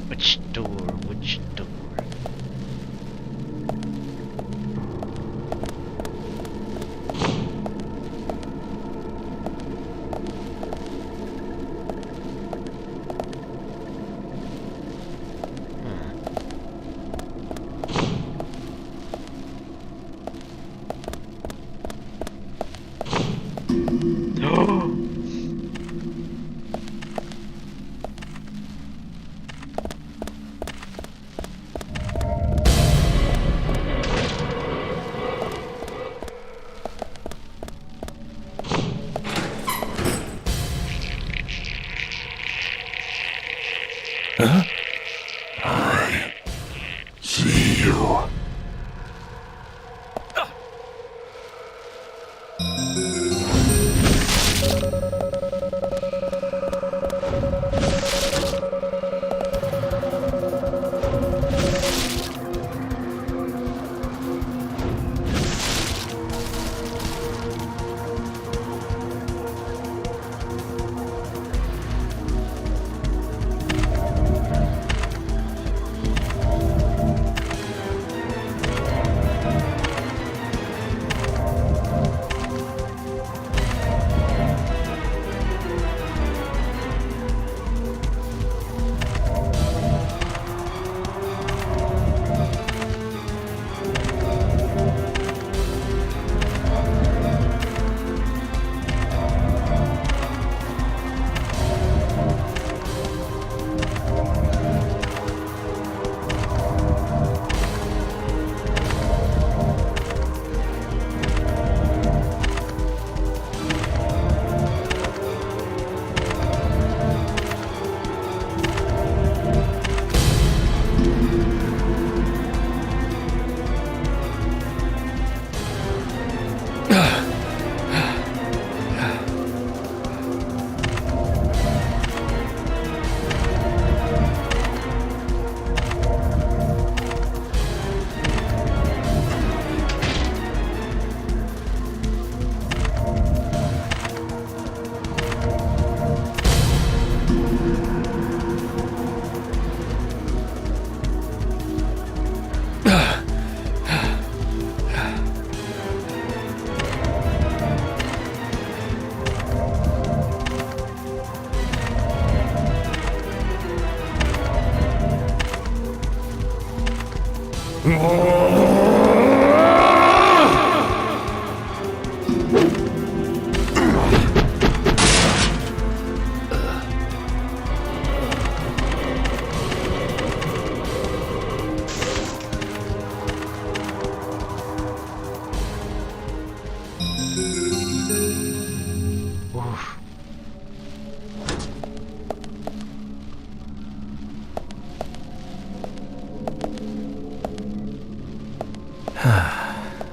Which door? Which door? Huh? I see you.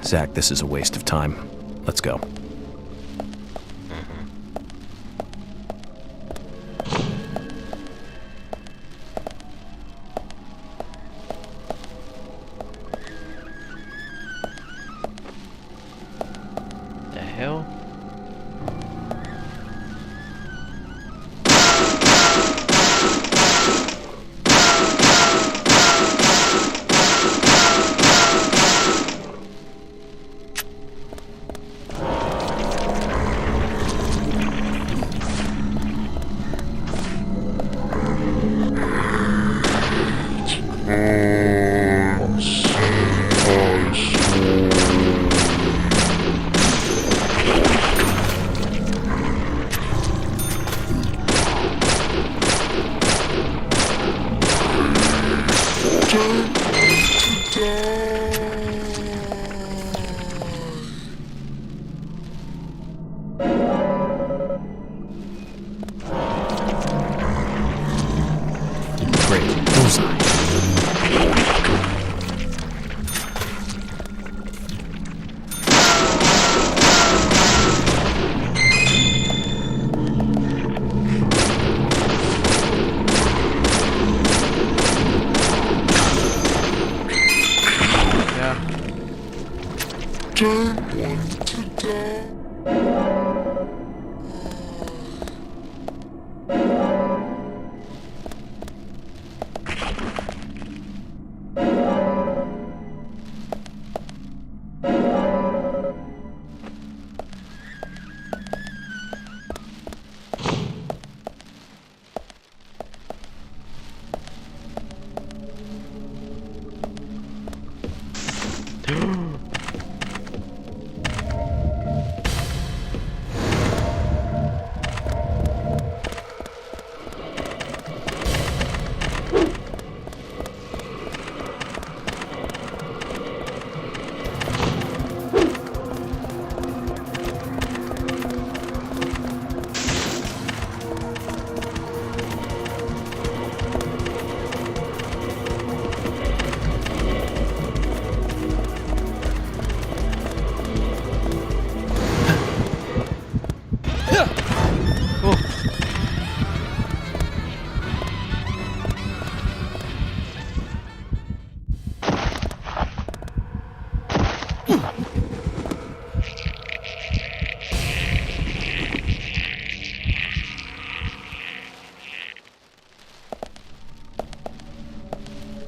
Zach, this is a waste of time. Let's go. The hell? Great. Bullseye.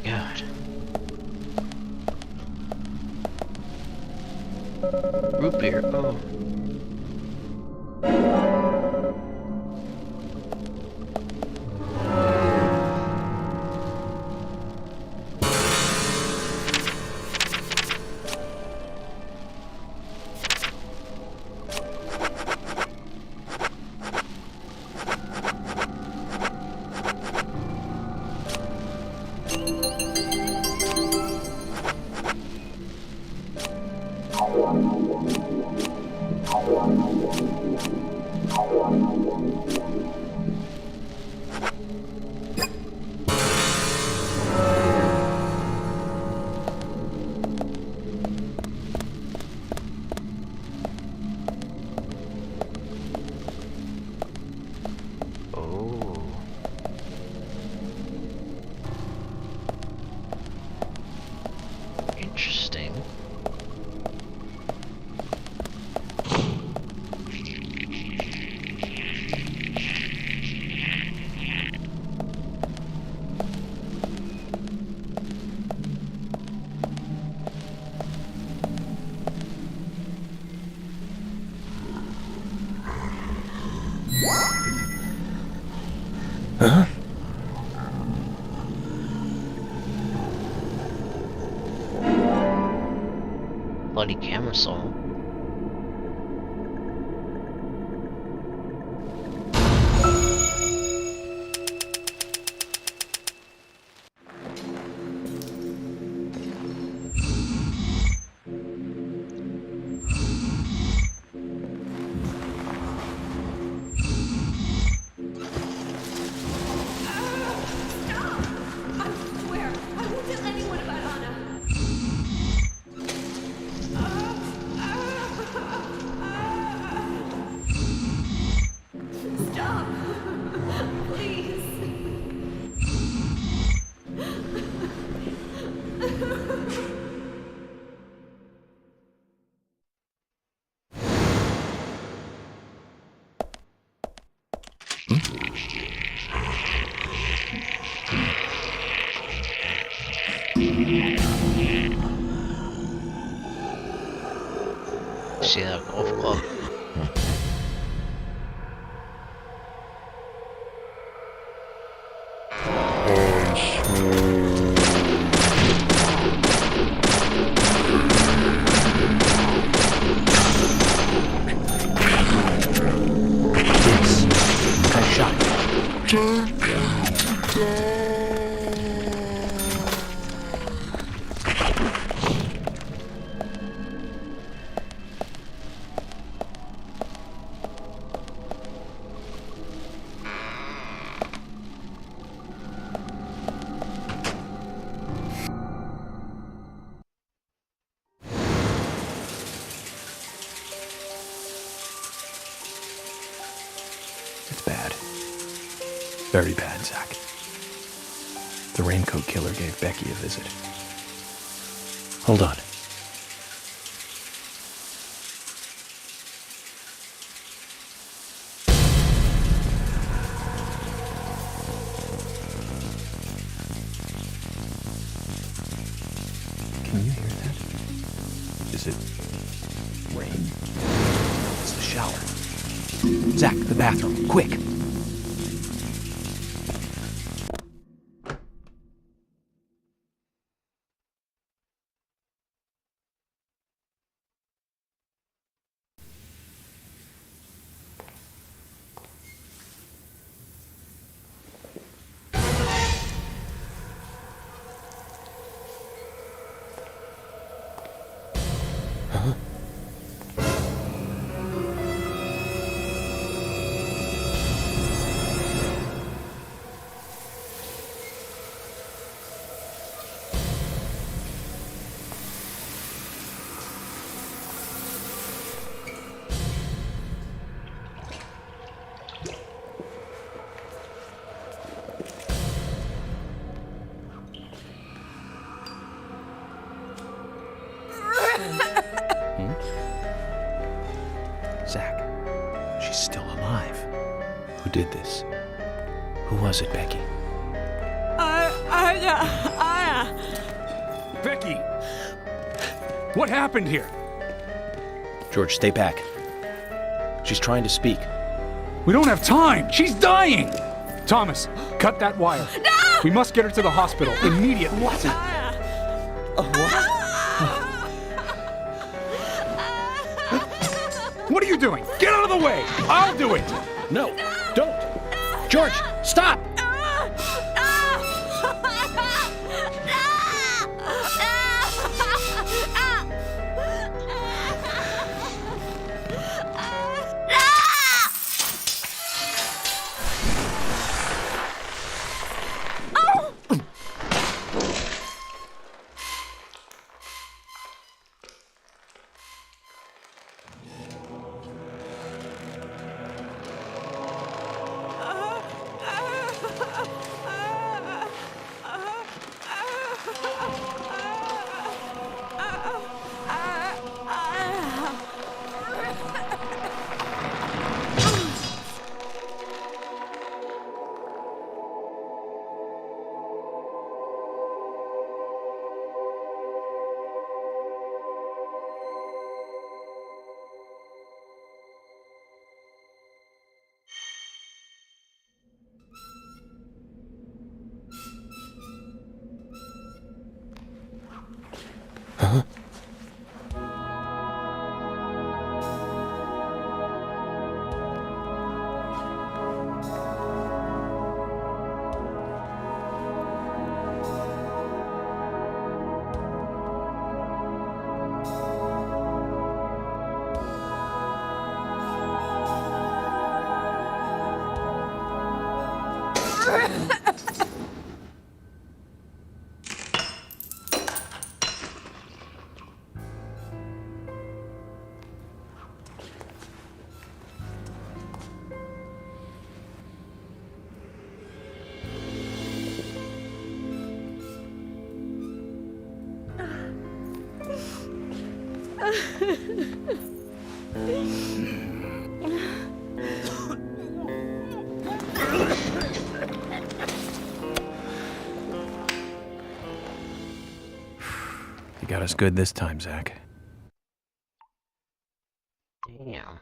God. Root beer. Oh. Interesting. Huh? Bloody camera saw. I won't tell anyone about Anna. See that golf club? Nice shot. It's bad. Very bad, Zach. The raincoat killer gave Becky a visit. Hold on. Can you hear that? Is it rain? It's the shower. Zach, the bathroom, quick! Huh? Zach, she's still alive. Who did this? Who was it, Becky? Becky! What happened here? George, stay back. She's trying to speak. We don't have time! She's dying! Thomas, cut that wire. No! We must get her to the hospital immediately. What? What are you doing? Get out of the way! I'll do it! No, don't! George, stop! Huh? got us good this time, Zach. Damn.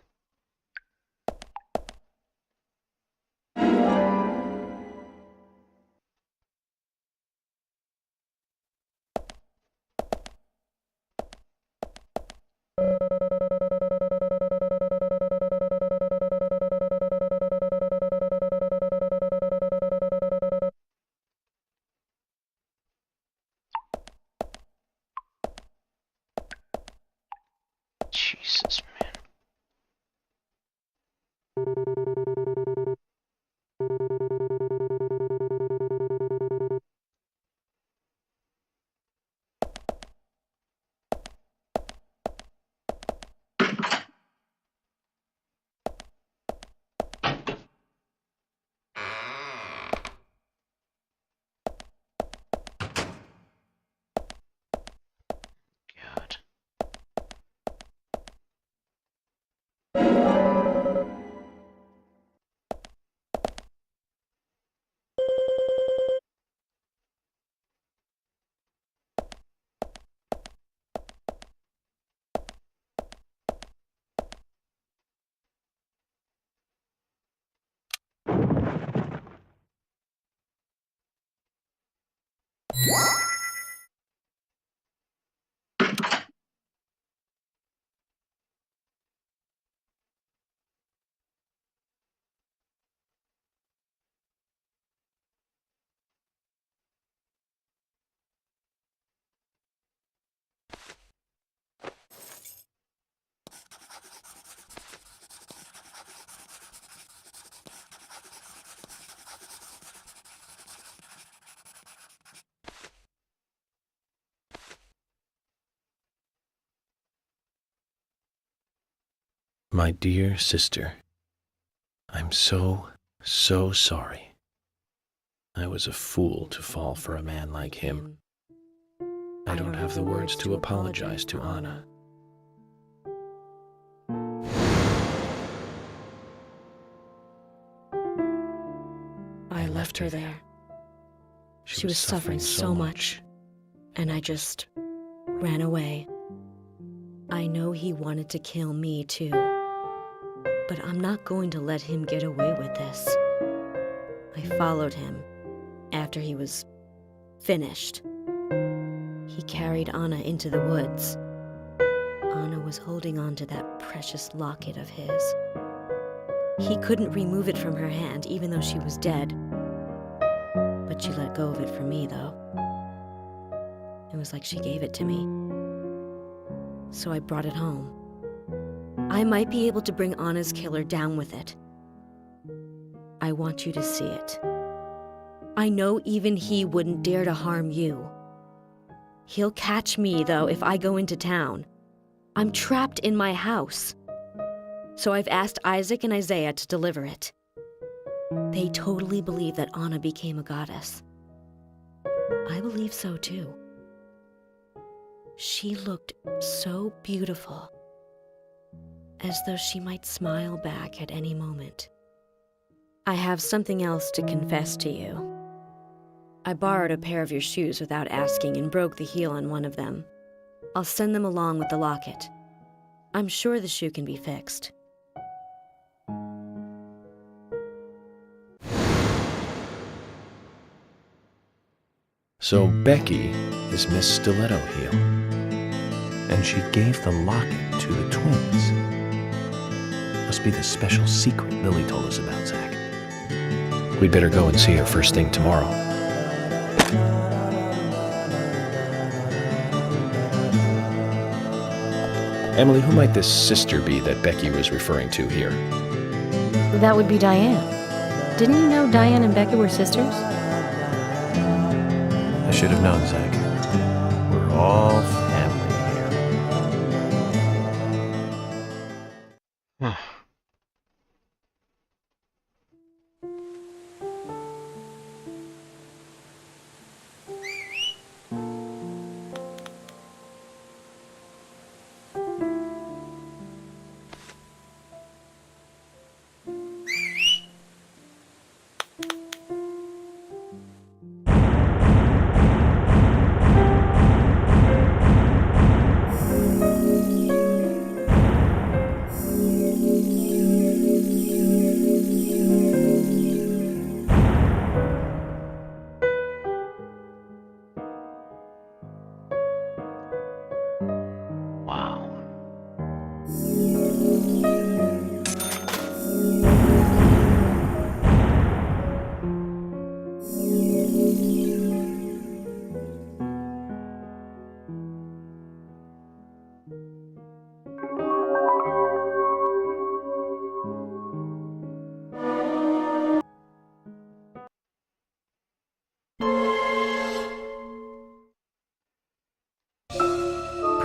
Jesus, man. God. My dear sister, I'm so sorry. I was a fool to fall for a man like him. I don't have the words to apologize to Anna. I left her there. She was suffering so much, and I just ran away. I know he wanted to kill me too, but I'm not going to let him get away with this. I followed him after he was finished. He carried Anna into the woods. Anna was holding on to that precious locket of his. He couldn't remove it from her hand, even though she was dead. But she let go of it for me, though. It was like she gave it to me. So I brought it home. I might be able to bring Anna's killer down with it. I want you to see it. I know even he wouldn't dare to harm you. He'll catch me, though, if I go into town. I'm trapped in my house. So I've asked Isaac and Isaiah to deliver it. They totally believe that Anna became a goddess. I believe so, too. She looked so beautiful, as though she might smile back at any moment. I have something else to confess to you. I borrowed a pair of your shoes without asking and broke the heel on one of them. I'll send them along with the locket. I'm sure the shoe can be fixed. So Becky is Miss Stiletto Heel. And she gave the locket to the twins. Must be the special secret Lily told us about, Zach. We'd better go and see her first thing tomorrow. Emily, who might this sister be that Becky was referring to here? That would be Diane. Didn't you know Diane and Becky were sisters? I should have known, Zach. We're all family here.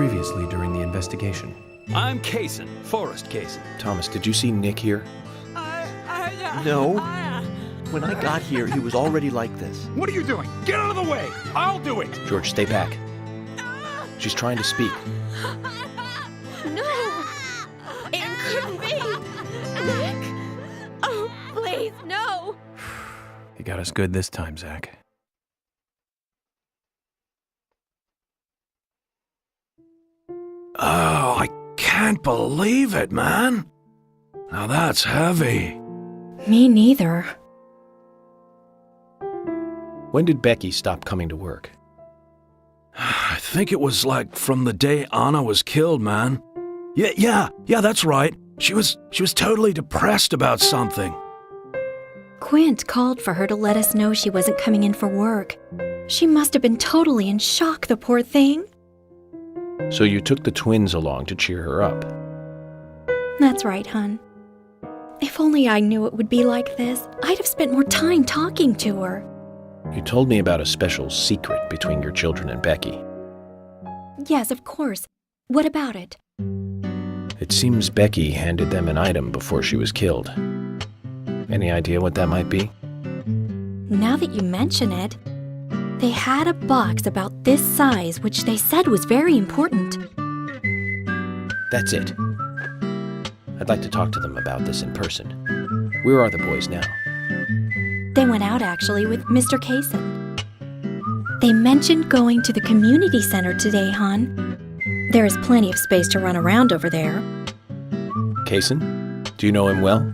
previously during the investigation? I'm Kaysen, Forrest Kaysen. Thomas, did you see Nick here? No. When I got here, he was already like this. What are you doing? Get out of the way! I'll do it! George, stay back. She's trying to speak. No! It couldn't be! Nick! Oh, please, no! You got us good this time, Zach. Oh, I can't believe it, man. Now that's heavy. Me neither. When did Becky stop coming to work? I think it was like from the day Anna was killed, man. Yeah, that's right. She was totally depressed about something. Quint called for her to let us know she wasn't coming in for work. She must have been totally in shock, the poor thing. So you took the twins along to cheer her up. That's right, hon. If only I knew it would be like this, I'd have spent more time talking to her. You told me about a special secret between your children and Becky. Yes, of course. What about it? It seems Becky handed them an item before she was killed. Any idea what that might be? Now that you mention it, they had a box about this size which they said was very important. That's it. I'd like to talk to them about this in person. Where are the boys now? They went out, actually, with Mr. Kaysen. They mentioned going to the community center today, hon. There is plenty of space to run around over there. Kaysen? Do you know him well?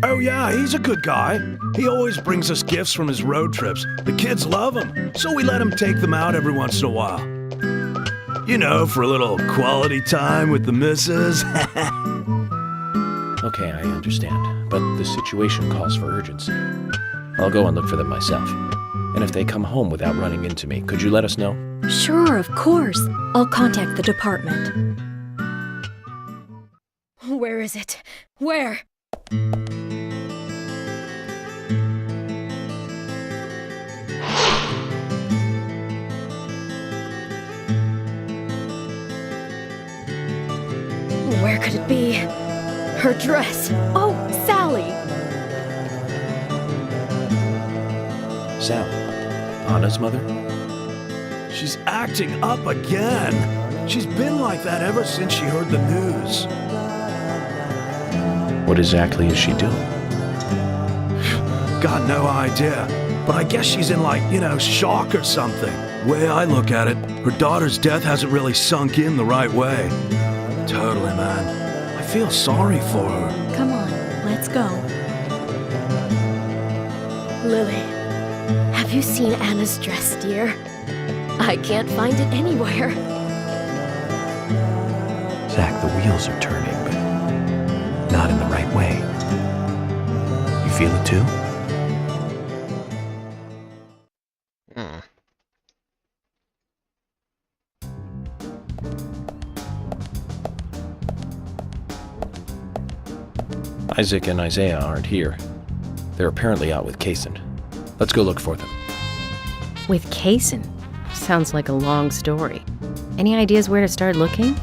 Oh yeah, he's a good guy. He always brings us gifts from his road trips. The kids love him, so we let him take them out every once in a while. You know, for a little quality time with the missus. Okay, I understand, but the situation calls for urgency. I'll go and look for them myself. And if they come home without running into me, could you let us know? Sure, of course. I'll contact the department. Where is it? Where? Where could it be? Her dress. Oh, Sally! Sal, Anna's mother? She's acting up again. She's been like that ever since she heard the news. What exactly is she doing? Got no idea. But I guess she's in shock or something. Way I look at it, her daughter's death hasn't really sunk in the right way. Totally, man. I feel sorry for her. Come on, let's go. Lily, have you seen Anna's dress, dear? I can't find it anywhere. Zach, the wheels are turning, but not in the right way. You feel it too? Isaac and Isaiah aren't here. They're apparently out with Kaysen. Let's go look for them. With Kaysen? Sounds like a long story. Any ideas where to start looking?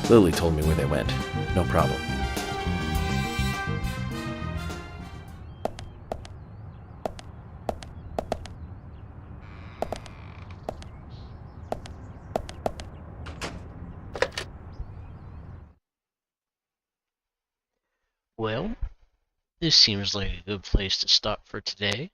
Lily told me where they went. No problem. Well, this seems like a good place to stop for today.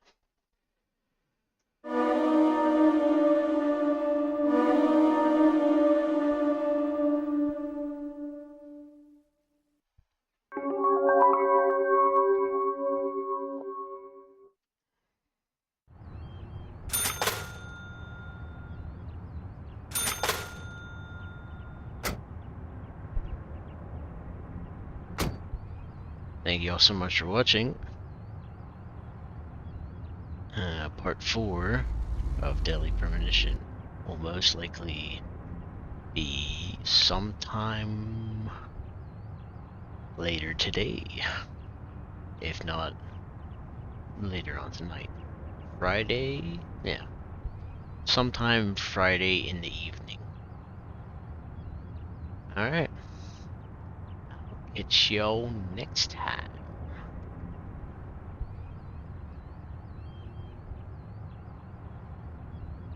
Thank you all so much for watching. Part 4 of Deadly Premonition will most likely be sometime later today. If not, later on tonight. Friday? Yeah. sometime Friday in the evening. Alright. It's you next time.